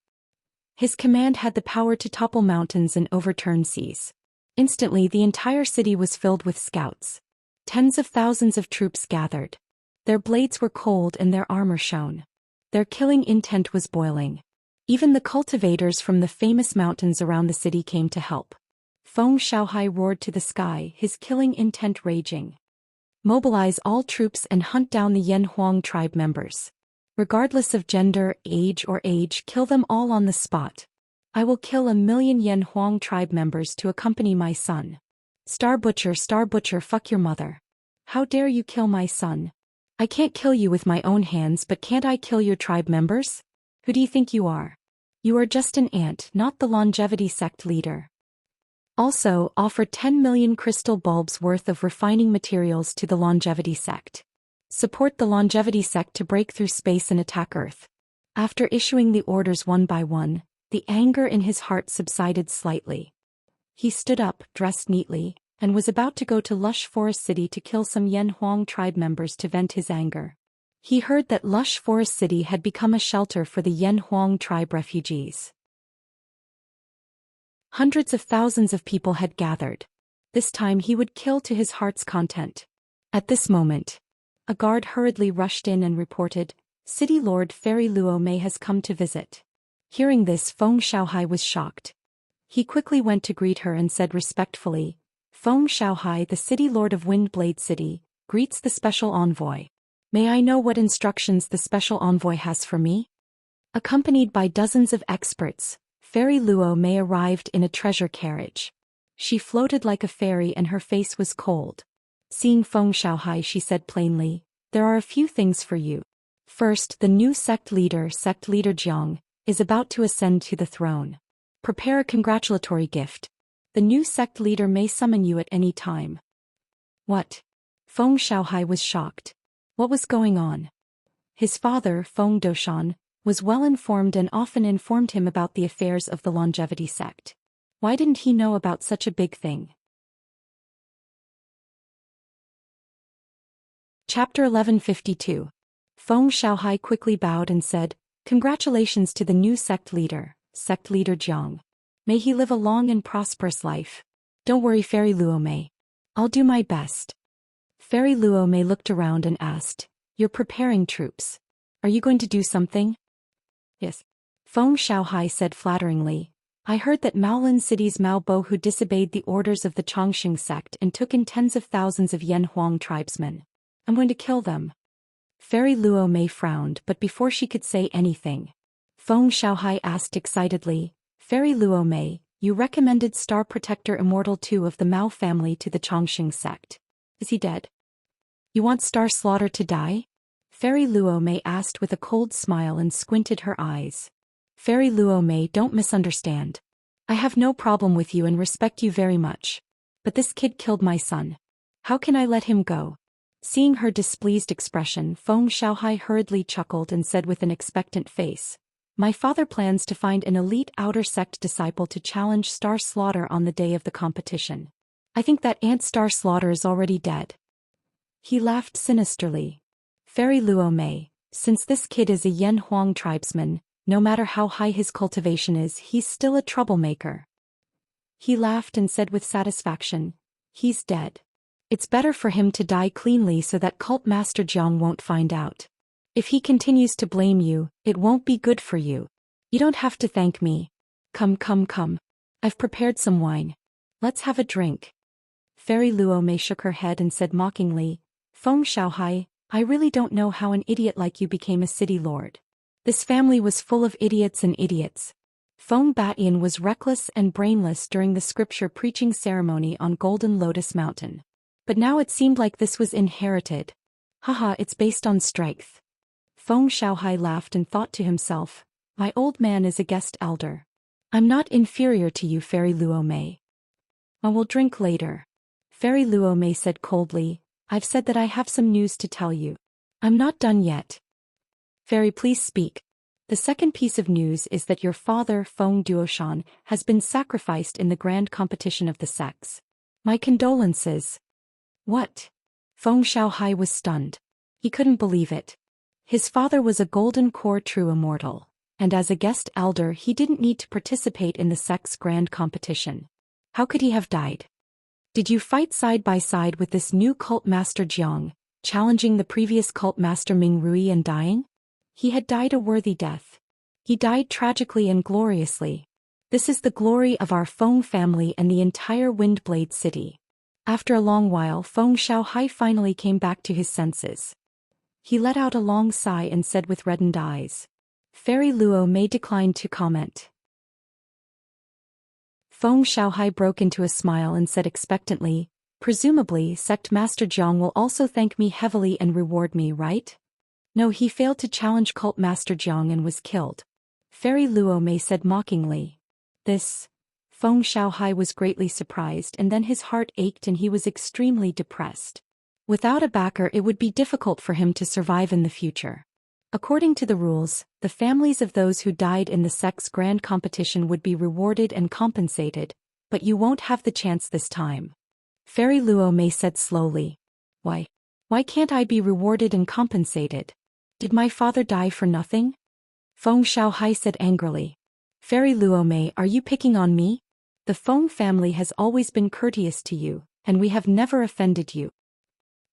His command had the power to topple mountains and overturn seas. Instantly the entire city was filled with scouts. Tens of thousands of troops gathered. Their blades were cold and their armor shone. Their killing intent was boiling. Even the cultivators from the famous mountains around the city came to help. Feng Xiaohai roared to the sky, his killing intent raging. Mobilize all troops and hunt down the Yen Huang tribe members. Regardless of gender, age, kill them all on the spot. I will kill 1 million Yen Huang tribe members to accompany my son. Star Butcher, fuck your mother. How dare you kill my son? I can't kill you with my own hands, but can't I kill your tribe members? Who do you think you are? You are just an ant, not the longevity sect leader. Also, offer 10 million crystal bulbs worth of refining materials to the longevity sect. Support the longevity sect to break through space and attack Earth. After issuing the orders one by one, the anger in his heart subsided slightly. He stood up, dressed neatly, and was about to go to Lush Forest City to kill some Yen Huang tribe members to vent his anger. He heard that Lush Forest City had become a shelter for the Yen Huang tribe refugees. Hundreds of thousands of people had gathered. This time he would kill to his heart's content. At this moment, a guard hurriedly rushed in and reported, City Lord Fairy Luo Mei has come to visit. Hearing this, Feng Xiaohai was shocked. He quickly went to greet her and said respectfully, Feng Xiaohai, the City Lord of Windblade City, greets the special envoy. May I know what instructions the special envoy has for me? Accompanied by dozens of experts, Fairy Luo Mei arrived in a treasure carriage. She floated like a fairy and her face was cold. Seeing Feng Xiaohai, she said plainly, there are a few things for you. First, the new sect leader Jiang, is about to ascend to the throne. Prepare a congratulatory gift. The new sect leader may summon you at any time. What? Feng Xiaohai was shocked. What was going on? His father, Feng Duoshan, was well informed and often informed him about the affairs of the longevity sect. Why didn't he know about such a big thing? Chapter 1152. Feng Xiaohai quickly bowed and said, Congratulations to the new sect leader Jiang. May he live a long and prosperous life. Don't worry, Fairy Luo Mei. I'll do my best. Fairy Luo Mei looked around and asked, You're preparing troops. Are you going to do something? Yes. Feng Xiaohai said flatteringly. I heard that Maolin City's Mao Bo who disobeyed the orders of the Chongqing sect and took in tens of thousands of Yan Huang tribesmen. I'm going to kill them. Fairy Luo Mei frowned, but before she could say anything, Feng Xiaohai asked excitedly, Fairy Luo Mei, you recommended Star Protector Immortal II of the Mao family to the Chongqing sect. Is he dead? You want Star Slaughter to die? Fairy Luo Mei asked with a cold smile and squinted her eyes. Fairy Luo Mei, don't misunderstand. I have no problem with you and respect you very much. But this kid killed my son. How can I let him go? Seeing her displeased expression, Feng Xiaohai hurriedly chuckled and said with an expectant face, My father plans to find an elite outer sect disciple to challenge Star Slaughter on the day of the competition. I think that Aunt Star Slaughter is already dead. He laughed sinisterly. Fairy Luo Mei, since this kid is a Yan Huang tribesman, no matter how high his cultivation is, he's still a troublemaker. He laughed and said with satisfaction, He's dead. It's better for him to die cleanly so that Cult Master Jiang won't find out. If he continues to blame you, it won't be good for you. You don't have to thank me. Come. I've prepared some wine. Let's have a drink. Fairy Luo Mei shook her head and said mockingly, Feng Xiaohai, I really don't know how an idiot like you became a city lord. This family was full of idiots and idiots. Feng Batian was reckless and brainless during the scripture preaching ceremony on Golden Lotus Mountain. But now it seemed like this was inherited. Haha, it's based on strength. Feng Xiaohai laughed and thought to himself, My old man is a guest elder. I'm not inferior to you, Fairy Luo Mei. I will drink later. Fairy Luo Mei said coldly, I've said that I have some news to tell you. I'm not done yet. Fairy, please speak. The second piece of news is that your father, Feng Duoshan, has been sacrificed in the grand competition of the sects. My condolences. What? Feng Xiaohai was stunned. He couldn't believe it. His father was a golden core true immortal, and as a guest elder he didn't need to participate in the sect's grand competition. How could he have died? Did you fight side by side with this new cult master Jiang, challenging the previous cult master Ming Rui and dying? He had died a worthy death. He died tragically and gloriously. This is the glory of our Feng family and the entire Windblade city. After a long while, Feng Xiaohai finally came back to his senses. He let out a long sigh and said with reddened eyes, Fairy Luo Mei declined to comment. Feng Xiaohai broke into a smile and said expectantly, Presumably, Sect Master Jiang will also thank me heavily and reward me, right? No, he failed to challenge Cult Master Jiang and was killed. Fairy Luo Mei said mockingly. This. Feng Xiaohai was greatly surprised and then his heart ached and he was extremely depressed. Without a backer it would be difficult for him to survive in the future. According to the rules, the families of those who died in the sect's grand competition would be rewarded and compensated, but you won't have the chance this time. Fairy Luo Mei said slowly. Why? Why can't I be rewarded and compensated? Did my father die for nothing? Feng Xiaohai said angrily. Fairy Luo Mei, are you picking on me? The Feng family has always been courteous to you, and we have never offended you.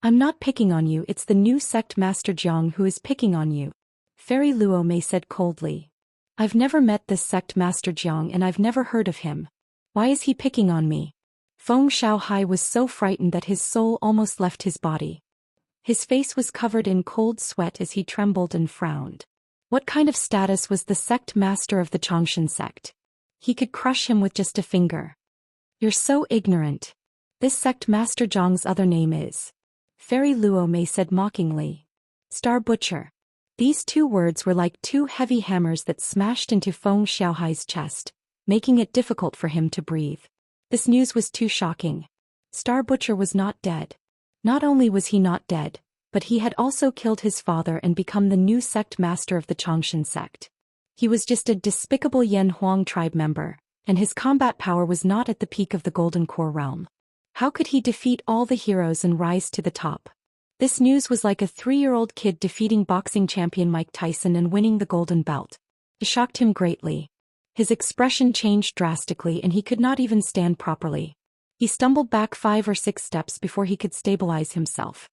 I'm not picking on you, it's the new sect Master Jiang who is picking on you. Fairy Luo Mei said coldly. I've never met this sect Master Jiang and I've never heard of him. Why is he picking on me? Feng Xiaohai was so frightened that his soul almost left his body. His face was covered in cold sweat as he trembled and frowned. What kind of status was the sect master of the Chongqing sect? He could crush him with just a finger. You're so ignorant. This sect Master Jiang's other name is. Fairy Luo Mei said mockingly. Star Butcher. These two words were like two heavy hammers that smashed into Feng Xiaohai's chest, making it difficult for him to breathe. This news was too shocking. Star Butcher was not dead. Not only was he not dead, but he had also killed his father and become the new sect master of the Chongqing sect. He was just a despicable Yan Huang tribe member, and his combat power was not at the peak of the Golden Core realm. How could he defeat all the heroes and rise to the top? This news was like a 3-year-old kid defeating boxing champion Mike Tyson and winning the golden belt. It shocked him greatly. His expression changed drastically and he could not even stand properly. He stumbled back 5 or 6 steps before he could stabilize himself.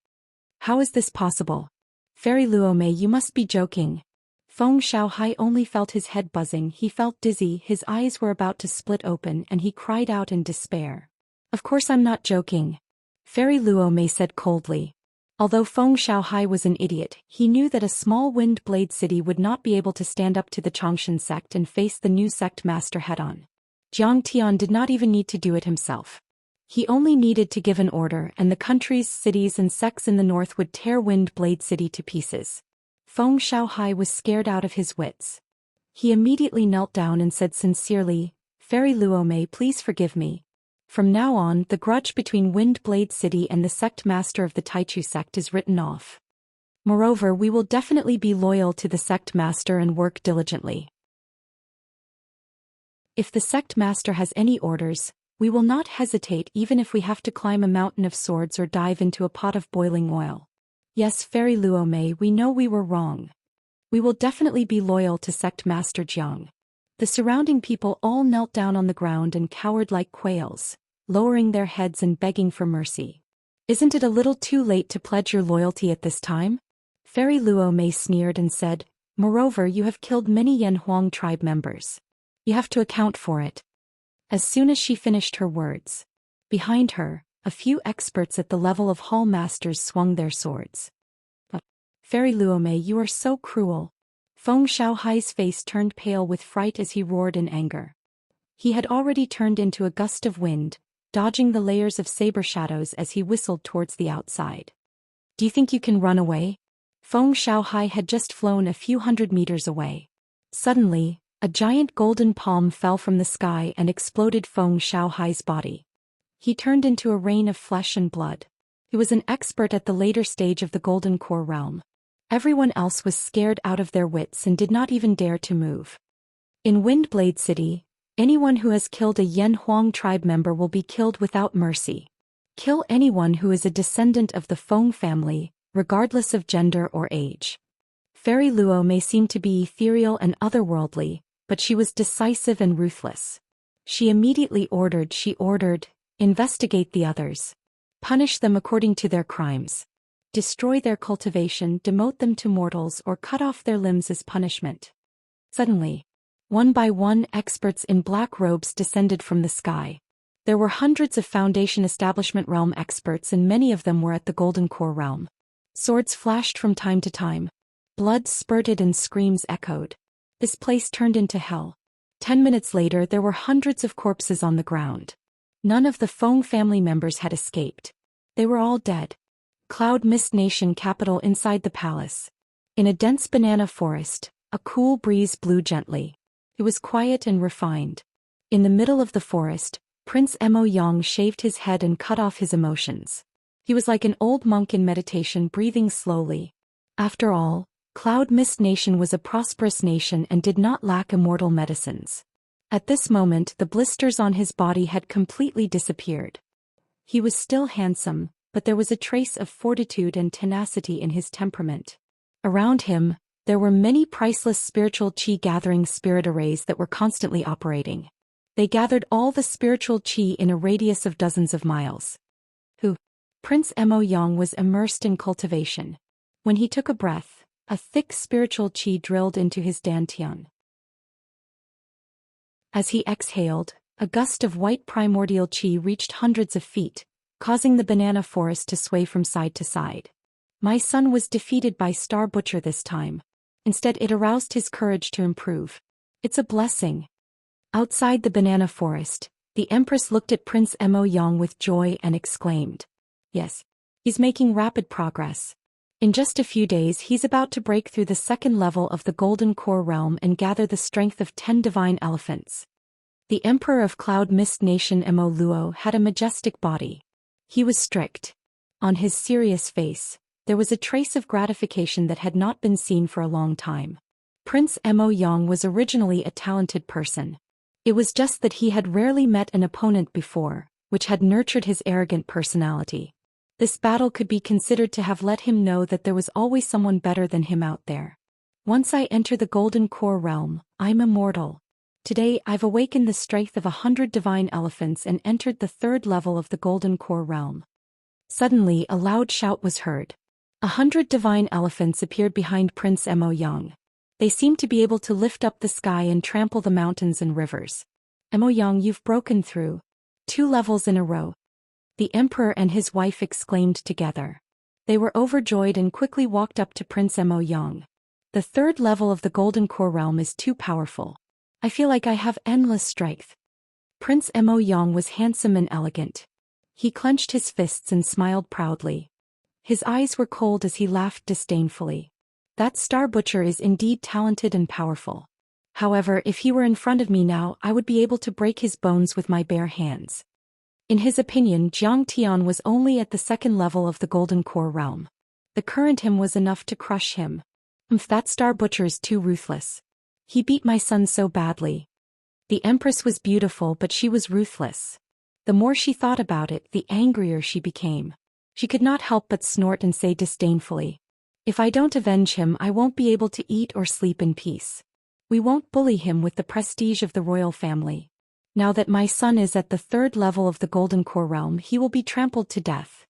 How is this possible? Fairy Luomei, you must be joking. Feng Xiaohai only felt his head buzzing, he felt dizzy, his eyes were about to split open and he cried out in despair. Of course I'm not joking. Fairy Luomei said coldly. Although Feng Xiaohai was an idiot, he knew that a small wind blade city would not be able to stand up to the Xianxia sect and face the new sect master head-on. Jiang Tian did not even need to do it himself. He only needed to give an order and the countries, cities and sects in the north would tear Wind Blade City to pieces. Feng Xiaohai was scared out of his wits. He immediately knelt down and said sincerely, Fairy Luomei, please forgive me. From now on, the grudge between Wind Blade City and the sect master of the Taichu sect is written off. Moreover, we will definitely be loyal to the sect master and work diligently. If the sect master has any orders, we will not hesitate even if we have to climb a mountain of swords or dive into a pot of boiling oil. Yes, Fairy Luomei, we know we were wrong. We will definitely be loyal to sect master Jiang. The surrounding people all knelt down on the ground and cowered like quails, lowering their heads and begging for mercy. Isn't it a little too late to pledge your loyalty at this time? Fairy Luomei sneered and said, moreover, you have killed many Yanhuang tribe members. You have to account for it. As soon as she finished her words, behind her, a few experts at the level of hall masters swung their swords. Fairy Luomei, you are so cruel. Feng Xiaohai's face turned pale with fright as he roared in anger. He had already turned into a gust of wind, dodging the layers of saber shadows as he whistled towards the outside. Do you think you can run away? Feng Xiaohai had just flown a few hundred meters away. Suddenly, a giant golden palm fell from the sky and exploded Feng Xiaohai's body. He turned into a rain of flesh and blood. He was an expert at the later stage of the Golden Core realm. Everyone else was scared out of their wits and did not even dare to move. In Windblade City, anyone who has killed a Yanhuang tribe member will be killed without mercy. Kill anyone who is a descendant of the Feng family, regardless of gender or age. Fairy Luo may seem to be ethereal and otherworldly, but she was decisive and ruthless. She immediately ordered, investigate the others. Punish them according to their crimes. Destroy their cultivation, demote them to mortals, or cut off their limbs as punishment. Suddenly, one by one, experts in black robes descended from the sky. There were hundreds of Foundation Establishment Realm experts and many of them were at the Golden Core realm. Swords flashed from time to time. Blood spurted and screams echoed. This place turned into hell. 10 minutes later, there were hundreds of corpses on the ground. None of the Feng family members had escaped. They were all dead. Cloud Mist Nation capital inside the palace. In a dense banana forest, a cool breeze blew gently. It was quiet and refined. In the middle of the forest, Prince Mo Yang shaved his head and cut off his emotions. He was like an old monk in meditation, breathing slowly. After all, Cloud Mist Nation was a prosperous nation and did not lack immortal medicines. At this moment, the blisters on his body had completely disappeared. He was still handsome, but there was a trace of fortitude and tenacity in his temperament. Around him, there were many priceless spiritual qi gathering spirit arrays that were constantly operating. They gathered all the spiritual qi in a radius of dozens of miles. Prince Mo Yang was immersed in cultivation. When he took a breath, a thick spiritual qi drilled into his dantian. As he exhaled, a gust of white primordial qi reached hundreds of feet, causing the banana forest to sway from side to side. My son was defeated by Star Butcher this time. Instead, it aroused his courage to improve. It's a blessing. Outside the banana forest, the Empress looked at Prince Mo Yang with joy and exclaimed, "Yes, he's making rapid progress. In just a few days he's about to break through the second level of the Golden Core realm and gather the strength of 10 divine elephants." The Emperor of Cloud Mist Nation Mo Luo had a majestic body. He was strict. On his serious face, there was a trace of gratification that had not been seen for a long time. Prince Mo Yang was originally a talented person. It was just that he had rarely met an opponent before, which had nurtured his arrogant personality. This battle could be considered to have let him know that there was always someone better than him out there. Once I enter the Golden Core realm, I'm immortal. Today I've awakened the strength of 100 divine elephants and entered the third level of the Golden Core realm. Suddenly a loud shout was heard. 100 divine elephants appeared behind Prince Mo Yang. They seemed to be able to lift up the sky and trample the mountains and rivers. Mo Yang, you've broken through 2 levels in a row. The emperor and his wife exclaimed together. They were overjoyed and quickly walked up to Prince Mo Yang. The 3rd level of the Golden Core realm is too powerful. I feel like I have endless strength. Prince Mo Yang was handsome and elegant. He clenched his fists and smiled proudly. His eyes were cold as he laughed disdainfully. That Star Butcher is indeed talented and powerful. However, if he were in front of me now, I would be able to break his bones with my bare hands. In his opinion, Jiang Tian was only at the 2nd level of the Golden Core realm. The current him was enough to crush him. That Star Butcher is too ruthless. He beat my son so badly. The Empress was beautiful, but she was ruthless. The more she thought about it, the angrier she became. She could not help but snort and say disdainfully, "If I don't avenge him, I won't be able to eat or sleep in peace. We won't bully him with the prestige of the royal family. Now that my son is at the 3rd level of the Golden Core realm, he will be trampled to death.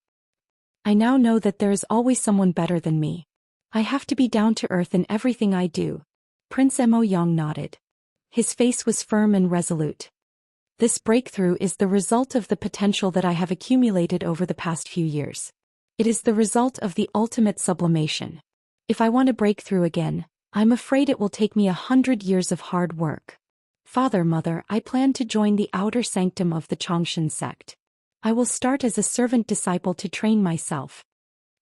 I now know that there is always someone better than me. I have to be down to earth in everything I do." Prince Mo Yang nodded. His face was firm and resolute. This breakthrough is the result of the potential that I have accumulated over the past few years. It is the result of the ultimate sublimation. If I want to break through again, I'm afraid it will take me 100 years of hard work. Father, Mother, I plan to join the outer sanctum of the Xianxia sect. I will start as a servant disciple to train myself.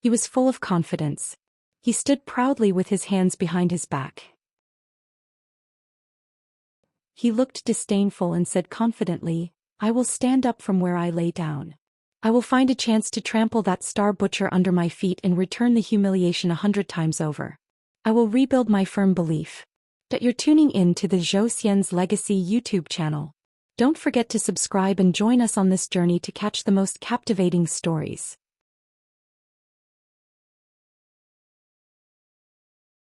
He was full of confidence. He stood proudly with his hands behind his back. He looked disdainful and said confidently, "I will stand up from where I lay down. I will find a chance to trample that Star Butcher under my feet and return the humiliation 100 times over. I will rebuild my firm belief." That you're tuning in to the Zhou Xian's Legacy YouTube channel. Don't forget to subscribe and join us on this journey to catch the most captivating stories.